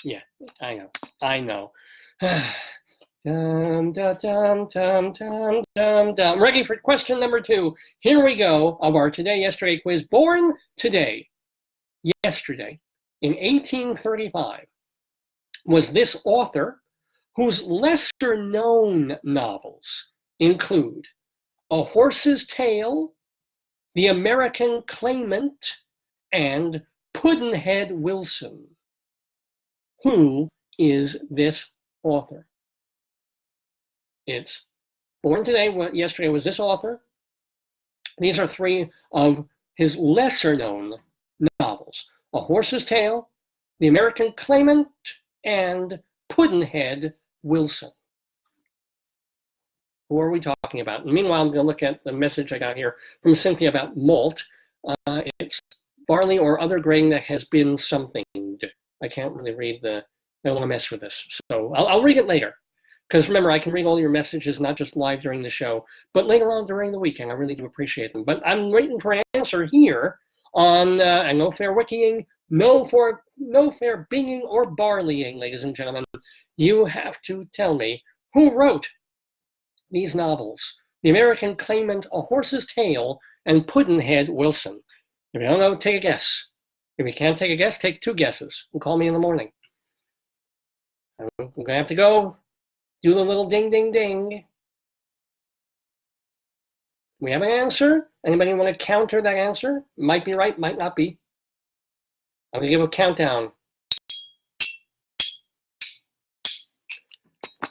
Yeah, I know. Dum, dum, dum, dum, dum, dum, dum. Ready for question number 2. Here we go of our Today Yesterday quiz. Born today, yesterday, in 1835, was this author whose lesser known novels include A Horse's Tale, The American Claimant, and Pudd'nhead Wilson. Who is this author? It's born today, yesterday was this author. These are 3 of his lesser known novels. A Horse's Tale, The American Claimant, and Pudd'nhead Wilson. Who are we talking about? And meanwhile, I'm going to look at the message I got here from Cynthia about malt. It's barley or other grain that has been something. I can't really read I don't want to mess with this. So I'll read it later. Because remember, I can read all your messages, not just live during the show, but later on during the weekend. I really do appreciate them. But I'm waiting for an answer here on, and no fair wikiing, no fair binging or barleying, ladies and gentlemen. You have to tell me who wrote these novels. The American Claimant, A Horse's Tale, and Pudd'nhead Wilson. If you don't know, take a guess. If you can't take a guess, take 2 guesses and call me in the morning. I'm going to have to go. Do the little ding, ding, ding. We have an answer. Anybody want to counter that answer? Might be right, might not be. I'm going to give a countdown.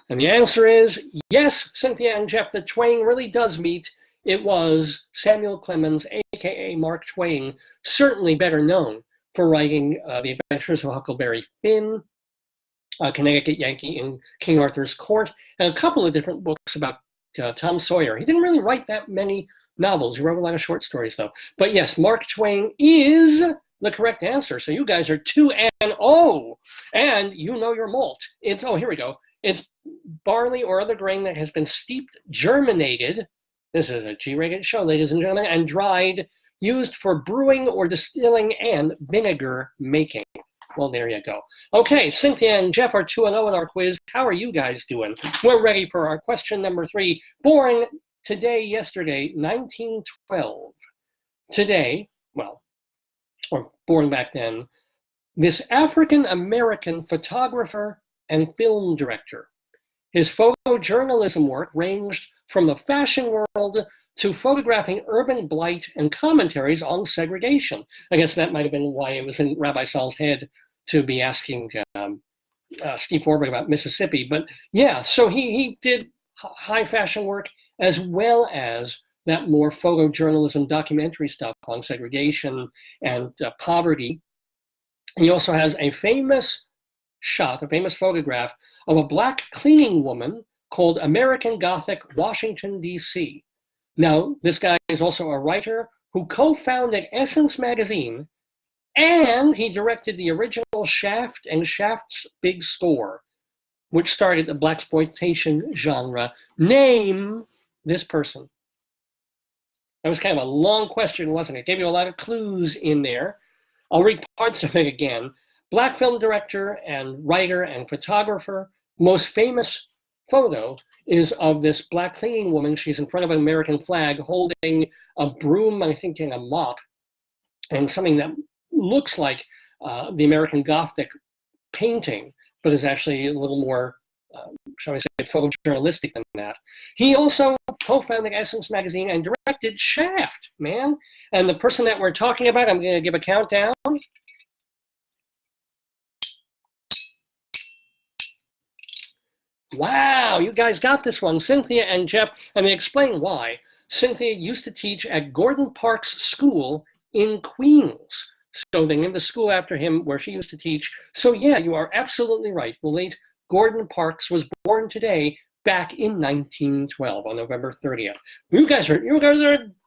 And the answer is yes, Cynthia and Jeff, the twain really does meet. It was Samuel Clemens, a.k.a. Mark Twain, certainly better known for writing The Adventures of Huckleberry Finn, Connecticut Yankee in King Arthur's Court, and a couple of different books about Tom Sawyer. He didn't really write that many novels. He wrote a lot of short stories, though. But yes, Mark Twain is the correct answer. So you guys are 2-0, and you know your malt. It's, here we go. It's barley or other grain that has been steeped, germinated. This is a G-rated show, ladies and gentlemen, and dried, used for brewing or distilling and vinegar making. Well, there you go. Okay, Cynthia and Jeff are 2-0 in our quiz. How are you guys doing? We're ready for our question number 3. Born today, yesterday, 1912. Today, or born back then, this African-American photographer and film director. His photojournalism work ranged from the fashion world to photographing urban blight and commentaries on segregation. I guess that might have been why it was in Rabbi Saul's head to be asking Steve Forbert about Mississippi. But yeah, so he did high fashion work as well as that more photojournalism documentary stuff on segregation and poverty. He also has a famous shot, a famous photograph of a black cleaning woman called American Gothic, Washington, D.C. Now, this guy is also a writer who co-founded Essence magazine, and he directed the original Shaft and Shaft's Big Score, which started the blaxploitation genre. Name this person. That was kind of a long question, wasn't it? Gave you a lot of clues in there. I'll read parts of it again. Black film director and writer and photographer. Most famous photo is of this black cleaning woman. She's in front of an American flag holding a broom, I think, and a mop. and something that looks like the American Gothic painting, but is actually a little more, shall we say, photojournalistic than that. He also co-founded Essence Magazine and directed Shaft, man. And the person that we're talking about, I'm going to give a countdown. Wow, you guys got this one. Cynthia and Jeff, and they explain why. Cynthia used to teach at Gordon Parks School in Queens. So they named the school after him where she used to teach. So yeah, you are absolutely right. The late Gordon Parks was born today back in 1912 on November 30th. You guys are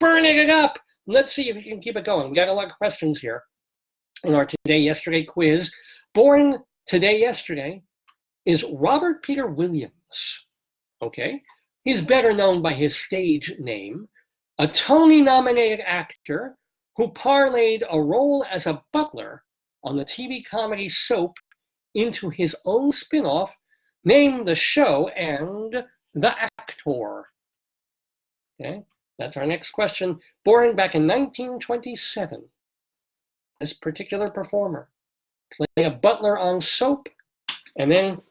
burning it up. Let's see if we can keep it going. We got a lot of questions here in our Today Yesterday quiz. Born today yesterday is Robert Peter Williams. Okay, he's better known by his stage name, a Tony-nominated actor who parlayed a role as a butler on the TV comedy soap into his own spin-off, named The Show and The Actor. Okay, that's our next question. Born back in 1927, this particular performer played a butler on soap and then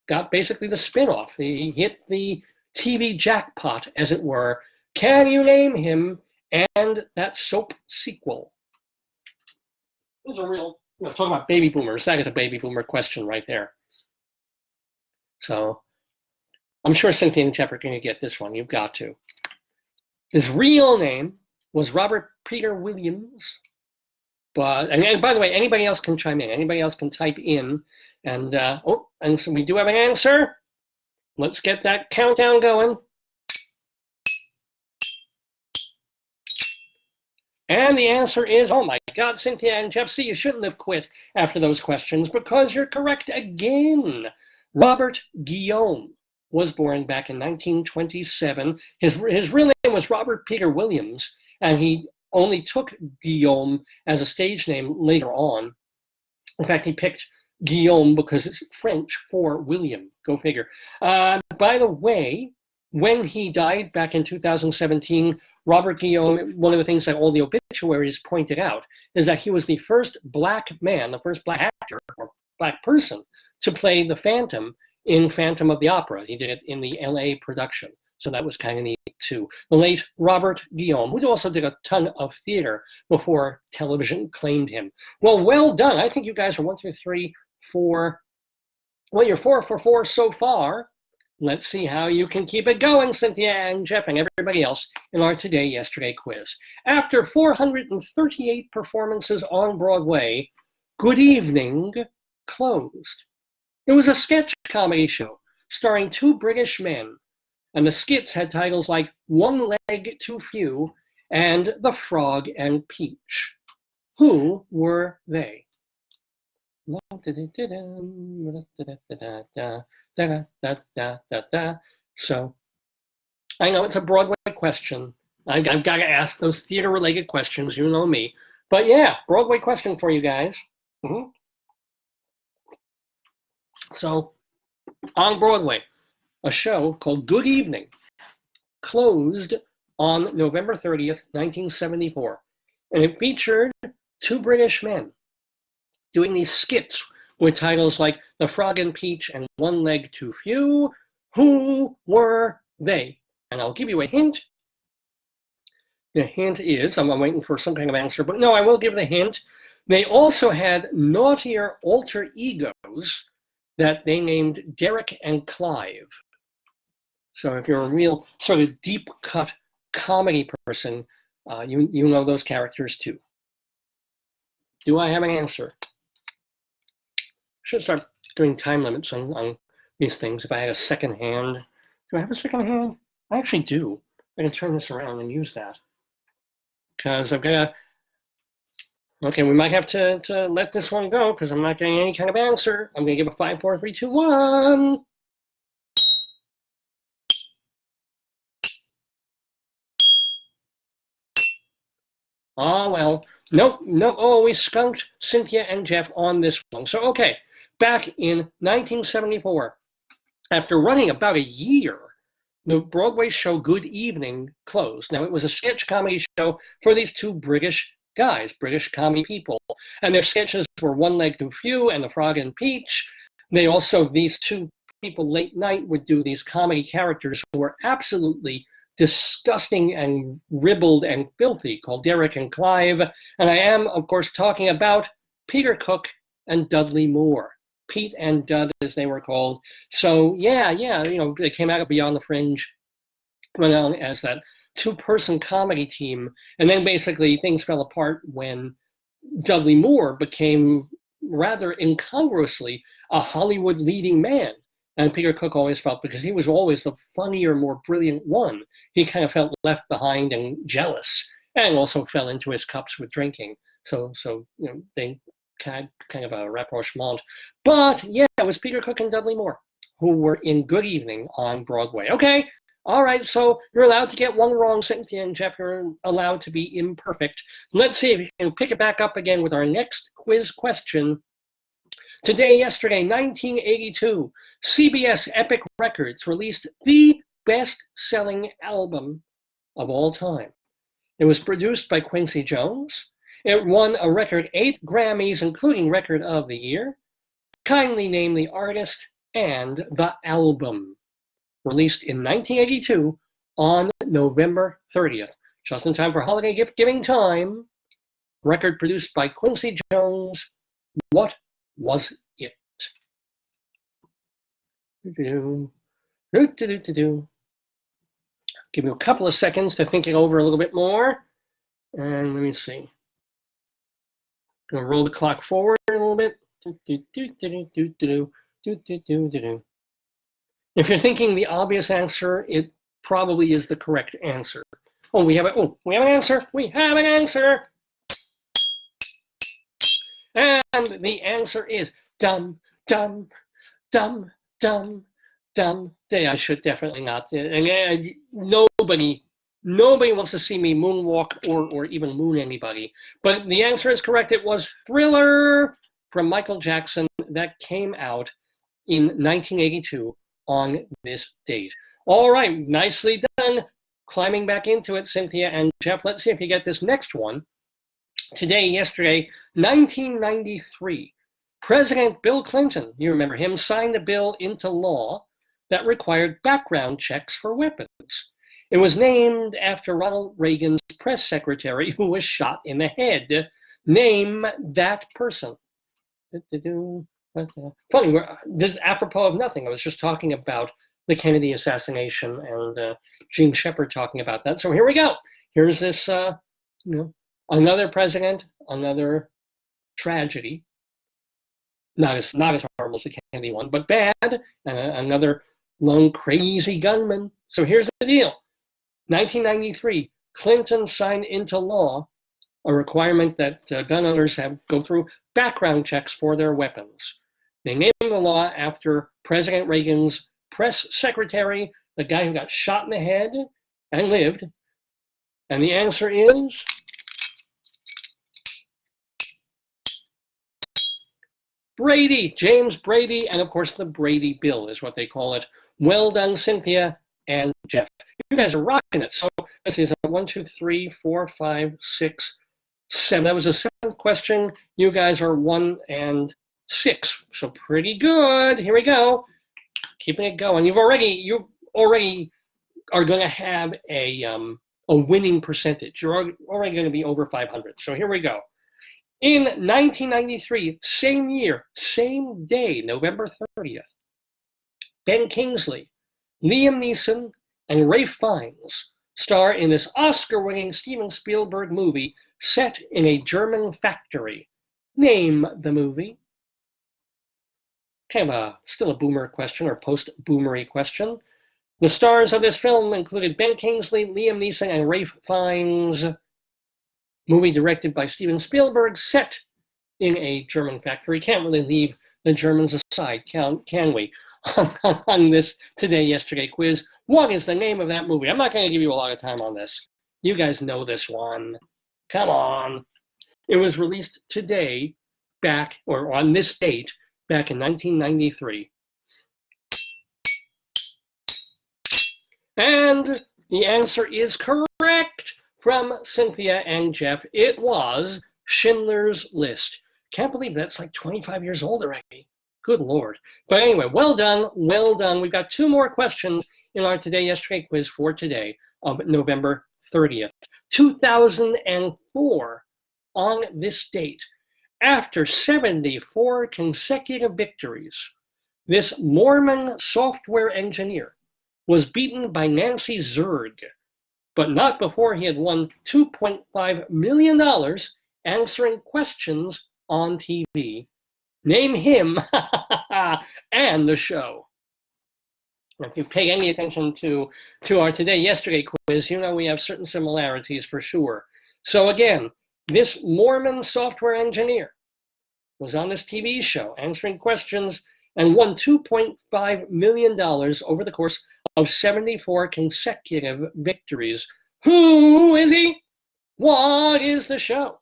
got basically the spin-off. He hit the TV jackpot, as it were. Can you name him and that soap sequel? This is a real, talking about baby boomers. That is a baby boomer question right there. So I'm sure Cynthia and Jeff are going to get this one. You've got to. His real name was Robert Peter Williams. But, and by the way, anybody else can chime in. Anybody else can type in. And, and so we do have an answer. Let's get that countdown going. And the answer is, oh my God, Cynthia and Jeff, see, you shouldn't have quit after those questions because you're correct again. Robert Guillaume was born back in 1927. His real name was Robert Peter Williams, and he only took Guillaume as a stage name later on. In fact, he picked Guillaume because it's French for William. Go figure. By the way, when he died back in 2017, Robert Guillaume, one of the things that all the obituaries pointed out is that he was the first black man, the first black actor or black person to play the Phantom in Phantom of the Opera. He did it in the LA production. So that was kind of neat too. The late Robert Guillaume, who also did a ton of theater before television claimed him. Well done. I think you guys are 1, 2, 3, 4. Well, you're 4 for 4 so far. Let's see how you can keep it going, Cynthia and Jeff and everybody else in our Today Yesterday quiz. After 438 performances on Broadway, Good Evening closed. It was a sketch comedy show starring 2 British men, and the skits had titles like One Leg Too Few and The Frog and Peach. Who were they? So, I know it's a Broadway question. I've got to ask those theater-related questions, you know me. But yeah, Broadway question for you guys. So, on Broadway, a show called Good Evening closed on November 30th, 1974. And it featured 2 British men doing these skits with titles like The Frog and Peach and One Leg Too Few. Who were they? And I'll give you a hint. The hint is, I'm waiting for some kind of answer, but no, I will give the hint. They also had naughtier alter egos that they named Derek and Clive. So if you're a real sort of deep cut comedy person, you know those characters too. Do I have an answer? Should start doing time limits on these things. If I had a second hand, do I have a second hand? I actually do. I can turn this around and use that because I've got to. Okay, we might have to let this one go because I'm not getting any kind of answer. I'm going to give a 5, 4, 3, 2, 1. Oh, well, nope. Oh, we skunked Cynthia and Jeff on this one. So, okay, back in 1974, after running about a year, the Broadway show Good Evening closed. Now, it was a sketch comedy show for these 2 British guys, British commie people. And their sketches were One Leg Too Few and The Frog and Peach. They also, these two people late night would do these comedy characters who were absolutely disgusting and ribald and filthy, called Derek and Clive. And I am, of course, talking about Peter Cook and Dudley Moore. Pete and Dud, as they were called. So yeah, they came out of Beyond the Fringe, went on as that two-person comedy team, and then basically things fell apart when Dudley Moore became rather incongruously a Hollywood leading man. And Peter Cook always felt, because he was always the funnier, more brilliant one, he kind of felt left behind and jealous, and also fell into his cups with drinking. So they kind of a rapprochement. But yeah, it was Peter Cook and Dudley Moore who were in Good Evening on Broadway. Okay, all right, so you're allowed to get one wrong, Cynthia and Jeff. You're allowed to be imperfect. Let's see if you can pick it back up again with our next quiz question. Today, yesterday, 1982, CBS Epic Records released the best-selling album of all time. It was produced by Quincy Jones. It won a record 8 Grammys, including Record of the Year. Kindly name the artist and the album. Released in 1982 on November 30th. Just in time for holiday gift giving time. Record produced by Quincy Jones. What was it? Give you a couple of seconds to think it over a little bit more. And let me see. Gonna roll the clock forward a little bit. If you're thinking the obvious answer, it probably is the correct answer. We have an answer. We have an answer. And the answer is dum, dum, dum, dum, dum. I should definitely not. Nobody wants to see me moonwalk or even moon anybody. But the answer is correct. It was Thriller from Michael Jackson that came out in 1982 on this date. All right, nicely done. Climbing back into it, Cynthia and Jeff. Let's see if you get this next one. Today, yesterday, 1993, President Bill Clinton, you remember him, signed a bill into law that required background checks for weapons. It was named after Ronald Reagan's press secretary who was shot in the head. Name that person. Funny, this is apropos of nothing. I was just talking about the Kennedy assassination and Gene Shepard talking about that. So here we go. Here's this, another president, another tragedy. Not as horrible as the Kennedy one, but bad. Another lone crazy gunman. So here's the deal. 1993, Clinton signed into law a requirement that gun owners go through background checks for their weapons. They named the law after President Reagan's press secretary, the guy who got shot in the head and lived. And the answer is Brady, James Brady, and of course the Brady Bill is what they call it. Well done, Cynthia and Jeff. You guys are rocking it. So let's see, 1, 2, 3, 4, 5, 6, 7. That was the 7th question. You guys are 1 and 6. So pretty good. Here we go. Keeping it going. You already are going to have a winning percentage. You're already going to be over 500. So here we go. In 1993, same year, same day, November 30th, Ben Kingsley, Liam Neeson, and Ralph Fiennes star in this Oscar-winning Steven Spielberg movie set in a German factory. Name the movie. Kind of still a boomer question or post-boomery question. The stars of this film included Ben Kingsley, Liam Neeson, and Ralph Fiennes. Movie directed by Steven Spielberg, set in a German factory. Can't really leave the Germans aside, can we? On this Today, Yesterday quiz. What is the name of that movie? I'm not going to give you a lot of time on this. You guys know this one. Come on. It was released today, on this date, back in 1993. And the answer is correct. from Cynthia and Jeff. It was Schindler's List. Can't believe that's like 25 years old already. Good Lord. But anyway, well done, well done. We've got 2 more questions in our Today Yesterday quiz for today of November 30th, 2004. On this date, after 74 consecutive victories, this Mormon software engineer was beaten by Nancy Zerg, but not before he had won $2.5 million answering questions on TV. Name him and the show. If you pay any attention to our Today Yesterday quiz, you know we have certain similarities for sure. So again, this Mormon software engineer was on this TV show answering questions and won $2.5 million over the course of 74 consecutive victories. Who is he? What is the show?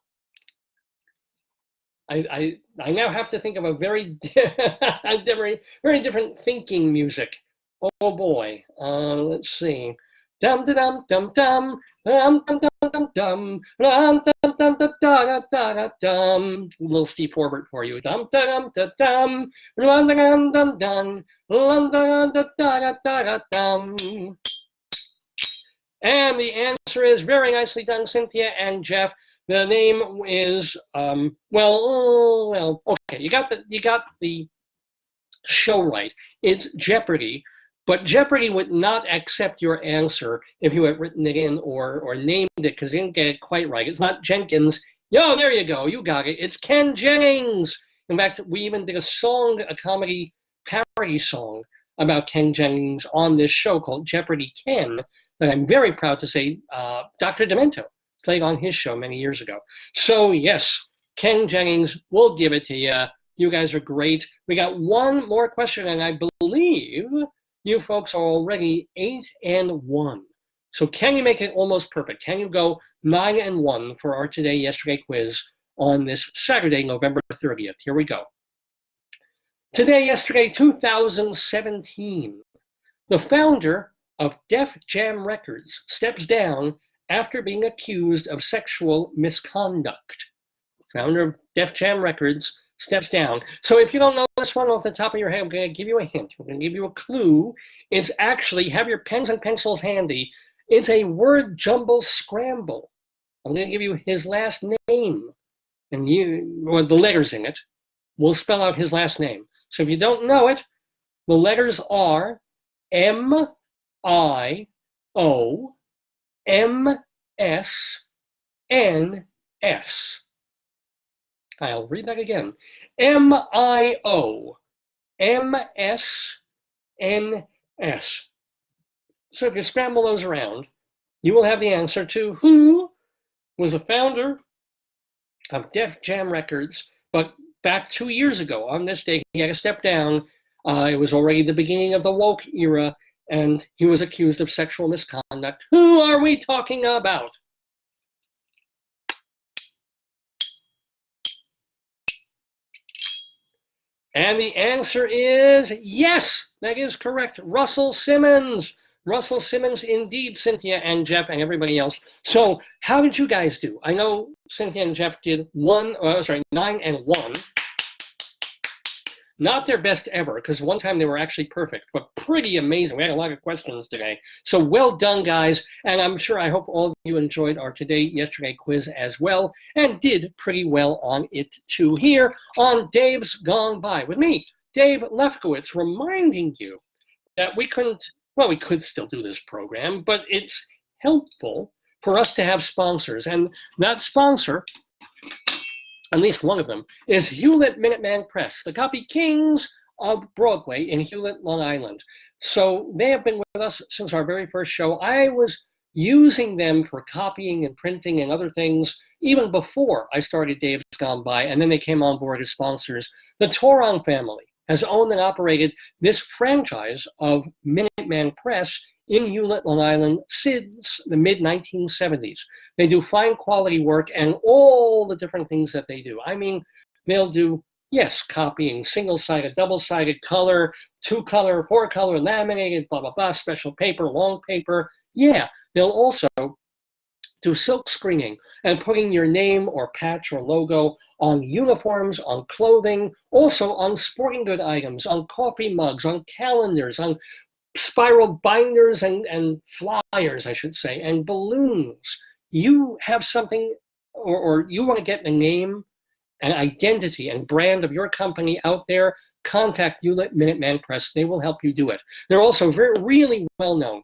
I now have to think of a very very different thinking music. Oh boy, let's see. Dum dum dum dum dum dum dum dum dum dum dum dum dum dum. Little Steve Forbert for you. Dum dum dum dum dum dum dum dum dum dum dum. And the answer is very nicely done, Cynthia and Jeff. The name is well, okay. You got the show right. It's Jeopardy. But Jeopardy would not accept your answer if you had written it in or named it because you didn't get it quite right. It's not Jenkins. Yo, there you go. You got it. It's Ken Jennings. In fact, we even did a comedy parody song about Ken Jennings on this show called Jeopardy Ken that I'm very proud to say Dr. Demento played on his show many years ago. So yes, Ken Jennings, we'll give it to you. You guys are great. We got 1 more question, and I believe you folks are already 8-1. So can you make it almost perfect? Can you go 9-1 for our Today Yesterday quiz on this Saturday, November 30th? Here we go. Today Yesterday 2017. The founder of Def Jam Records steps down after being accused of sexual misconduct. Founder of Def Jam Records steps down. So if you don't know this one off the top of your head, I'm going to give you a hint. I'm going to give you a clue. It's actually, have your pens and pencils handy. It's a word jumble scramble. I'm going to give you his last name, and or the letters in it. We'll spell out his last name. So if you don't know it, the letters are M-I-O-M-S-N-S. I'll read that again. M-I-O-M-S-N-S. So if you scramble those around, you will have the answer to who was the founder of Def Jam Records, but back 2 years ago on this day, he had to step down. It was already the beginning of the woke era, and he was accused of sexual misconduct. Who are we talking about? And the answer is yes, that is correct. Russell Simmons. Russell Simmons, indeed, Cynthia and Jeff and everybody else. So how did you guys do? I know Cynthia and Jeff did 9-1. Not their best ever, because one time they were actually perfect, but pretty amazing. We had a lot of questions today. So well done, guys. And I hope all of you enjoyed our Today Yesterday quiz as well and did pretty well on it too here on Dave's Gone By with me, Dave Lefkowitz, reminding you that we could still do this program, but it's helpful for us to have sponsors. And that sponsor, at least one of them, is Hewlett Minuteman Press, the copy kings of Broadway in Hewlett, Long Island. So they have been with us since our very first show. I was using them for copying and printing and other things even before I started Dave's Gone By, and then they came on board as sponsors. The Toron family has owned and operated this franchise of Minuteman Press in Hewlett, Long Island since the mid-1970s. They do fine quality work and all the different things that they do. I mean, they'll do, yes, copying, single-sided, double-sided, color, 2-color, 4-color, laminated, blah, blah, blah, special paper, long paper. Yeah, they'll also do silk screening and putting your name or patch or logo on uniforms, on clothing, also on sporting good items, on coffee mugs, on calendars, on spiral binders and flyers, I should say, and balloons. You have something, or you want to get the name and identity and brand of your company out there, contact Hewlett Minuteman Press. They will help you do it. They're also really well known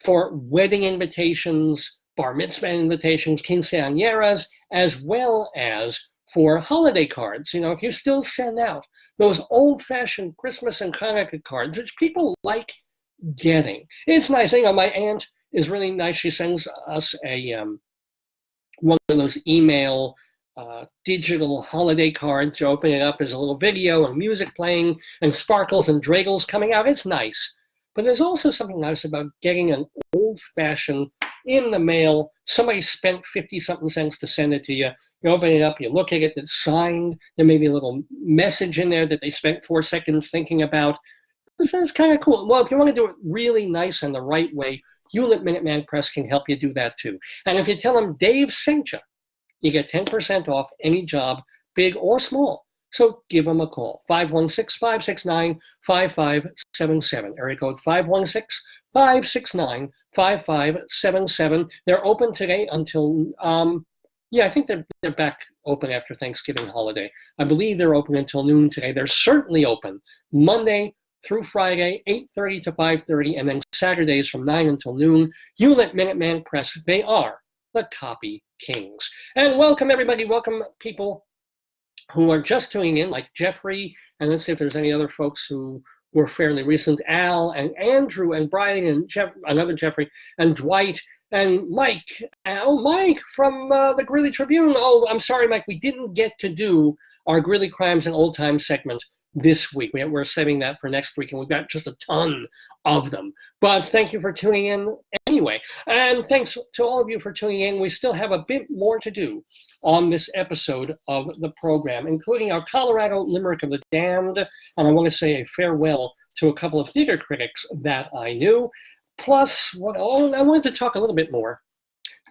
for wedding invitations, bar mitzvah invitations, quinceañeras, as well as for holiday cards. You know, if you still send out those old-fashioned Christmas and Hanukkah cards, which people like getting. It's nice. You know, my aunt is really nice. She sends us a one of those email digital holiday cards. You open it up, there's a little video and music playing and sparkles and dragles coming out. It's nice. But there's also something nice about getting an old-fashioned in the mail. Somebody spent 50-something cents to send it to you. You open it up, you look at it, it's signed. There may be a little message in there that they spent 4 seconds thinking about. It's kind of cool. Well, if you want to do it really nice and the right way, Hewlett Minuteman Press can help you do that too. And if you tell them Dave sent you, you get 10% off any job, big or small. So give them a call, 516-569-5577. Area code 516-569-5577. They're open today until, I think they're back open after Thanksgiving holiday. I believe they're open until noon today. They're certainly open Monday through Friday, 8:30 to 5:30, and then Saturdays from 9 until noon. Hewlett Minuteman Press, they are the Copy Kings. And welcome, everybody. Welcome, people who are just tuning in, like Jeffrey, and let's see if there's any other folks who were fairly recent. Al and Andrew and Brian and another Jeffrey and Dwight and Mike. Oh, Mike from the Greeley Tribune. Oh, I'm sorry, Mike. We didn't get to do our Greeley Crimes and Old Time segment this week. We're saving that for next week, and we've got just a ton of them. But thank you for tuning in anyway. And thanks to all of you for tuning in. We still have a bit more to do on this episode of the program, including our Colorado Limerick of the Damned. And I want to say a farewell to a couple of theater critics that I knew. Plus, I wanted to talk a little bit more,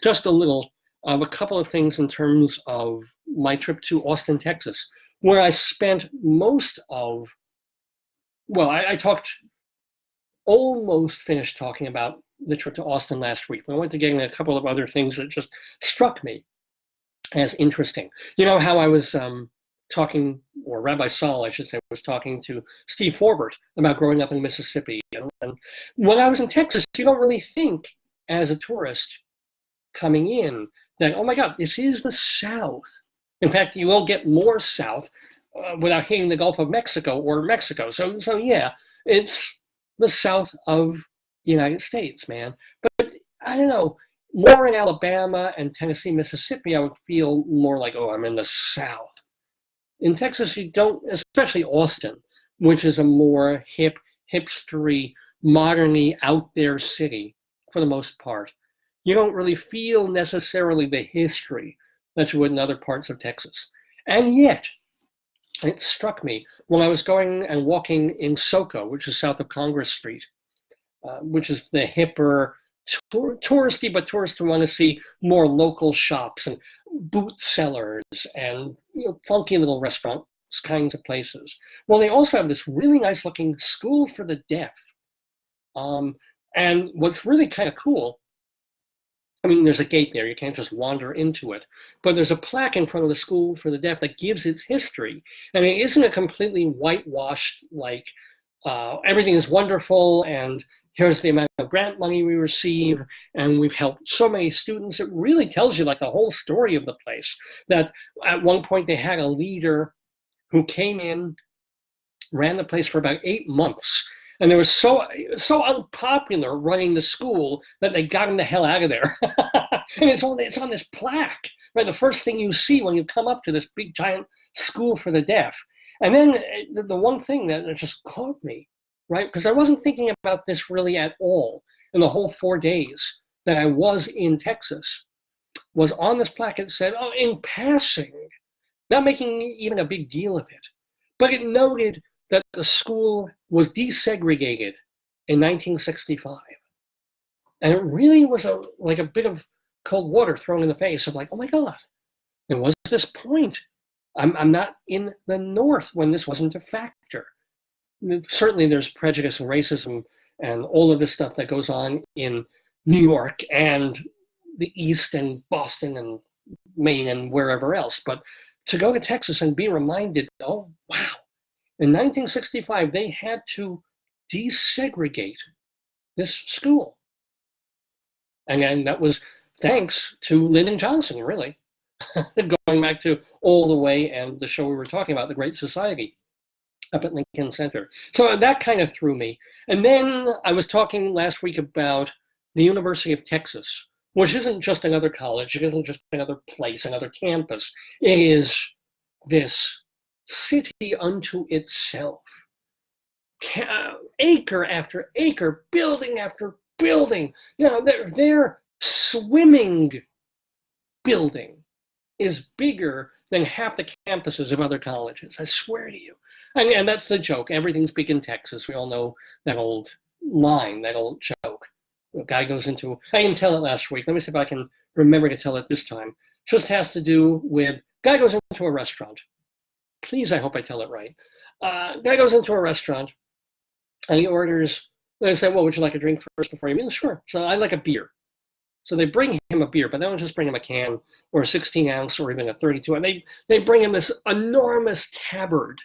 just a little, of a couple of things in terms of my trip to Austin, Texas, where I spent most of, I almost finished talking about the trip to Austin last week. But I went to getting a couple of other things that just struck me as interesting. You know how I was talking, or Rabbi Saul, I should say, was talking to Steve Forbert about growing up in Mississippi. And when I was in Texas, you don't really think as a tourist coming in that, oh my God, this is the South. In fact, you won't get more south without hitting the Gulf of Mexico or Mexico. So yeah, it's the south of the United States, man. But I don't know, more in Alabama and Tennessee, Mississippi, I would feel more like, oh, I'm in the South. In Texas, you don't, especially Austin, which is a more hip, hipstery, moderny, out there city for the most part. You don't really feel necessarily the history that you would in other parts of Texas. And yet, it struck me when I was going and walking in SoCo, which is south of Congress Street, which is the hipper, touristy, but tourists who want to see more local shops and boot sellers and funky little restaurants, kinds of places. Well, they also have this really nice looking school for the deaf. And what's really kind of cool, I mean, there's a gate there, you can't just wander into it, but there's a plaque in front of the school for the deaf that gives its history. And it isn't a completely whitewashed, like, everything is wonderful and here's the amount of grant money we receive and we've helped so many students. It really tells you like the whole story of the place. That at one point they had a leader who came in, ran the place for about 8 months, and they were so unpopular running the school that they got him the hell out of there. And it's on this plaque, right? The first thing you see when you come up to this big giant school for the deaf. And then the one thing that just caught me, right? Because I wasn't thinking about this really at all in the whole 4 days that I was in Texas, was on this plaque. It said, oh, in passing, not making even a big deal of it, but it noted that the school was desegregated in 1965. And it really was like a bit of cold water thrown in the face of like, oh my God, there was this point. I'm not in the North when this wasn't a factor. Certainly there's prejudice and racism and all of this stuff that goes on in New York and the East and Boston and Maine and wherever else. But to go to Texas and be reminded, oh, wow, in 1965, they had to desegregate this school. And that was thanks to Lyndon Johnson, really. Going back to all the way and the show we were talking about, The Great Society, up at Lincoln Center. So that kind of threw me. And then I was talking last week about the University of Texas, which isn't just another college. It isn't just another place, another campus. It is this city unto itself. Acre after acre, building after building. You know, their swimming building is bigger than half the campuses of other colleges. I swear to you. And that's the joke. Everything's big in Texas. We all know that old line, that old joke. A guy goes into, I didn't tell it last week. Let me see if I can remember to tell it this time. Just has to do with, guy goes into a restaurant. Please, I hope I tell it right. Guy goes into a restaurant and he orders, they say, well, would you like a drink first before you meal? Sure. So I like a beer. So they bring him a beer, but they don't just bring him a can or a 16 ounce or even a 32. And they bring him this enormous tabard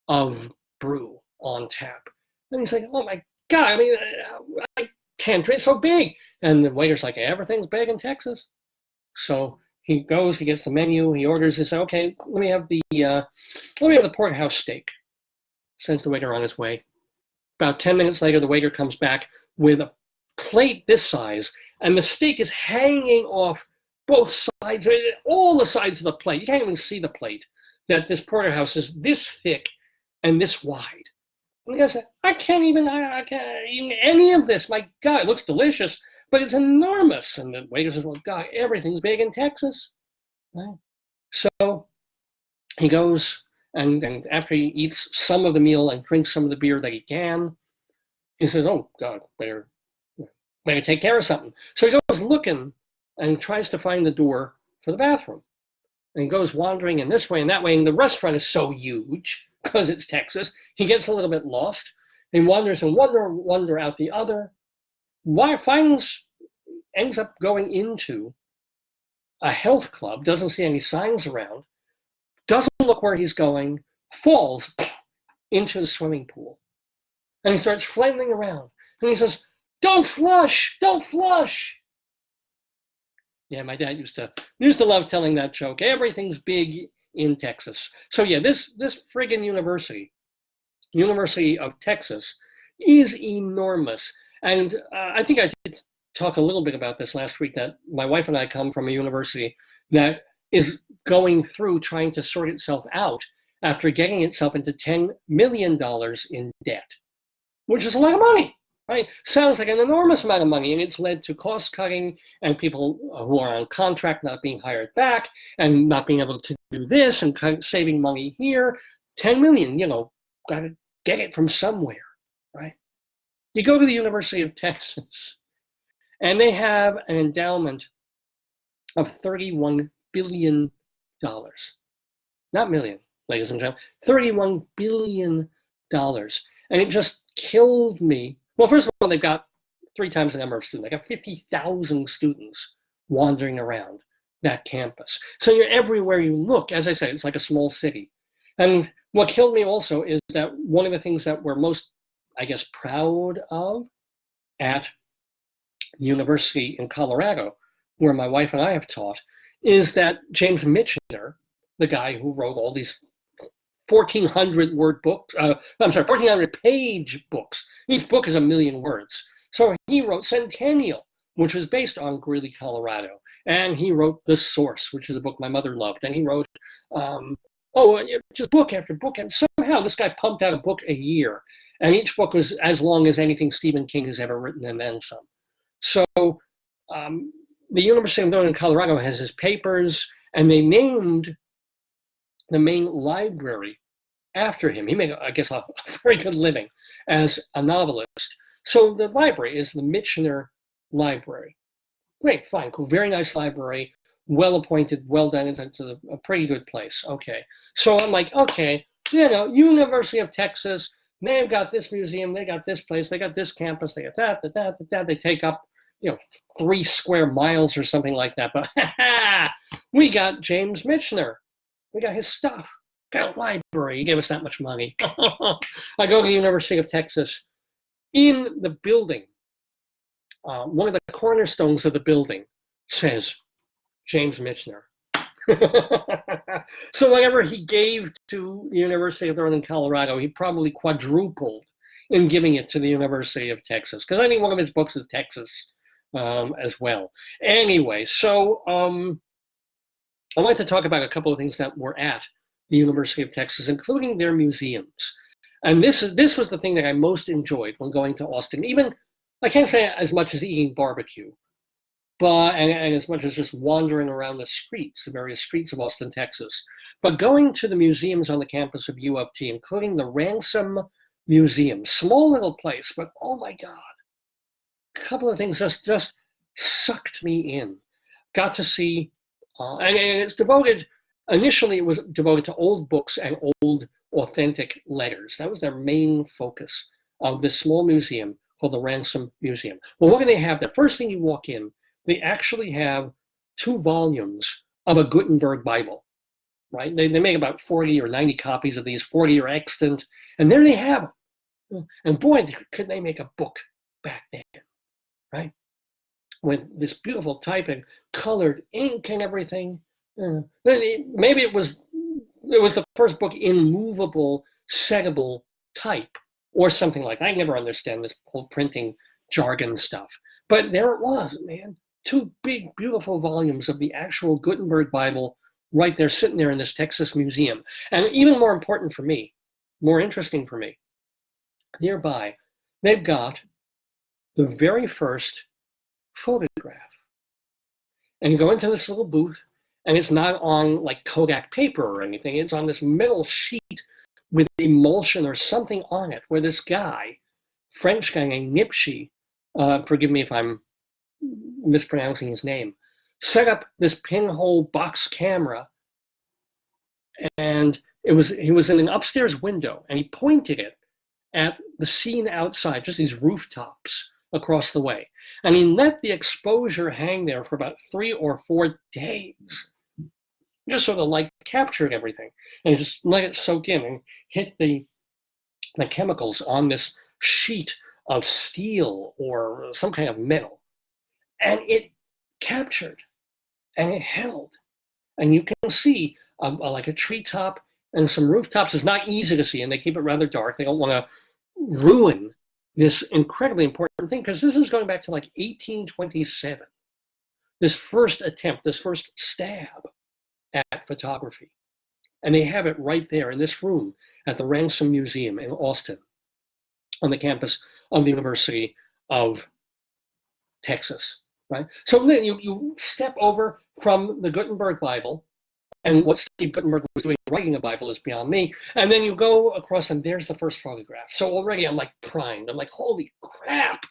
of brew on tap. And he's like, oh my God, I mean, I can't drink, so big. And the waiter's like, everything's big in Texas. So he goes, he gets the menu, he orders, he says, okay, let me have the porterhouse steak. Sends the waiter on his way. About 10 minutes later, the waiter comes back with a plate this size, and the steak is hanging off both sides, all the sides of the plate. You can't even see the plate. That this porterhouse is this thick and this wide. And the guy said, I can't eat any of this. My God, it looks delicious, but it's enormous. And the waiter says, well, God, everything's big in Texas. Right? So he goes, and after he eats some of the meal and drinks some of the beer that he can, he says, oh, God, better take care of something. So he goes looking and tries to find the door for the bathroom. And he goes wandering in this way and that way. And the restaurant is so huge because it's Texas. He gets a little bit lost and wanders and wander out the other. Ends up going into a health club, doesn't see any signs around, doesn't look where he's going, falls into the swimming pool. And he starts flailing around. And he says, don't flush, don't flush. Yeah, my dad used to love telling that joke. Everything's big in Texas. So yeah, this friggin' University of Texas, is enormous. And I think I did talk a little bit about this last week, that my wife and I come from a university that is going through trying to sort itself out after getting itself into $10 million in debt, which is a lot of money. Right? Sounds like an enormous amount of money, and it's led to cost cutting and people who are on contract not being hired back and not being able to do this and saving money here. 10 million, got to get it from somewhere, right? You go to the University of Texas, and they have an endowment of $31 billion. Not million, ladies and gentlemen, $31 billion. And it just killed me. Well, first of all, they've got 3 times the number of students. They got 50,000 students wandering around that campus. So you're everywhere you look. As I said, it's like a small city. And what killed me also is that one of the things that we're most, I guess, proud of at university in Colorado, where my wife and I have taught, is that James Michener, the guy who wrote all these 1,400 word books, 1,400 page books. Each book is 1,000,000 words. So he wrote Centennial, which was based on Greeley, Colorado. And he wrote The Source, which is a book my mother loved. And he wrote, just book after book. And somehow this guy pumped out a book a year. And each book was as long as anything Stephen King has ever written, and then some. So the University of Northern Colorado has his papers, and they named the main library after him. He made, I guess, a very good living as a novelist. So the library is the Michener Library. Great, fine, cool, very nice library, well appointed, well done. It's a pretty good place. Okay, so I'm like, okay, University of Texas. They've got this museum, they got this place, they got this campus, they got that. They take up 3 square miles or something like that. But we got James Michener. We got his stuff. Got a library. He gave us that much money. I go to the University of Texas. In the building, one of the cornerstones of the building says James Michener. So whatever he gave to the University of Northern Colorado, he probably quadrupled in giving it to the University of Texas, because I think one of his books is Texas as well. Anyway, so I wanted to talk about a couple of things that were at the University of Texas, including their museums. And this was the thing that I most enjoyed when going to Austin. Even, I can't say as much as eating barbecue, but and as much as just wandering around the streets, the various streets of Austin, Texas. But going to the museums on the campus of U of T, including the Ransom Museum, small little place, but oh my God, a couple of things just sucked me in. Got to see, and it's devoted, initially it was devoted to old books and old authentic letters. That was their main focus of this small museum called the Ransom Museum. Well, what do they have there? First thing you walk in, they actually have 2 volumes of a Gutenberg Bible, right? They make about 40 or 90 copies of these, 40 are extant, and there they have them. And boy, could they make a book back then, right? With this beautiful type and colored ink and everything. Maybe it was the first book in movable, settable type or something like that. I never understand this whole printing jargon stuff. But there it was, man. 2 big, beautiful volumes of the actual Gutenberg Bible right there, sitting there in this Texas museum. And even more important for me, more interesting for me, nearby, they've got the very first photograph. And you go into this little booth, and it's not on like Kodak paper or anything. It's on this metal sheet with emulsion or something on it, where this guy, French guy named Nipsey, forgive me if I'm mispronouncing his name, set up this pinhole box camera, and he was in an upstairs window, and he pointed it at the scene outside, just these rooftops across the way. And he let the exposure hang there for about 3 or 4 days. Just sort of like captured everything and just let it soak in and hit the chemicals on this sheet of steel or some kind of metal. And it captured and it held. And you can see like a treetop and some rooftops. Is not easy to see, and they keep it rather dark. They don't want to ruin this incredibly important thing, because this is going back to like 1827. This first attempt, this first stab at photography. And they have it right there in this room at the Ransom Museum in Austin on the campus of the University of Texas, right? So then you step over from the Gutenberg Bible, and what Steve Gutenberg was doing writing a Bible is beyond me, and then you go across and there's the first photograph. So already I'm like primed. I'm like, holy crap,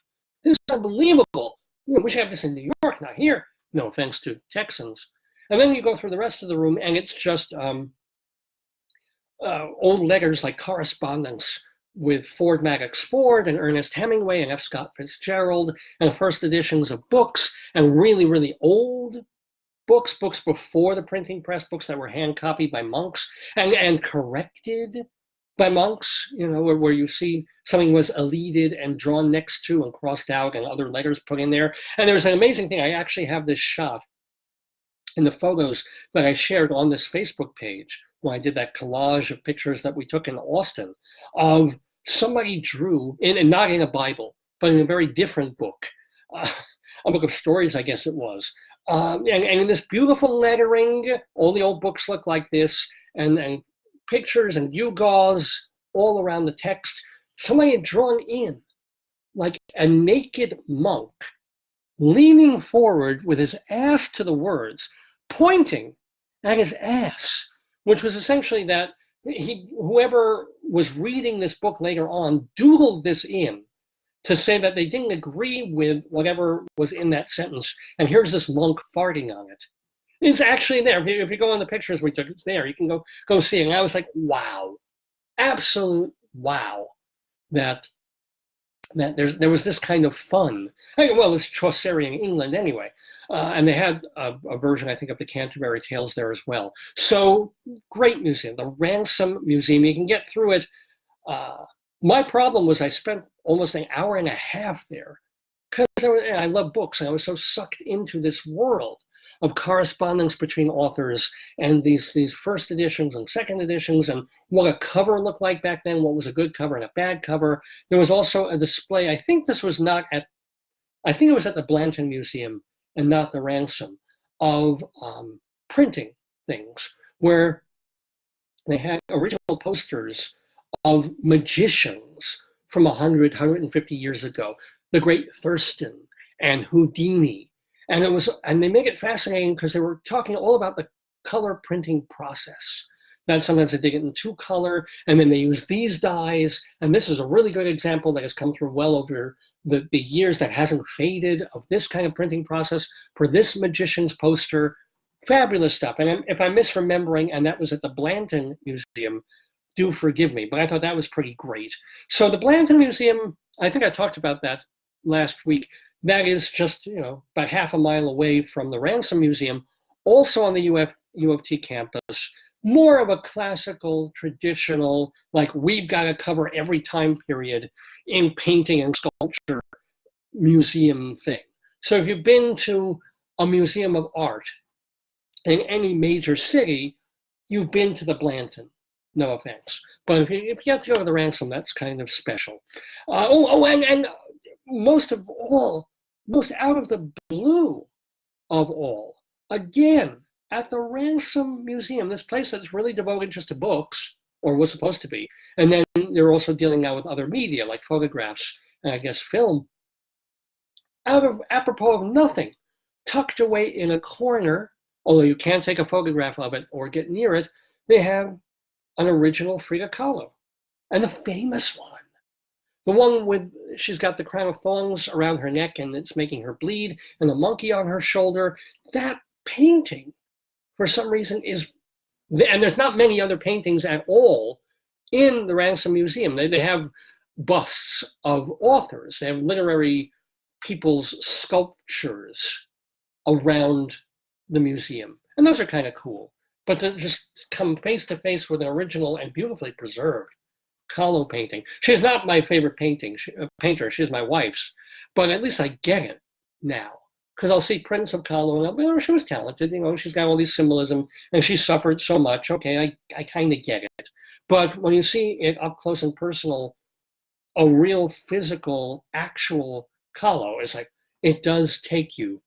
this is unbelievable. We should have this in New York, not here. No offense to Texans. And then you go through the rest of the room, and it's just old letters like correspondence with Ford Madox Ford and Ernest Hemingway and F. Scott Fitzgerald, and first editions of books, and really, really old books before the printing press, books that were hand copied by monks and corrected by monks, where you see something was elided and drawn next to and crossed out and other letters put in there. And there's an amazing thing. I actually have this shot in the photos that I shared on this Facebook page when I did that collage of pictures that we took in Austin of somebody drew, and not in a Bible, but in a very different book, a book of stories, I guess it was. And in this beautiful lettering, all the old books look like this, and pictures and gewgaws all around the text. Somebody had drawn in like a naked monk leaning forward with his ass to the words, pointing at his ass, which was essentially that whoever was reading this book later on doodled this in to say that they didn't agree with whatever was in that sentence. And here's this monk farting on it. It's actually there. If you go on the pictures we took, it's there. You can go see it. And I was like, wow, absolute wow, that there was this kind of fun. Well, it was Chaucerian England anyway. And they had a version, I think, of the Canterbury Tales there as well. So great museum, the Ransom Museum. You can get through it. My problem was I spent almost an hour and a half there because I love books. And I was so sucked into this world of correspondence between authors and these first editions and second editions and what a cover looked like back then, what was a good cover and a bad cover. There was also a display. I think it was at the Blanton Museum and not the Ransom, of printing things where they had original posters of magicians from 100, 150 years ago, the great Thurston and Houdini. And they make it fascinating because they were talking all about the color printing process. That sometimes they get in two color, and then they use these dyes. And this is a really good example that has come through well over the years that hasn't faded, of this kind of printing process for this magician's poster. Fabulous stuff. And if I'm misremembering, and that was at the Blanton Museum, do forgive me, but I thought that was pretty great. So the Blanton Museum, I think I talked about that last week. That is just, about half a mile away from the Ransom Museum, also on the U of T campus. More of a classical, traditional, like we've got to cover every time period in painting and sculpture museum thing. So if you've been to a museum of art in any major city, you've been to the Blanton. No offense. But if you have to go to the Ransom, that's kind of special. And most out of the blue of all, again, at the Ransom Museum, this place that's really devoted just to books, or was supposed to be. And then they're also dealing now with other media, like photographs, and I guess film. Apropos of nothing, tucked away in a corner, although you can't take a photograph of it or get near it, they have an original Frida Kahlo, and the famous one. The one she's got the crown of thorns around her neck and it's making her bleed, and the monkey on her shoulder. That painting, for some reason, and there's not many other paintings at all in the Ransom Museum. They have busts of authors. They have literary people's sculptures around the museum. And those are kind of cool. But to just come face to face with an original and beautifully preserved Kahlo painting. She's not my favorite painter. She's my wife's. But at least I get it now. Because I'll see prints of Kahlo and I'll be, oh, she was talented. She's got all these symbolism and she suffered so much. Okay, I kind of get it. But when you see it up close and personal, a real physical, actual Kahlo, is like, it does take you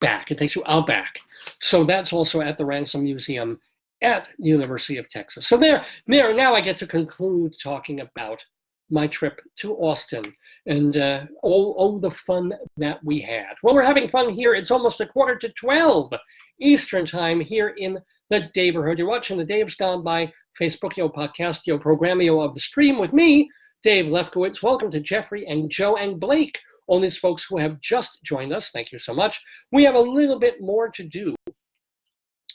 back. It takes you out back. So that's also at the Ransom Museum at the University of Texas. So there. Now I get to conclude talking about my trip to Austin and all the fun that we had. Well, we're having fun here. It's almost 11:45 Eastern time here in the Daverhood. You're watching the Dave's Gone By Facebookio, Podcastio, Programmio of the Stream with me, Dave Lefkowitz. Welcome to Jeffrey and Joe and Blake, all these folks who have just joined us. Thank you so much. We have a little bit more to do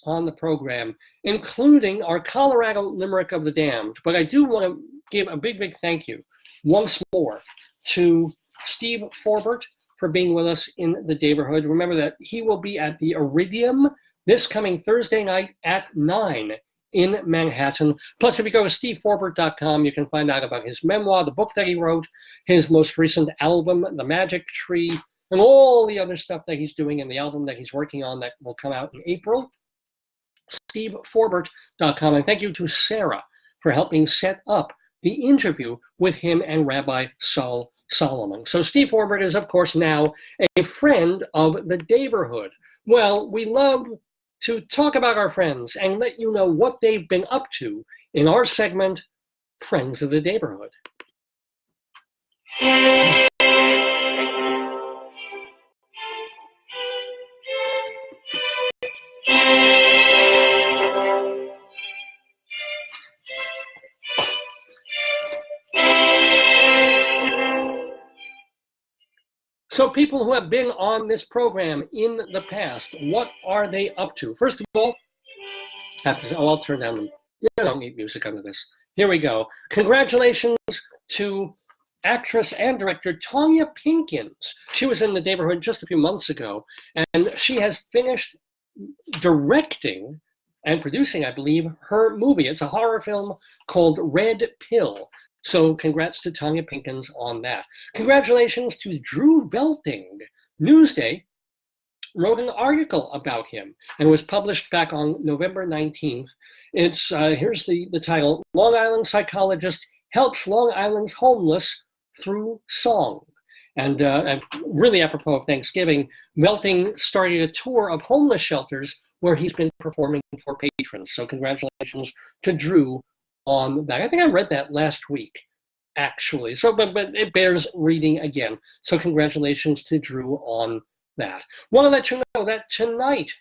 on the program, including our Colorado Limerick of the Damned. But I do want to give a big, big thank you once more to Steve Forbert for being with us in the Daverhood. Remember that he will be at the Iridium this coming Thursday night at 9 in Manhattan. Plus, if you go to steveforbert.com, you can find out about his memoir, the book that he wrote, his most recent album, The Magic Tree, and all the other stuff that he's doing in the album that he's working on that will come out in April. steveforbert.com. And thank you to Sarah for helping set up the interview with him and Rabbi Saul Solomon. So Steve Forbert is, of course, now a friend of the Daverhood. Well, we love to talk about our friends and let you know what they've been up to in our segment, Friends of the Daverhood. So people who have been on this program in the past, what are they up to? First of all, I'll turn down the, you don't need music under this. Here we go. Congratulations to actress and director Tanya Pinkins. She was in the Daverhood just a few months ago, and she has finished directing and producing, I believe, her movie. It's a horror film called Red Pill. So congrats to Tanya Pinkins on that. Congratulations to Drew Velting. Newsday wrote an article about him and was published back on November 19th. It's, here's the title, Long Island Psychologist Helps Long Island's Homeless Through Song. And really apropos of Thanksgiving, Velting started a tour of homeless shelters where he's been performing for patrons. So congratulations to Drew on that. I think I read that last week, actually. So, but it bears reading again. So congratulations to Drew on that. Want to let you know that tonight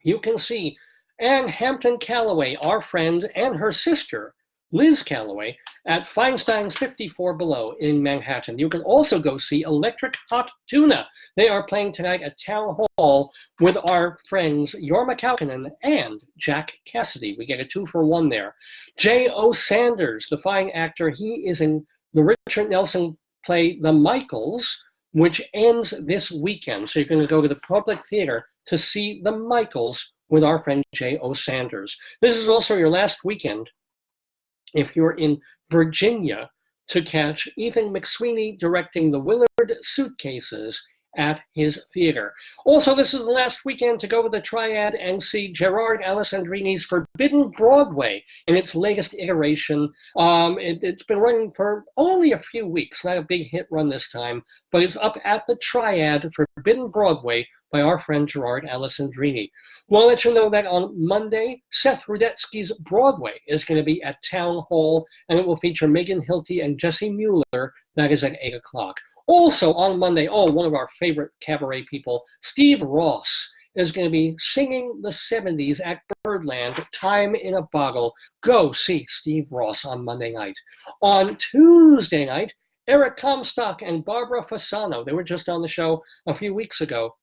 you can see Ann Hampton Calloway, our friend, and her sister, Liz Calloway, at Feinstein's 54 Below in Manhattan. You can also go see Electric Hot Tuna. They are playing tonight at Town Hall with our friends Jorma Kaukonen and Jack Cassidy. We get a 2-for-1 there. J.O. Sanders, the fine actor, he is in the Richard Nelson play The Michaels, which ends this weekend. So you're going to go to the Public Theater to see The Michaels with our friend J.O. Sanders. This is also your last weekend, if you're in Virginia, to catch Ethan McSweeney directing The Willard Suitcases at his theater. Also, this is the last weekend to go with the Triad and see Gerard Alessandrini's Forbidden Broadway in its latest iteration. It's been running for only a few weeks, not a big hit run this time, but it's up at the Triad, Forbidden Broadway, by our friend Gerard Alessandrini. We'll let you know that on Monday, Seth Rudetsky's Broadway is going to be at Town Hall, and it will feature Megan Hilty and Jesse Mueller. That is at 8 o'clock. Also on Monday, one of our favorite cabaret people, Steve Ross, is going to be singing the 70s at Birdland, Time in a Bottle. Go see Steve Ross on Monday night. On Tuesday night, Eric Comstock and Barbara Fasano, they were just on the show a few weeks ago.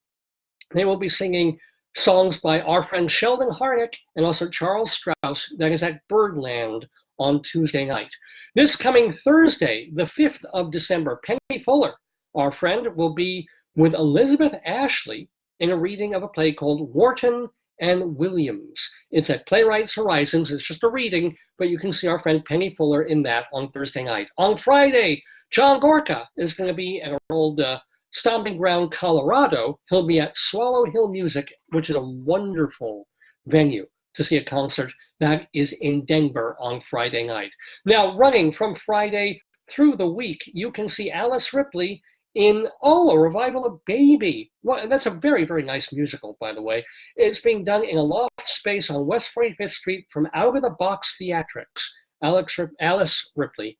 They will be singing songs by our friend Sheldon Harnick and also Charles Strauss. That is at Birdland on Tuesday night. This coming Thursday, the 5th of December, Penny Fuller, our friend, will be with Elizabeth Ashley in a reading of a play called Wharton and Williams. It's at Playwrights Horizons. It's just a reading, but you can see our friend Penny Fuller in that on Thursday night. On Friday, John Gorka is going to be at our old Stomping Ground, Colorado. He'll be at Swallow Hill Music, which is a wonderful venue to see a concert. That is in Denver on Friday night. Now, running from Friday through the week, you can see Alice Ripley in, a revival of Baby. Well, that's a very, very nice musical, by the way. It's being done in a loft space on West 45th Street from Out of the Box Theatrics. Alice Ripley,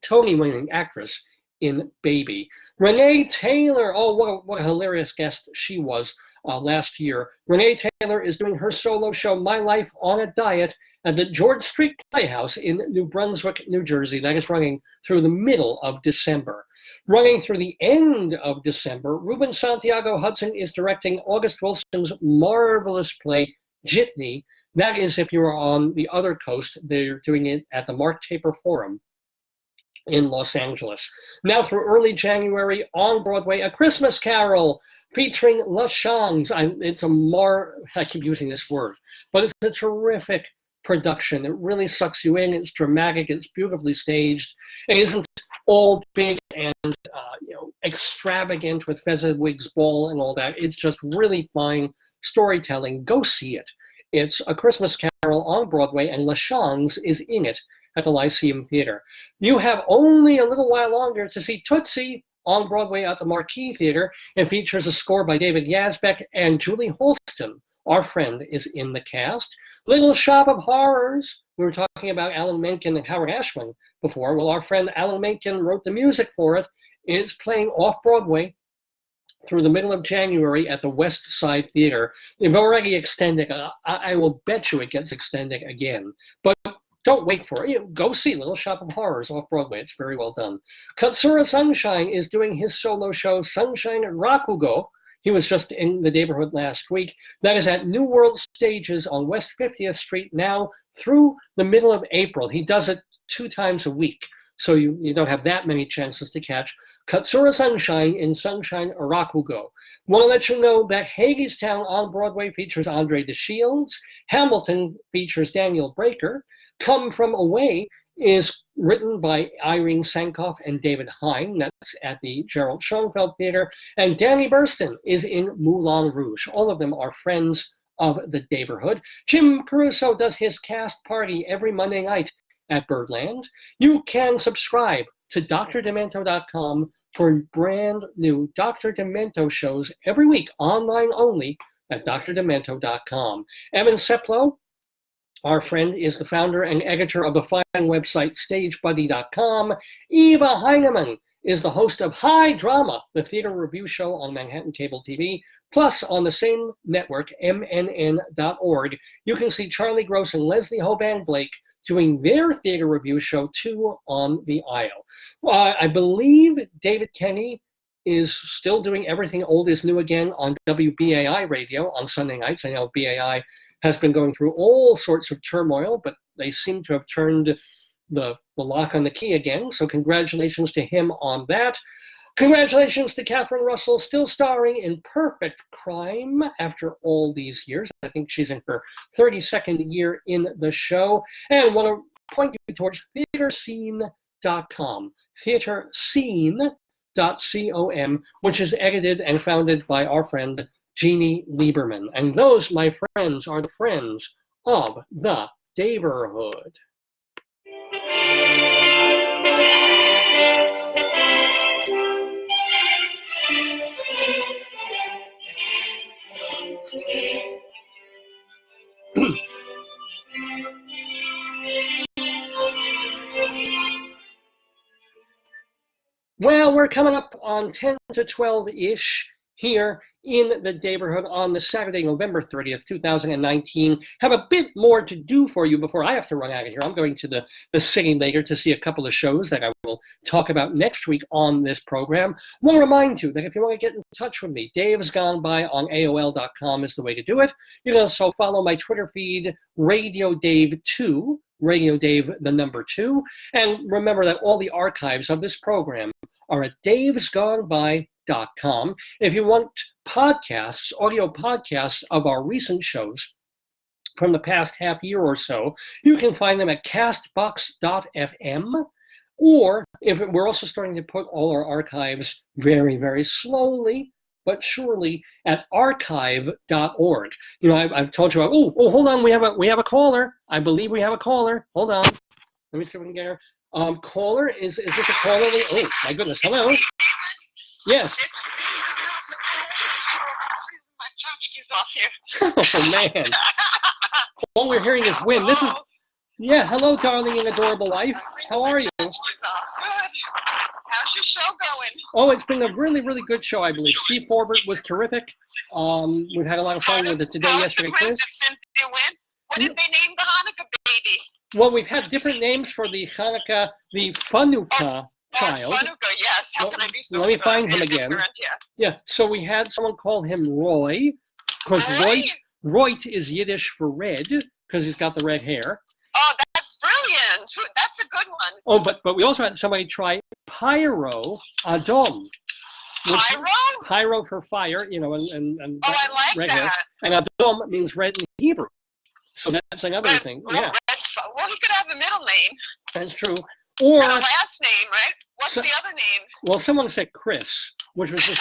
Tony-winning actress in Baby. Renee Taylor, what a hilarious guest she was last year. Renee Taylor is doing her solo show, My Life on a Diet, at the George Street Playhouse in New Brunswick, New Jersey. That is running through the middle of December. Running through the end of December, Ruben Santiago Hudson is directing August Wilson's marvelous play, Jitney. That is, if you are on the other coast, they're doing it at the Mark Taper Forum in Los Angeles. Now through early January, on Broadway, A Christmas Carol featuring LaChanze. I keep using this word, but it's a terrific production. It really sucks you in. It's dramatic. It's beautifully staged. It isn't all big and extravagant with Fezziwig's Ball and all that. It's just really fine storytelling. Go see it. It's A Christmas Carol on Broadway, and LaChanze is in it at the Lyceum Theater. You have only a little while longer to see Tootsie on Broadway at the Marquis Theater. It features a score by David Yazbek, and Julie Holston, our friend, is in the cast. Little Shop of Horrors. We were talking about Alan Menken and Howard Ashman before. Well, our friend Alan Menken wrote the music for it. It's playing off-Broadway through the middle of January at the West Side Theater. They've already extended. I will bet you it gets extended again. But don't wait for it. Go see Little Shop of Horrors off Broadway. It's very well done. Katsura Sunshine is doing his solo show, Sunshine Rakugo. He was just in the Daverhood last week. That is at New World Stages on West 50th Street now through the middle of April. He does it 2 times a week, so you don't have that many chances to catch Katsura Sunshine in Sunshine Rakugo. Want to let you know that Hagestown on Broadway features Andre DeShields. Hamilton features Daniel Breaker. Come From Away is written by Irene Sankoff and David Hine. That's at the Gerald Schoenfeld Theater. And Danny Burston is in Moulin Rouge. All of them are friends of the Daverhood. Jim Caruso does his cast party every Monday night at Birdland. You can subscribe to drdemento.com for brand new Dr. Demento shows every week, online only at drdemento.com. Evan Seplow, our friend, is the founder and editor of the fine website stagebuddy.com. Eva Heinemann is the host of High Drama, the theater review show on Manhattan Cable TV. Plus, on the same network, mnn.org, you can see Charlie Gross and Leslie Hoban Blake doing their theater review show, Two on the Aisle. I believe David Kenny is still doing Everything Old is New Again on WBAI radio on Sunday nights. I know BAI has been going through all sorts of turmoil, but they seem to have turned the lock on the key again. So congratulations to him on that. Congratulations to Catherine Russell, still starring in Perfect Crime after all these years. I think she's in her 32nd year in the show. And want to point you towards theaterscene.com, theaterscene.com, which is edited and founded by our friend Jeannie Lieberman. And those, my friends, are the friends of the Daverhood. Well, we're coming up on 10 to 12-ish here in the Daverhood on the Saturday, November 30th, 2019. Have a bit more to do for you before I have to run out of here. I'm going to the city later to see a couple of shows that I will talk about next week on this program. I want to remind you that if you want to get in touch with me, Dave's Gone By on AOL.com is the way to do it. You can also follow my Twitter feed, Radio Dave 2, Radio Dave the number 2. And remember that all the archives of this program are at davesgoneby.com. If you want podcasts, audio podcasts of our recent shows from the past half year or so, you can find them at castbox.fm. Or if we're also starting to put all our archives very, very slowly but surely at archive.org. You know, I've told you, hold on, we have a caller. I believe we have a caller. Hold on. Let me see if we can get her. Caller, is this a caller? Oh, my goodness. Hello. Yes. Oh, man. All we're hearing is wind. This is, yeah, hello, darling and adorable wife. How are you? Good. How's your show going? Oh, it's been a really, really good show, I believe. Steve Forbert was terrific. We've had a lot of fun with it today, yesterday, Chris. What did they name the Hanukkah baby? Well, we've had different names for the Hanukkah, the Funukkah child. Funukkah, yes. How can I be so Let me find him again. Yeah, so we had someone call him Roy, because Roit is Yiddish for red, because he's got the red hair. Oh, that's brilliant. That's a good one. Oh, but we also had somebody try Pyro Adom. Pyro? Pyro for fire, you know, and I like red that. hair. And Adom means red in Hebrew. So that's another thing. Yeah. Well, he could have a middle name. That's true. Or a last name, right? What's the other name? Well, someone said Chris, which was just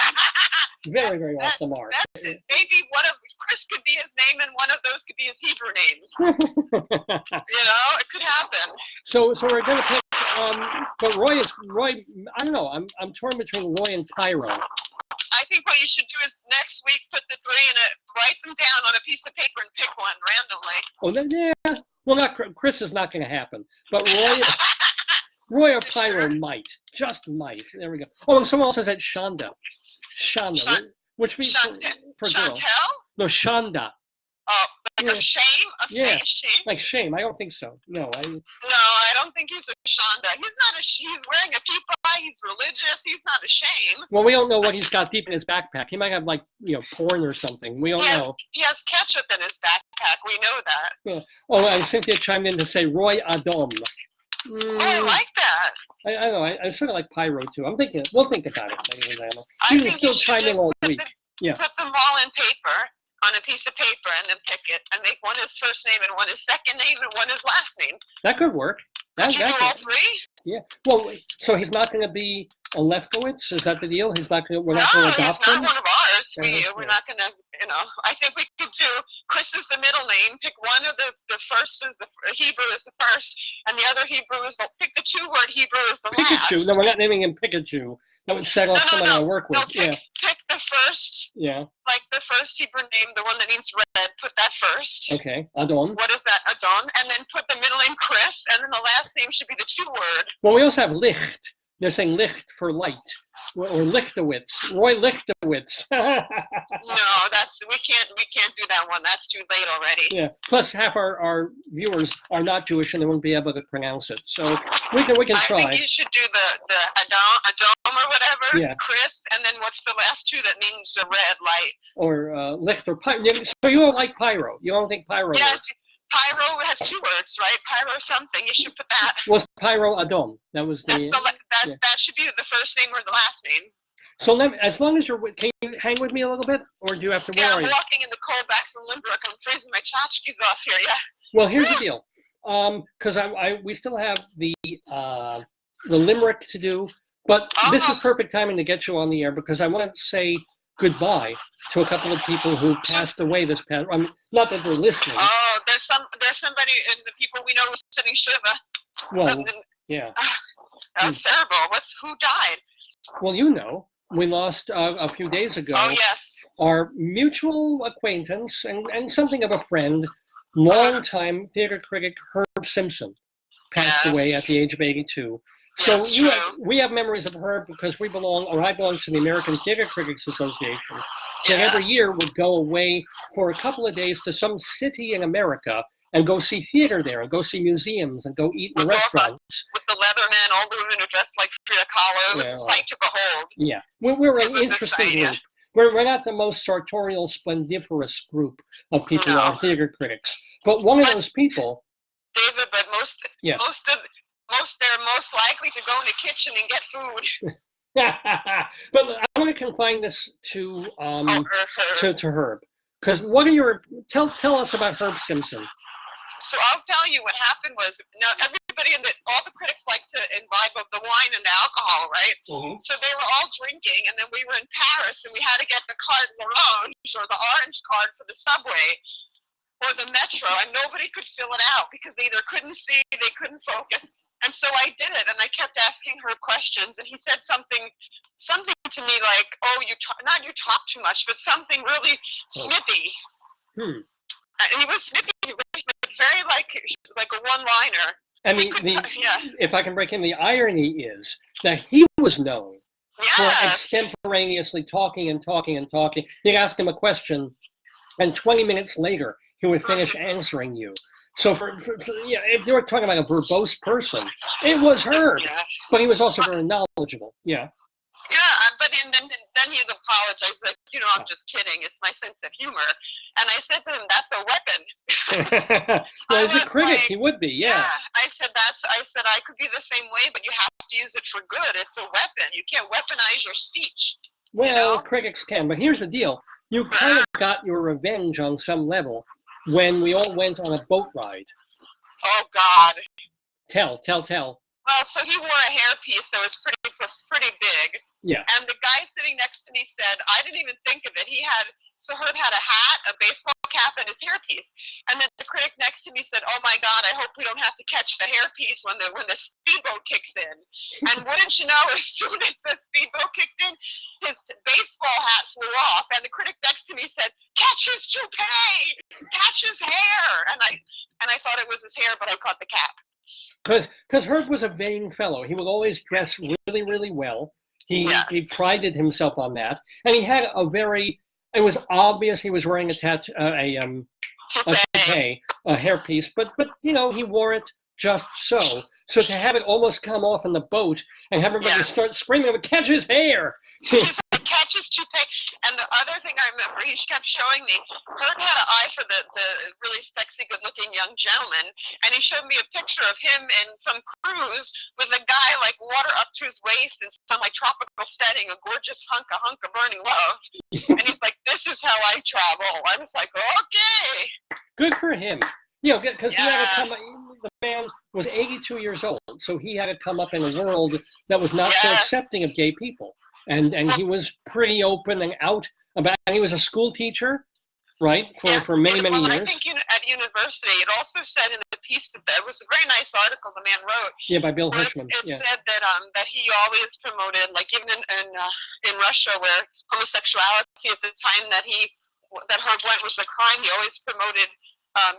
very, very off the mark. Maybe one of Chris could be his name, and one of those could be his Hebrew names. You know, it could happen. So we're going to pick. But Roy. I don't know. I'm torn between Roy and Pyro. I think what you should do is next week put the three in it, write them down on a piece of paper, and pick one randomly. Oh, yeah. Well, not Chris is not going to happen, but Roy or Pyro might, just might. There we go. Oh, and someone else says that Shonda, which means for girl. Chantel? No, Shonda. Oh, Like a shame? Shame? Like shame. I don't think so. No, I don't think he's a shanda. He's wearing a kippah. He's religious. He's not a shame. Well, we don't know what he's got deep in his backpack. He might have porn or something. We don't know. He has ketchup in his backpack. We know that. Yeah. Oh, and Cynthia chimed in to say Roy Adom. I like that. I don't know. I sort of like Pyro too. We'll think about it. You can still chime in all week. Put them all in paper, on a piece of paper, and then pick it, and make one his first name, and one his second name, and one his last name. That could work. Could you do all three? Yeah. Well, so he's not going to be a Lefkowitz? Is that the deal? We're not going to adopt him? No, he's not one of ours. We're not going to, I think we could do, Chris is the middle name, pick one of the first is the Hebrew is the first, and the other Hebrew is pick the 2-word Hebrew is the last. Pikachu. No, we're not naming him Pikachu. That would set off someone I work with. Pick the first. Yeah. Like the first Hebrew name, the one that means red, put that first. Okay, Adon. What is that, Adon? And then put the middle name Chris, and then the last name should be the 2-word. Well, we also have Licht. They're saying Licht for light. Or Lefkowitz. Roy Lefkowitz. No, we can't do that one. That's too late already. Yeah. Plus, half our viewers are not Jewish and they won't be able to pronounce it. So we can try. I think you should do the Adom or whatever. Yeah. Chris, and then what's the last two that means the red light? Or Licht or Pyro. So you don't like Pyro? You don't think Pyro? Yes. Pyro has 2 words, right? Pyro something. You should put that. Was Pyro Adom? That was the. That should be the first name or the last name. So as long as can you hang with me a little bit, or do you have to? Yeah, I'm walking in the cold back from Limerick. I'm freezing my tchotchkes off here. Yeah. Well, here's the deal. Because we still have the Limerick to do, but this is perfect timing to get you on the air because I want to say goodbye to a couple of people who passed away this past. I mean, not that they're listening. Oh, there's somebody in the people we know who's sitting shiva. Well, yeah. That's terrible. Who died? Well, we lost a few days ago. Oh, yes. Our mutual acquaintance and something of a friend, longtime theater critic Herb Simpson, passed away at the age of 82. So we have memories of Herb because I belong to the American Theater Critics Association. That every year would go away for a couple of days to some city in America and go see theater there and go see museums and go eat in restaurants. With the Leatherman, all the women are dressed like Frida Kahlo. It was a sight to behold. Yeah, we're an interesting group. We're not the most sartorial, splendiferous group of people who are theater critics. But one of those people... David, but they're most likely to go in the kitchen and get food. But I want to confine this to Herb. Because tell us about Herb Simpson. So I'll tell you what happened was, everybody all the critics like to imbibe of the wine and the alcohol, right? Mm-hmm. So they were all drinking, and then we were in Paris, and we had to get the carte orange or the orange card for the subway or the metro, and nobody could fill it out because they either couldn't see, they couldn't focus. And so I did it, and I kept asking her questions, and he said something to me like, "Oh, you talk too much," but something really snippy. And he was snippy. He was very like a one-liner. And if I can break in, the irony is that he was known for extemporaneously talking and talking and talking. You'd ask him a question, and 20 minutes later, he would finish answering you. So if you were talking about a verbose person, it was Herb, but he was also very knowledgeable. Yeah. Yeah, but then he apologized, like, I'm just kidding. It's my sense of humor. And I said to him, "That's a weapon." Well, as a critic, he would be. Yeah. I said I could be the same way, but you have to use it for good. It's a weapon. You can't weaponize your speech. Well, critics can, but here's the deal: you kind of got your revenge on some level when we all went on a boat ride. Oh God! Tell. Well, so he wore a hairpiece that was pretty big. Yeah. And the guy sitting next to me said, I didn't even think of it. Herb had a hat, a baseball cap, and his hairpiece. And then the critic next to me said, "Oh my God, I hope we don't have to catch the hairpiece when the speedboat kicks in." And wouldn't you know, as soon as the speedboat kicked in, his baseball hat flew off. And the critic next to me said, "Catch his toupee, catch his hair." And I thought it was his hair, but I caught the cap. Because Herb was a vain fellow. He would always dress really, really well. He prided himself on that, and he had it was obvious he was wearing a toupee, a hairpiece, but you know, he wore it just so. So to have it almost come off in the boat and have everybody start screaming, catch his hair. Catch his toupee. And the other thing I remember, he kept showing me, Kurt had an eye for the really sexy, good-looking young gentleman, and he showed me a picture of him in some cruise with a guy like water up to his waist in some like tropical setting, a gorgeous hunk of burning love. And he's like, this is how I travel. I was like, okay. Good for him. You know, because he had to come. The man was 82 years old, so he had to come up in a world that was not so accepting of gay people, and he was pretty open and out about. And he was a school teacher, right, for many years. I think at university, it also said in the piece that there was a very nice article the man wrote. Yeah, by Bill Hirschman. It said that he always promoted, like even in Russia, where homosexuality at the time that Herb went was a crime, he always promoted.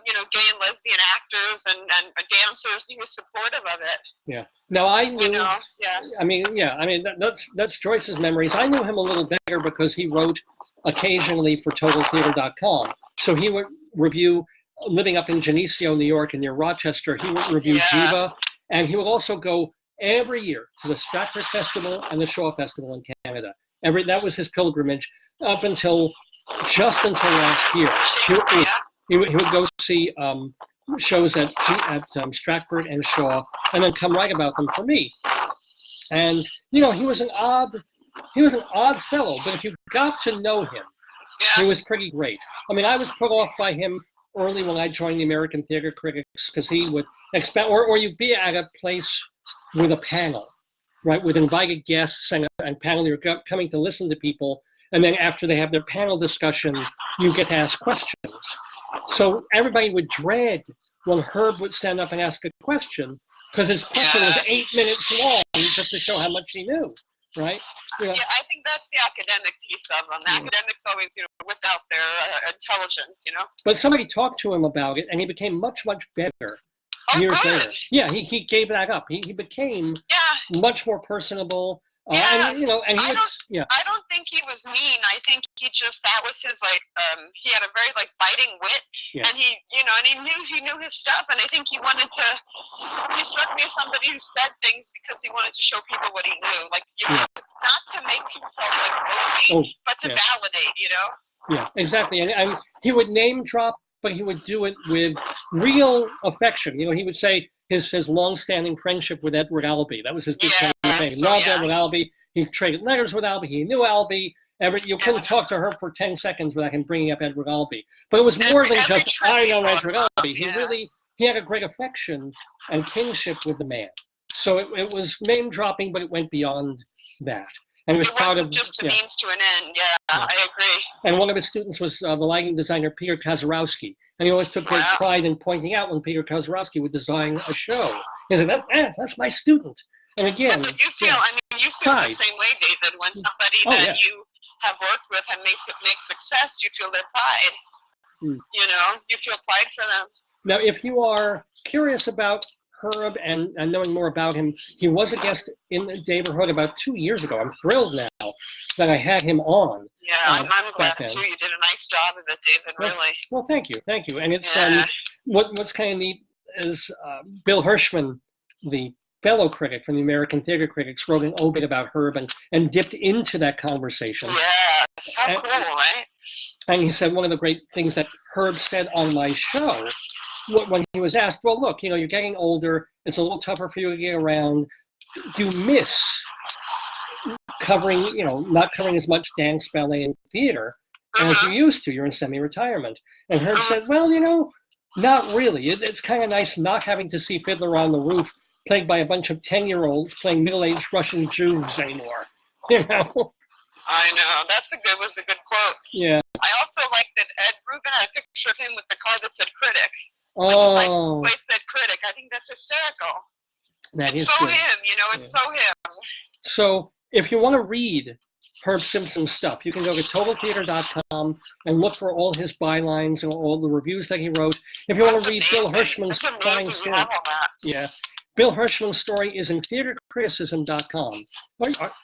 You know, gay and lesbian actors and dancers. He was supportive of it. Yeah. Now I knew. You know, I mean, that's Joyce's memories. I knew him a little better because he wrote occasionally for TotalTheater.com. So he would review living up in Geneseo, New York, and near Rochester. He would review Jiva, and he would also go every year to the Stratford Festival and the Shaw Festival in Canada. That was his pilgrimage up until last year. He would go see shows at Stratford and Shaw, and then come write about them for me. And you know, he was an odd fellow, but if you got to know him, he was pretty great. I mean, I was put off by him early when I joined the American Theater Critics because he would expect, or you'd be at a place with a panel, right, with invited guests and panel. You're coming to listen to people, and then after they have their panel discussion, you get to ask questions. So everybody would dread when Herb would stand up and ask a question because his question was 8 minutes long just to show how much he knew, right? You know? Yeah, I think that's the academic piece of them. The academics always, you know, without their intelligence, you know. But somebody talked to him about it, and he became much better years later. Yeah, he gave that up. He became much more personable. And, you know, and I don't think he was mean. I think that was his he had a very biting wit, and he knew his stuff. And I think he struck me as somebody who said things because he wanted to show people what he knew, not to make himself but to validate, you know. Yeah, exactly. And he would name drop, but he would do it with real affection. You know, he would say his long-standing friendship with Edward Albee. That was his big thing. He loved Edward Albee. He traded letters with Albee. He knew Albee. You couldn't talk to her for 10 seconds without him bringing up Edward Albee. But it was more than just, I know Edward Albee. He had a great affection and kinship with the man. So it was name-dropping, but it went beyond that. And it wasn't just a means to an end. Yeah, I agree. And one of his students was the lighting designer Peter Kazarowski. And he always took great pride in pointing out when Peter Kazarowski would design a show. He said, that's my student. And again, but you feel the same way, David, when somebody that you have worked with and makes success, you feel their pride. You know, you feel pride for them. Now, if you are curious about Herb and knowing more about him, he was a guest in Daverhood about 2 years ago. I'm thrilled now that I had him on. Yeah, I'm glad too. You did a nice job of it, David, really. Well, thank you. And it's what's kind of neat is Bill Hirschman, the fellow critic from the American Theater Critics, wrote an obit about Herb and dipped into that conversation. Yeah, so cool, right? And he said one of the great things that Herb said on my show when he was asked, well, look, you know, you're getting older. It's a little tougher for you to get around. Do you miss not covering as much dance, ballet, and theater as you used to? You're in semi-retirement. And Herb said, well, you know, not really. It's kind of nice not having to see Fiddler on the Roof played by a bunch of 10-year-olds playing middle-aged Russian Jews anymore. You know? I know. Was a good quote. Yeah. I also like that Ed Rubin had a picture of him with the car that said critic. Oh. Like said critic. I think that's hysterical. It's so good. him, you know, it's so him. So if you want to read Herb Simpson's stuff, you can go to TotalTheater.com and look for all his bylines and all the reviews that he wrote. If you want to read Bill Hirschman's fine story. Yeah. Bill Hirschman's story is in theatercriticism.com.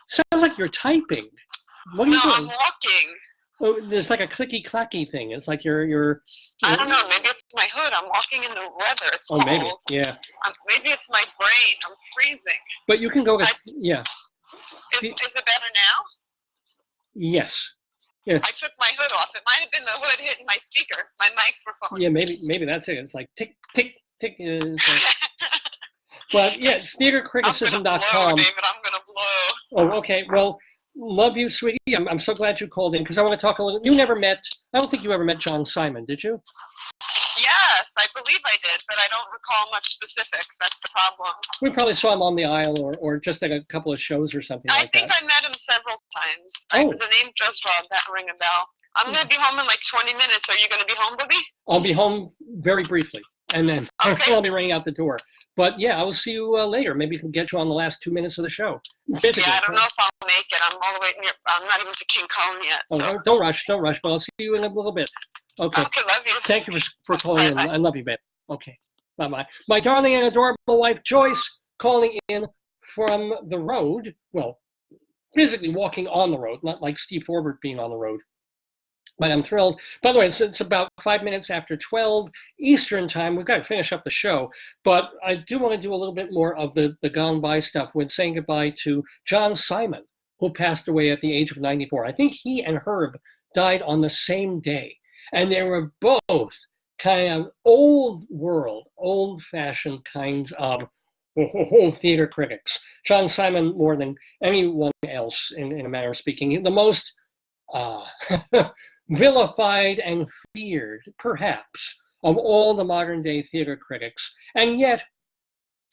Sounds like you're typing. What are you doing? I'm walking. Oh, there's like a clicky-clacky thing. It's like you're. I don't know. Maybe it's my hood. I'm walking in the weather. It's cold. Maybe. Yeah. Maybe it's my brain. I'm freezing. But you can go. Yeah. Is it better now? Yes. Yeah. I took my hood off. It might have been the hood hitting my speaker, my microphone. Yeah, maybe that's it. It's like tick, tick, tick. But yeah, it's theatercriticism.com. David, I'm going to blow. Oh, okay. Well, love you, sweetie. I'm so glad you called in because I want to talk a little. You never met. I don't think you ever met John Simon, did you? Yes, I believe I did, but I don't recall much specifics. That's the problem. We probably saw him on the aisle or just at a couple of shows or something like that. I think I met him several times. Oh. The name does ring a bell. I'm going to be home in like 20 minutes. Are you going to be home with me? I'll be home very briefly, and then okay. I'll be running out the door. But yeah, I will see you later. Maybe we can get you on the last 2 minutes of the show. Physically, yeah, I don't know if I'll make it. I'm all the way near. I'm not even to King Kong yet. So. Oh, don't rush. But I'll see you in a little bit. Okay. Okay, love you. Thank you for calling in. Bye. I love you, babe. Okay. Bye-bye. My darling and adorable wife, Joyce, calling in from the road. Well, physically walking on the road, not like Steve Forbert being on the road. But I'm thrilled. By the way, it's about 5 minutes after 12 Eastern time. We've got to finish up the show. But I do want to do a little bit more of the gone by stuff with saying goodbye to John Simon, who passed away at the age of 94. I think he and Herb died on the same day. And they were both kind of old world, old-fashioned kinds of theater critics. John Simon, more than anyone else, in a manner of speaking, the most vilified and feared, perhaps, of all the modern-day theater critics. And yet,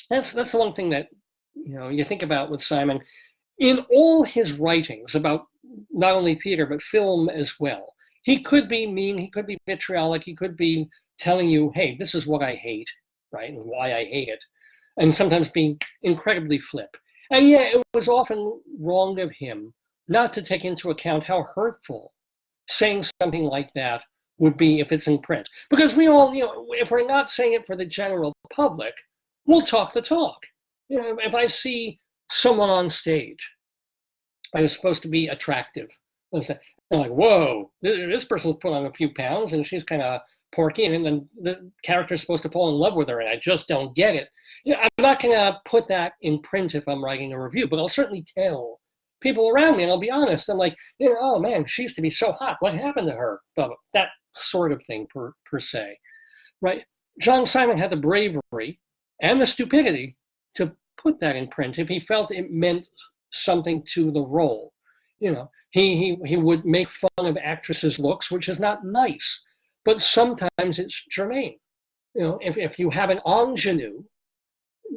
that's the one thing that you think about with Simon. In all his writings about not only theater, but film as well, he could be mean, he could be vitriolic, he could be telling you, hey, this is what I hate, right, and why I hate it, and sometimes being incredibly flip. And yeah, it was often wrong of him not to take into account how hurtful saying something like that would be if it's in print. Because we all, if we're not saying it for the general public, we'll talk the talk. If I see someone on stage, I was supposed to be attractive, I'm like, whoa, this person's put on a few pounds and she's kind of porky, and then the character's supposed to fall in love with her, and I just don't get it. I'm not going to put that in print if I'm writing a review, but I'll certainly tell people around me, and I'll be honest. I'm like, oh man, she used to be so hot. What happened to her? But that sort of thing per se, right? John Simon had the bravery and the stupidity to put that in print if he felt it meant something to the role. He would make fun of actresses' looks, which is not nice, but sometimes it's germane. If you have an ingenue,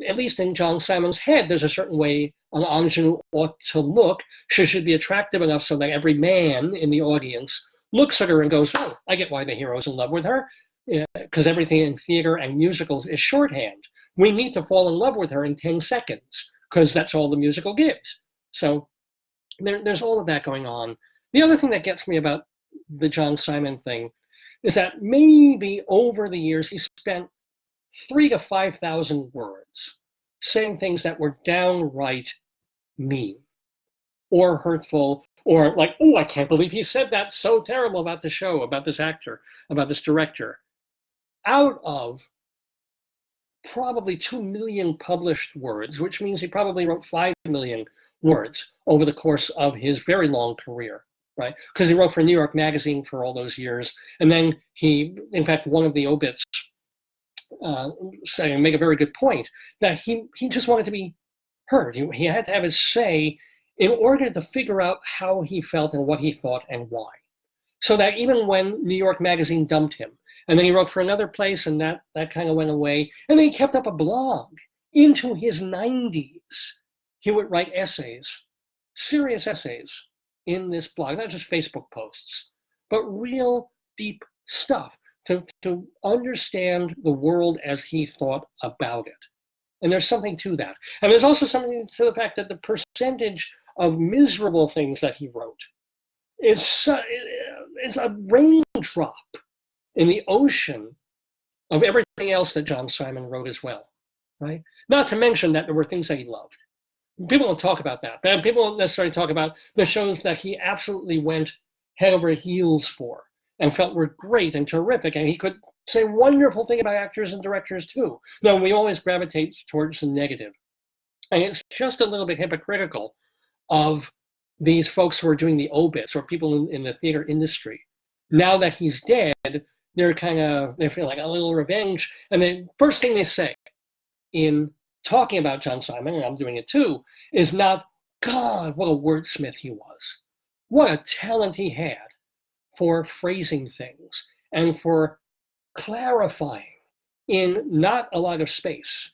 at least in John Simon's head, there's a certain way an ingenue ought to look. She should be attractive enough so that every man in the audience looks at her and goes, oh, I get why the hero's in love with her, because everything in theater and musicals is shorthand. We need to fall in love with her in 10 seconds, because that's all the musical gives. So there's all of that going on. The other thing that gets me about the John Simon thing is that maybe over the years he spent 3,000 to 5,000 words saying things that were downright mean or hurtful, or like, oh, I can't believe he said that, so terrible about the show, about this actor, about this director, out of probably 2 million published words, which means he probably wrote 5 million words over the course of his very long career, right? Because he wrote for New York Magazine for all those years. And then he, in fact, one of the obits make a very good point, that he just wanted to be heard. He had to have his say in order to figure out how he felt and what he thought and why. So that even when New York Magazine dumped him, and then he wrote for another place and that kind of went away, and then he kept up a blog into his 90s. He would write essays, serious essays in this blog, not just Facebook posts, but real deep stuff to understand the world as he thought about it. And there's something to that. And there's also something to the fact that the percentage of miserable things that he wrote is a raindrop in the ocean of everything else that John Simon wrote as well, right? Not to mention that there were things that he loved. People don't talk about that. People don't necessarily talk about the shows that he absolutely went head over heels for and felt were great and terrific. And he could say wonderful things about actors and directors too. No, we always gravitate towards the negative. And it's just a little bit hypocritical of these folks who are doing the obits or people in the theater industry. Now that he's dead, they feel like a little revenge. And the first thing they say in talking about John Simon, and I'm doing it too, is not, God, what a wordsmith he was. What a talent he had for phrasing things and for clarifying in not a lot of space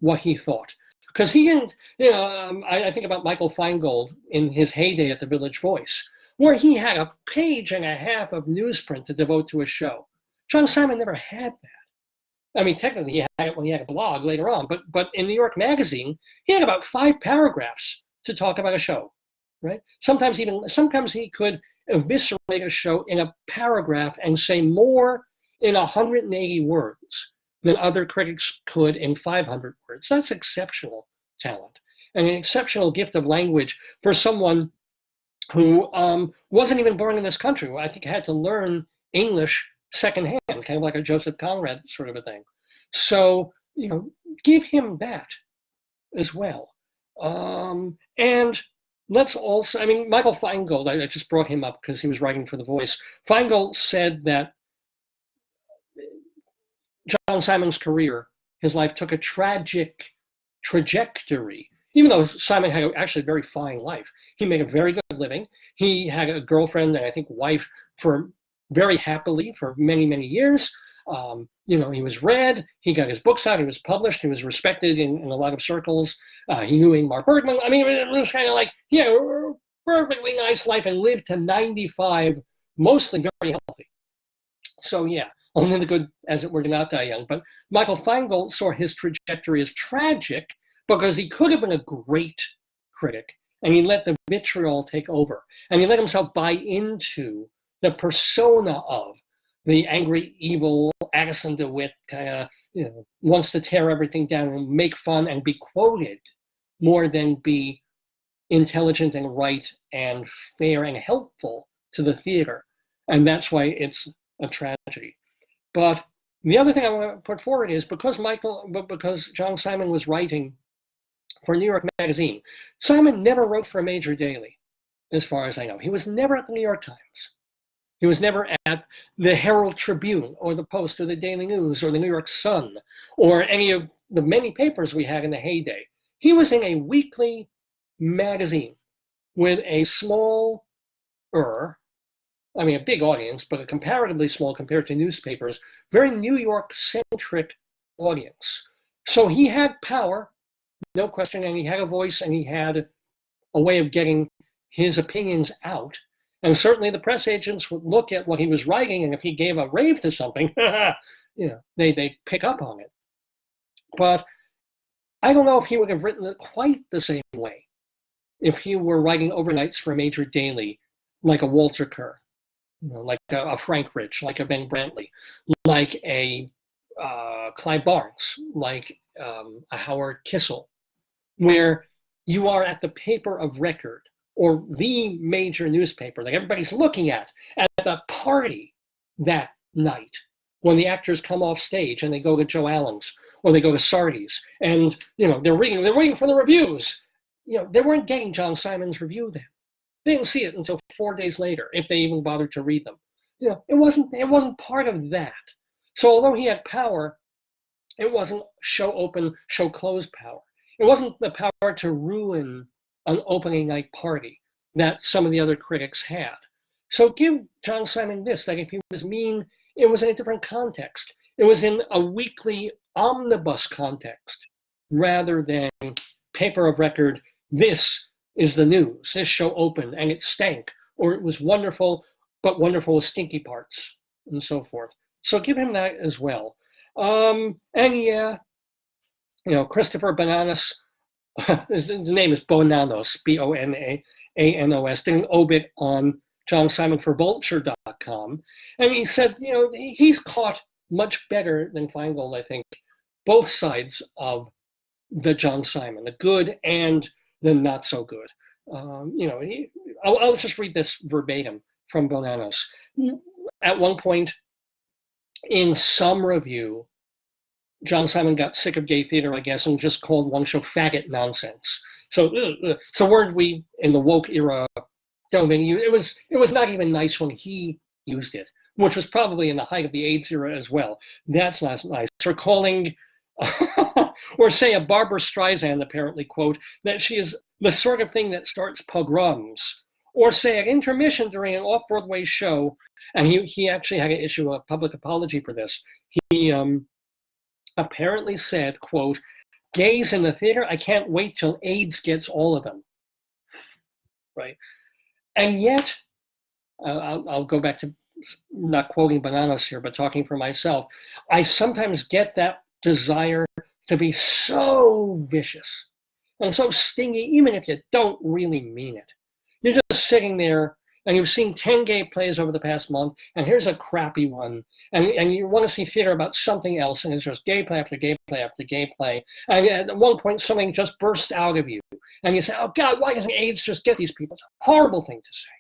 what he thought. Because he didn't, I think about Michael Feingold in his heyday at the Village Voice, where he had a page and a half of newsprint to devote to a show. John Simon never had that. I mean, technically he had it when he had a blog later on, but in New York Magazine, he had about 5 paragraphs to talk about a show, right? Sometimes he could eviscerate a show in a paragraph and say more in 180 words than other critics could in 500 words. That's exceptional talent and an exceptional gift of language for someone who wasn't even born in this country. I think had to learn English secondhand, kind of like a Joseph Conrad sort of a thing. So, give him that as well. And let's also, Michael Feingold, I just brought him up because he was writing for The Voice. Feingold said that John Simon's career, his life took a tragic trajectory, even though Simon had actually a very fine life. He made a very good living. He had a girlfriend and I think wife for very happily for many, many years. He was read, he got his books out, he was published, he was respected in a lot of circles. He knew Ingmar Bergman. It was kind of like, perfectly nice life and lived to 95, mostly very healthy. So yeah, only the good, as it were, do not die young. But Michael Feingold saw his trajectory as tragic because he could have been a great critic and he let the vitriol take over. And he let himself buy into the persona of the angry, evil Addison DeWitt kind of, wants to tear everything down and make fun and be quoted more than be intelligent and right and fair and helpful to the theater. And that's why it's a tragedy. But the other thing I want to put forward is because John Simon was writing for New York Magazine, Simon never wrote for a major daily, as far as I know. He was never at the New York Times. He was never at the Herald Tribune or the Post or the Daily News or the New York Sun or any of the many papers we had in the heyday. He was in a weekly magazine with a a big audience, but a comparatively small compared to newspapers, very New York-centric audience. So he had power, no question, and he had a voice and he had a way of getting his opinions out. And certainly the press agents would look at what he was writing, and if he gave a rave to something, they pick up on it. But I don't know if he would have written it quite the same way if he were writing overnights for a major daily, like a Walter Kerr, like a Frank Rich, like a Ben Brantley, like a Clive Barnes, like a Howard Kissel, where you are at the paper of record or the major newspaper that everybody's looking at the party that night when the actors come off stage and they go to Joe Allen's or they go to Sardi's and they're waiting for the reviews. They weren't getting John Simon's review then. They didn't see it until 4 days later, if they even bothered to read them. It wasn't part of that. So although he had power, it wasn't show open, show close power. It wasn't the power to ruin an opening night party that some of the other critics had. So give John Simon this, that if he was mean, it was in a different context. It was in a weekly omnibus context rather than paper of record. This is the news. This show opened and it stank, or it was wonderful, but wonderful with stinky parts and so forth. So give him that as well. Christopher Bonanos, the name is Bonanos, Bonanos, did an obit on John Simon for Vulture.com. And he said, he's caught much better than Feingold, I think, both sides of the John Simon, the good and the not so good. I'll just read this verbatim from Bonanos. At one point, in some review, John Simon got sick of gay theater, I guess, and just called one show faggot nonsense. So it's a word we, in the woke era, don't even use. It was not even nice when he used it, which was probably in the height of the AIDS era as well. That's not nice. Or calling, or say a Barbara Streisand, apparently, quote, that she is the sort of thing that starts pogroms. Or say at intermission during an off-Broadway show, and he actually had to issue a public apology for this. He apparently said, quote, gays in the theater, I can't wait till AIDS gets all of them. Right? And yet, I'll go back to not quoting Bonanos here, but talking for myself. I sometimes get that desire to be so vicious and so stingy, even if you don't really mean it. You're just sitting there and you've seen 10 gay plays over the past month, and here's a crappy one, and you want to see theater about something else, and it's just gay play after gay play after gay play, and at one point something just bursts out of you, and you say, oh God, why doesn't AIDS just get these people? It's a horrible thing to say.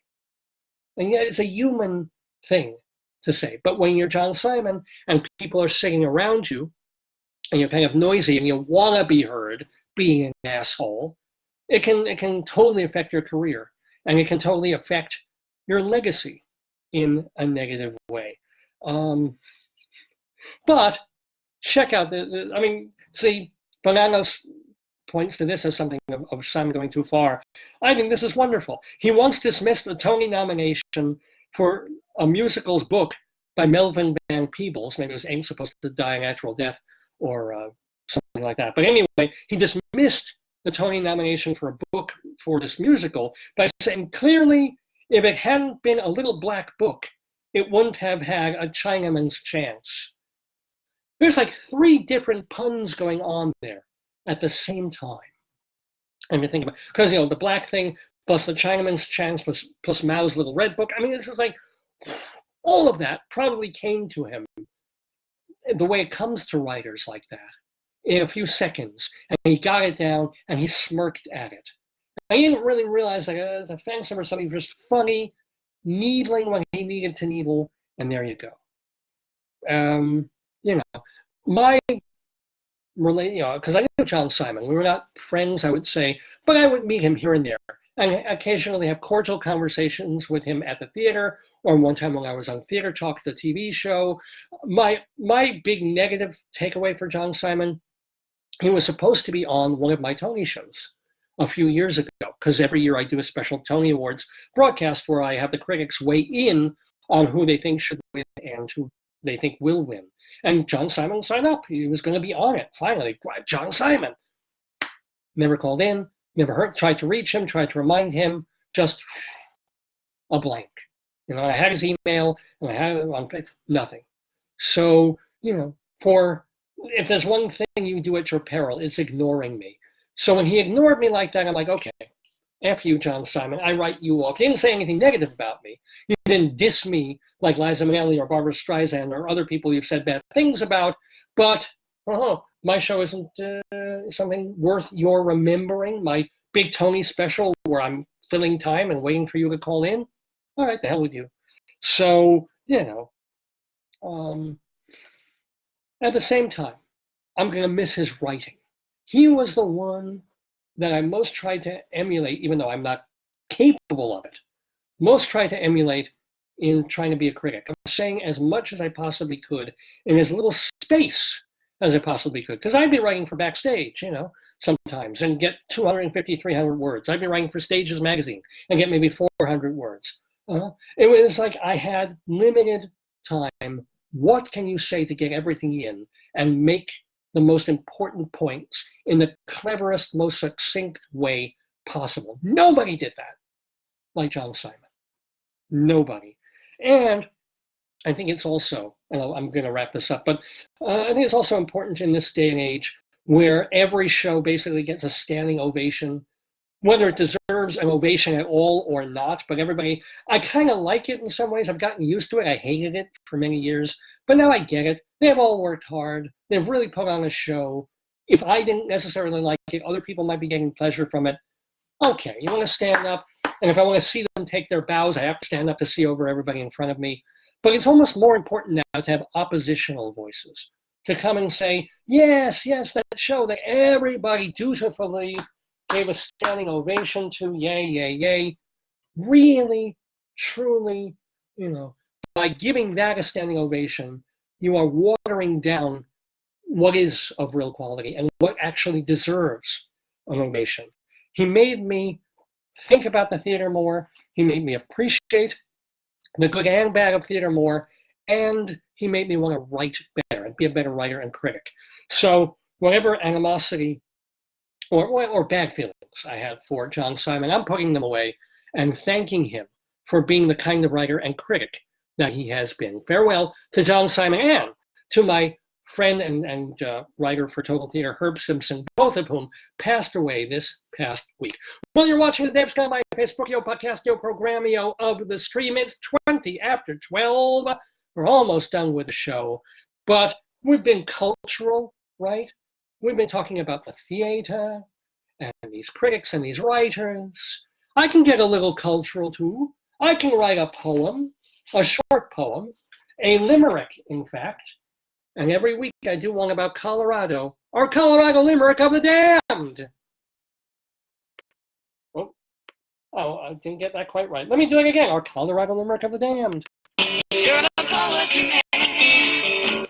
And yet it's a human thing to say. But when you're John Simon and people are sitting around you, and you're kind of noisy, and you want to be heard being an asshole, it can totally affect your career, and it can totally affect your legacy in a negative way. But check out see, Bonanos points to this as something of Simon going too far. I think this is wonderful. He once dismissed a Tony nomination for a musicals book by Melvin Van Peebles. Maybe it was Ain't Supposed to Die a Natural Death or something like that. But anyway, he dismissed the Tony nomination for a book for this musical by saying, clearly, if it hadn't been a little black book, it wouldn't have had a Chinaman's chance. There's like 3 different puns going on there at the same time. And you think about, because, the black thing plus the Chinaman's chance plus Mao's little red book. I mean, it's just like, all of that probably came to him the way it comes to writers like that in a few seconds. And he got it down and he smirked at it. I didn't really realize that as a fan summer something was just funny, needling when he needed to needle, and there you go. My because I knew John Simon. We were not friends, I would say, but I would meet him here and there, and occasionally have cordial conversations with him at the theater, or one time when I was on Theater Talk, the TV show. My big negative takeaway for John Simon, he was supposed to be on one of my Tony shows a few years ago, because every year I do a special Tony Awards broadcast where I have the critics weigh in on who they think should win and who they think will win. And John Simon signed up. He was going to be on it. Finally, John Simon. Never called in, never heard, tried to reach him, tried to remind him, just a blank. I had his email, and I had it on Facebook, nothing. So, if there's one thing you do at your peril, it's ignoring me. So when he ignored me like that, I'm like, okay, F you, John Simon, I write you off. He didn't say anything negative about me. He didn't diss me like Liza Minnelli or Barbara Streisand or other people you've said bad things about, but my show isn't something worth your remembering. My big Tony special where I'm filling time and waiting for you to call in, all right, the hell with you. So, at the same time, I'm going to miss his writing. He was the one that I most tried to emulate, even though I'm not capable of it, most tried to emulate in trying to be a critic. I'm saying as much as I possibly could in as little space as I possibly could. Because I'd be writing for Backstage, sometimes, and get 250, 300 words. I'd be writing for Stages magazine and get maybe 400 words. It was like I had limited time. What can you say to get everything in and make the most important points in the cleverest, most succinct way possible? Nobody did that like John Simon. Nobody. And I think it's also, and I'm going to wrap this up, but I think it's also important in this day and age where every show basically gets a standing ovation, whether it deserves an ovation at all or not. But everybody, I kind of like it in some ways. I've gotten used to it. I hated it for many years, but now I get it. They've all worked hard. They've really put on a show. If I didn't necessarily like it, other people might be getting pleasure from it. Okay, you want to stand up? And if I want to see them take their bows, I have to stand up to see over everybody in front of me. But it's almost more important now to have oppositional voices, to come and say, yes, that show that everybody dutifully gave a standing ovation to, yay. Really, truly, by giving that a standing ovation, you are watering down what is of real quality and what actually deserves an ovation. He made me think about the theater more. He made me appreciate the good and bad of theater more. And he made me want to write better and be a better writer and critic. So whatever animosity or bad feelings I had for John Simon, I'm putting them away and thanking him for being the kind of writer and critic that he has been. Farewell to John Simon and to my friend and writer for Total Theater, Herb Simpson, both of whom passed away this past week. Well, you're watching the Dave's Gone By Facebookio, Podcastio, Programmio of the stream. It's 20 after 12. We're almost done with the show, but we've been cultural, right? We've been talking about the theater and these critics and these writers. I can get a little cultural too. I can write a poem, a short poem, a limerick, in fact. And every week I do one about Colorado, our Colorado Limerick of the Damned. Oh, I didn't get that quite right. Let me do it again, our Colorado Limerick of the Damned.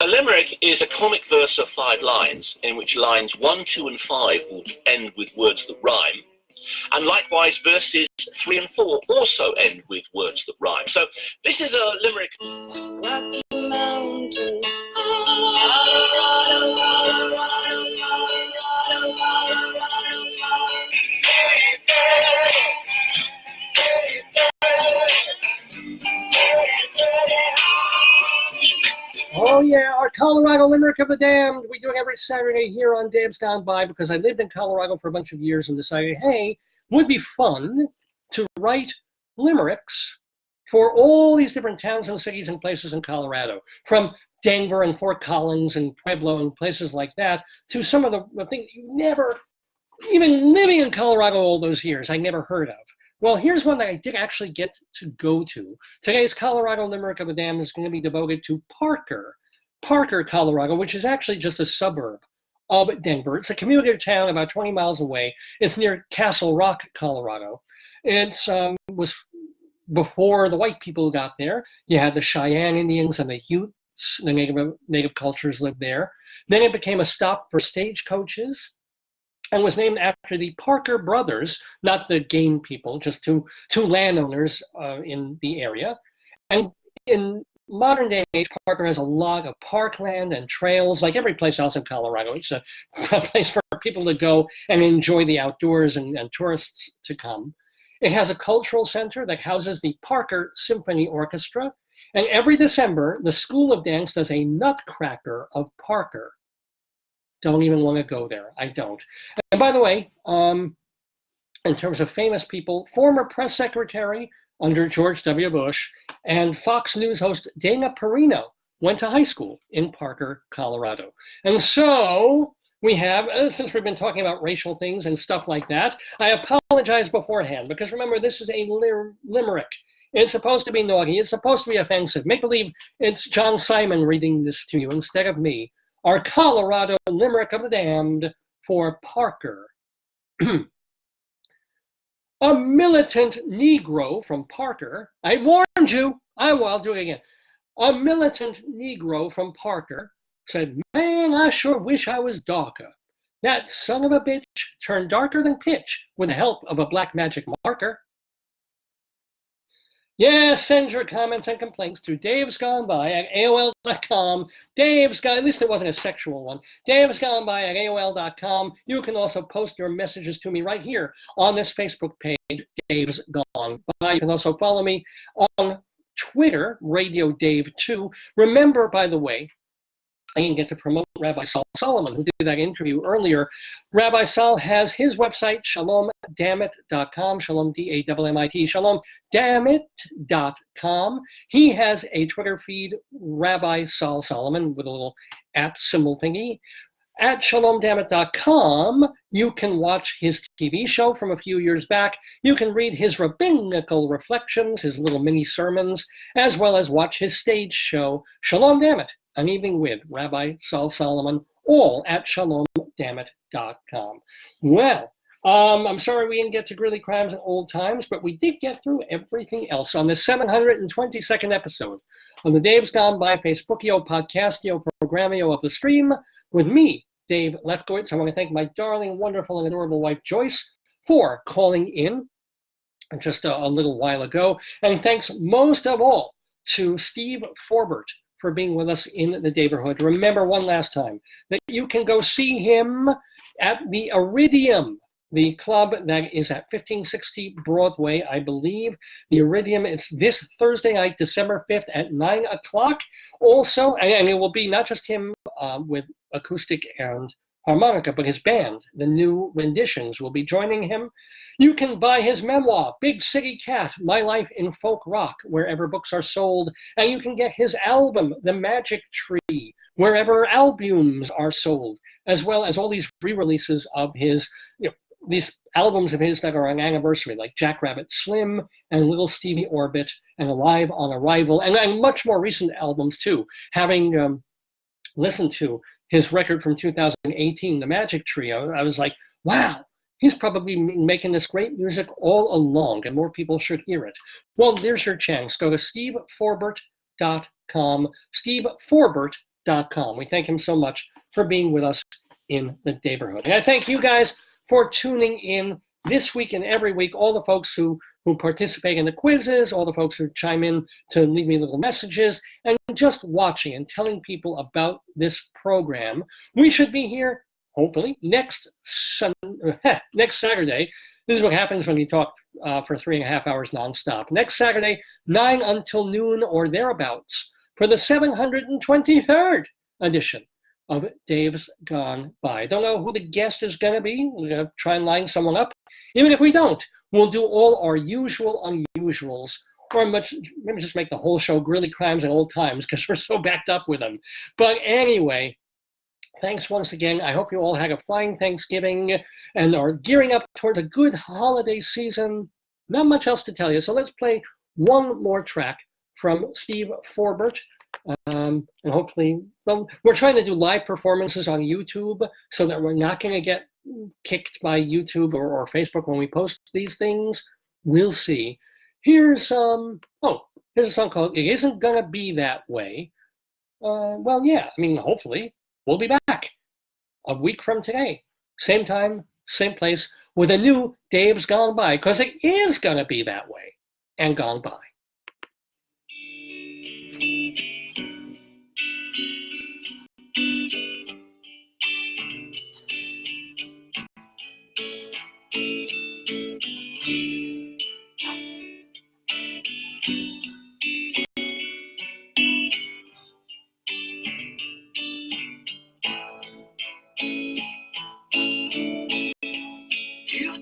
A limerick is a comic verse of 5 lines, in which lines 1, 2, and 5 will end with words that rhyme. And likewise, verses 3 and 4 also end with words that rhyme. So this is a limerick. Rocky Mountain, Colorado, Oh yeah, our Colorado Limerick of the Damned. We do it every Saturday here on Dave's Gone By because I lived in Colorado for a bunch of years and decided, hey, would be fun to write limericks for all these different towns and cities and places in Colorado, from Denver and Fort Collins and Pueblo and places like that, to some of the things you never, even living in Colorado all those years, I never heard of. Well, here's one that I did actually get to go to. Today's Colorado Limerick of the Damned is going to be devoted to Parker, Colorado, which is actually just a suburb of Denver. It's a commuter town about 20 miles away. It's near Castle Rock, Colorado. It was before the white people got there. You had the Cheyenne Indians and the Utes, the native cultures lived there. Then it became a stop for stagecoaches, and was named after the Parker brothers, not the game people, just two landowners in the area. And in modern day age, Parker has a lot of parkland and trails, like every place else in Colorado. It's a place for people to go and enjoy the outdoors and tourists to come. It has a cultural center that houses the Parker Symphony Orchestra. And every December, the School of Dance does a Nutcracker of Parker. Don't even want to go there. I don't. And by the way, in terms of famous people, former press secretary under George W. Bush and Fox News host Dana Perino went to high school in Parker, Colorado. And so we have, since we've been talking about racial things and stuff like that, I apologize beforehand, because remember, this is a limerick. It's supposed to be naughty. It's supposed to be offensive. Make believe it's John Simon reading this to you instead of me. Our Colorado Limerick of the Damned for Parker. A militant Negro from Parker, I warned you, I'll do it again. A militant Negro from Parker said, man, I sure wish I was darker. That son of a bitch turned darker than pitch with the help of a black magic marker. Yeah, send your comments and complaints to davesgoneby@aol.com. At least it wasn't a sexual one. davesgoneby@aol.com. You can also post your messages to me right here on this Facebook page, Dave's Gone By. You can also follow me on Twitter, Radio Dave 2. Remember, by the way, I didn't get to promote Rabbi Saul Solomon, who did that interview earlier. Rabbi Saul has his website, shalomdammit.com, shalom, D-A-M-M-I-T, shalomdammit.com. He has a Twitter feed, Rabbi Saul Solomon, with a little @ symbol thingy. At shalomdammit.com, you can watch his TV show from a few years back. You can read his rabbinical reflections, his little mini sermons, as well as watch his stage show, Shalom Dammit, An Evening with Rabbi Saul Solomon, all at shalomdammit.com. Well, I'm sorry we didn't get to Grilly Crimes and Old Times, but we did get through everything else on the 722nd episode of the Dave's Gone By Facebookio, Podcastio, Programmio of the Stream with me, Dave Lefkowitz. I want to thank my darling, wonderful, and adorable wife, Joyce, for calling in just a little while ago. And thanks most of all to Steve Forbert for being with us in the Daverhood. Remember one last time that you can go see him at the Iridium, the club that is at 1560 Broadway, I believe. The Iridium, it's this Thursday night, December 5th at 9 o'clock. Also, and it will be not just him with acoustic and harmonica, but his band, the New Renditions, will be joining him. You can buy his memoir, Big City Cat, My Life in Folk Rock, wherever books are sold. And you can get his album, The Magic Tree, wherever albums are sold, as well as all these re-releases of his, these albums of his that are on anniversary, like Jackrabbit Slim and Little Stevie Orbit and Alive on Arrival, and much more recent albums too. Having listened to his record from 2018, The Magic Trio, I was like, wow, he's probably making this great music all along, and more people should hear it. Well, there's your chance. Go to steveforbert.com, steveforbert.com. We thank him so much for being with us in the Daverhood. And I thank you guys for tuning in this week and every week, all the folks who participate in the quizzes, all the folks who chime in to leave me little messages, and just watching and telling people about this program. We should be here, hopefully, next Saturday. This is what happens when you talk for 3.5 hours nonstop. Next Saturday, 9 until noon or thereabouts, for the 723rd edition of Dave's Gone By. I don't know who the guest is going to be. We're going to try and line someone up. Even if we don't, we'll do all our usual unusuals, or maybe just make the whole show Grilly Crimes and Old Times, because we're so backed up with them. But anyway, thanks once again. I hope you all had a fine Thanksgiving and are gearing up towards a good holiday season. Not much else to tell you, so let's play one more track from Steve Forbert. And hopefully, well, we're trying to do live performances on YouTube so that we're not going to get kicked by YouTube or Facebook when we post these things. We'll see. Here's a song called It Isn't Gonna Be That Way. Well, yeah, I mean, hopefully we'll be back a week from today. Same time, same place, with a new Dave's Gone By, because it is gonna be that way and gone by.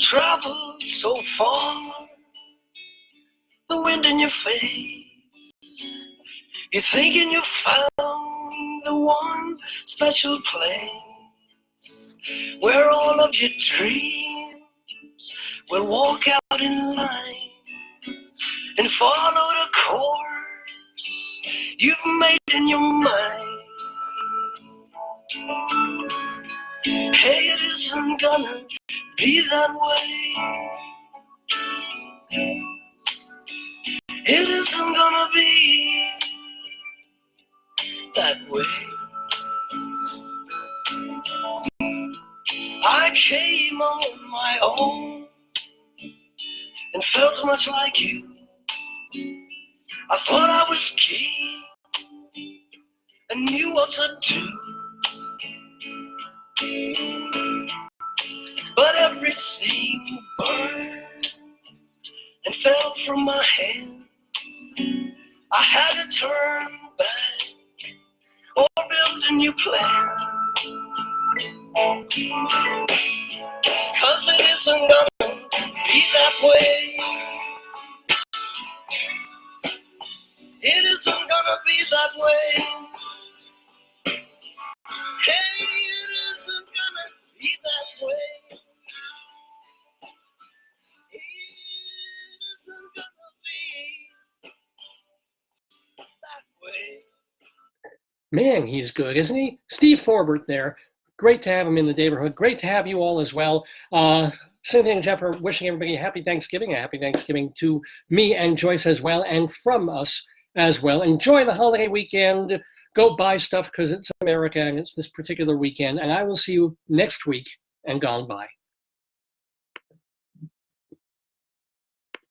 Traveled so far, the wind in your face, you're thinking you found the one special place where all of your dreams will walk out in line and follow the course you've made in your mind. Hey, it isn't gonna be that way. It isn't gonna be that way. I came on my own and felt much like you. I thought I was king and knew what to do. But everything burned and fell from my hand. I had to turn back or build a new plan. 'Cause it isn't gonna be that way. It isn't gonna be that way. Hey, it isn't gonna be that way. It isn't gonna be that way. Man, he's good, isn't he? Steve Forbert there. Great to have him in the Daverhood. Great to have you all as well. Untitled Chapter wishing everybody a happy Thanksgiving to me and Joyce as well, and from us as well. Enjoy the holiday weekend. Go buy stuff because it's America and it's this particular weekend. And I will see you next week and gone by.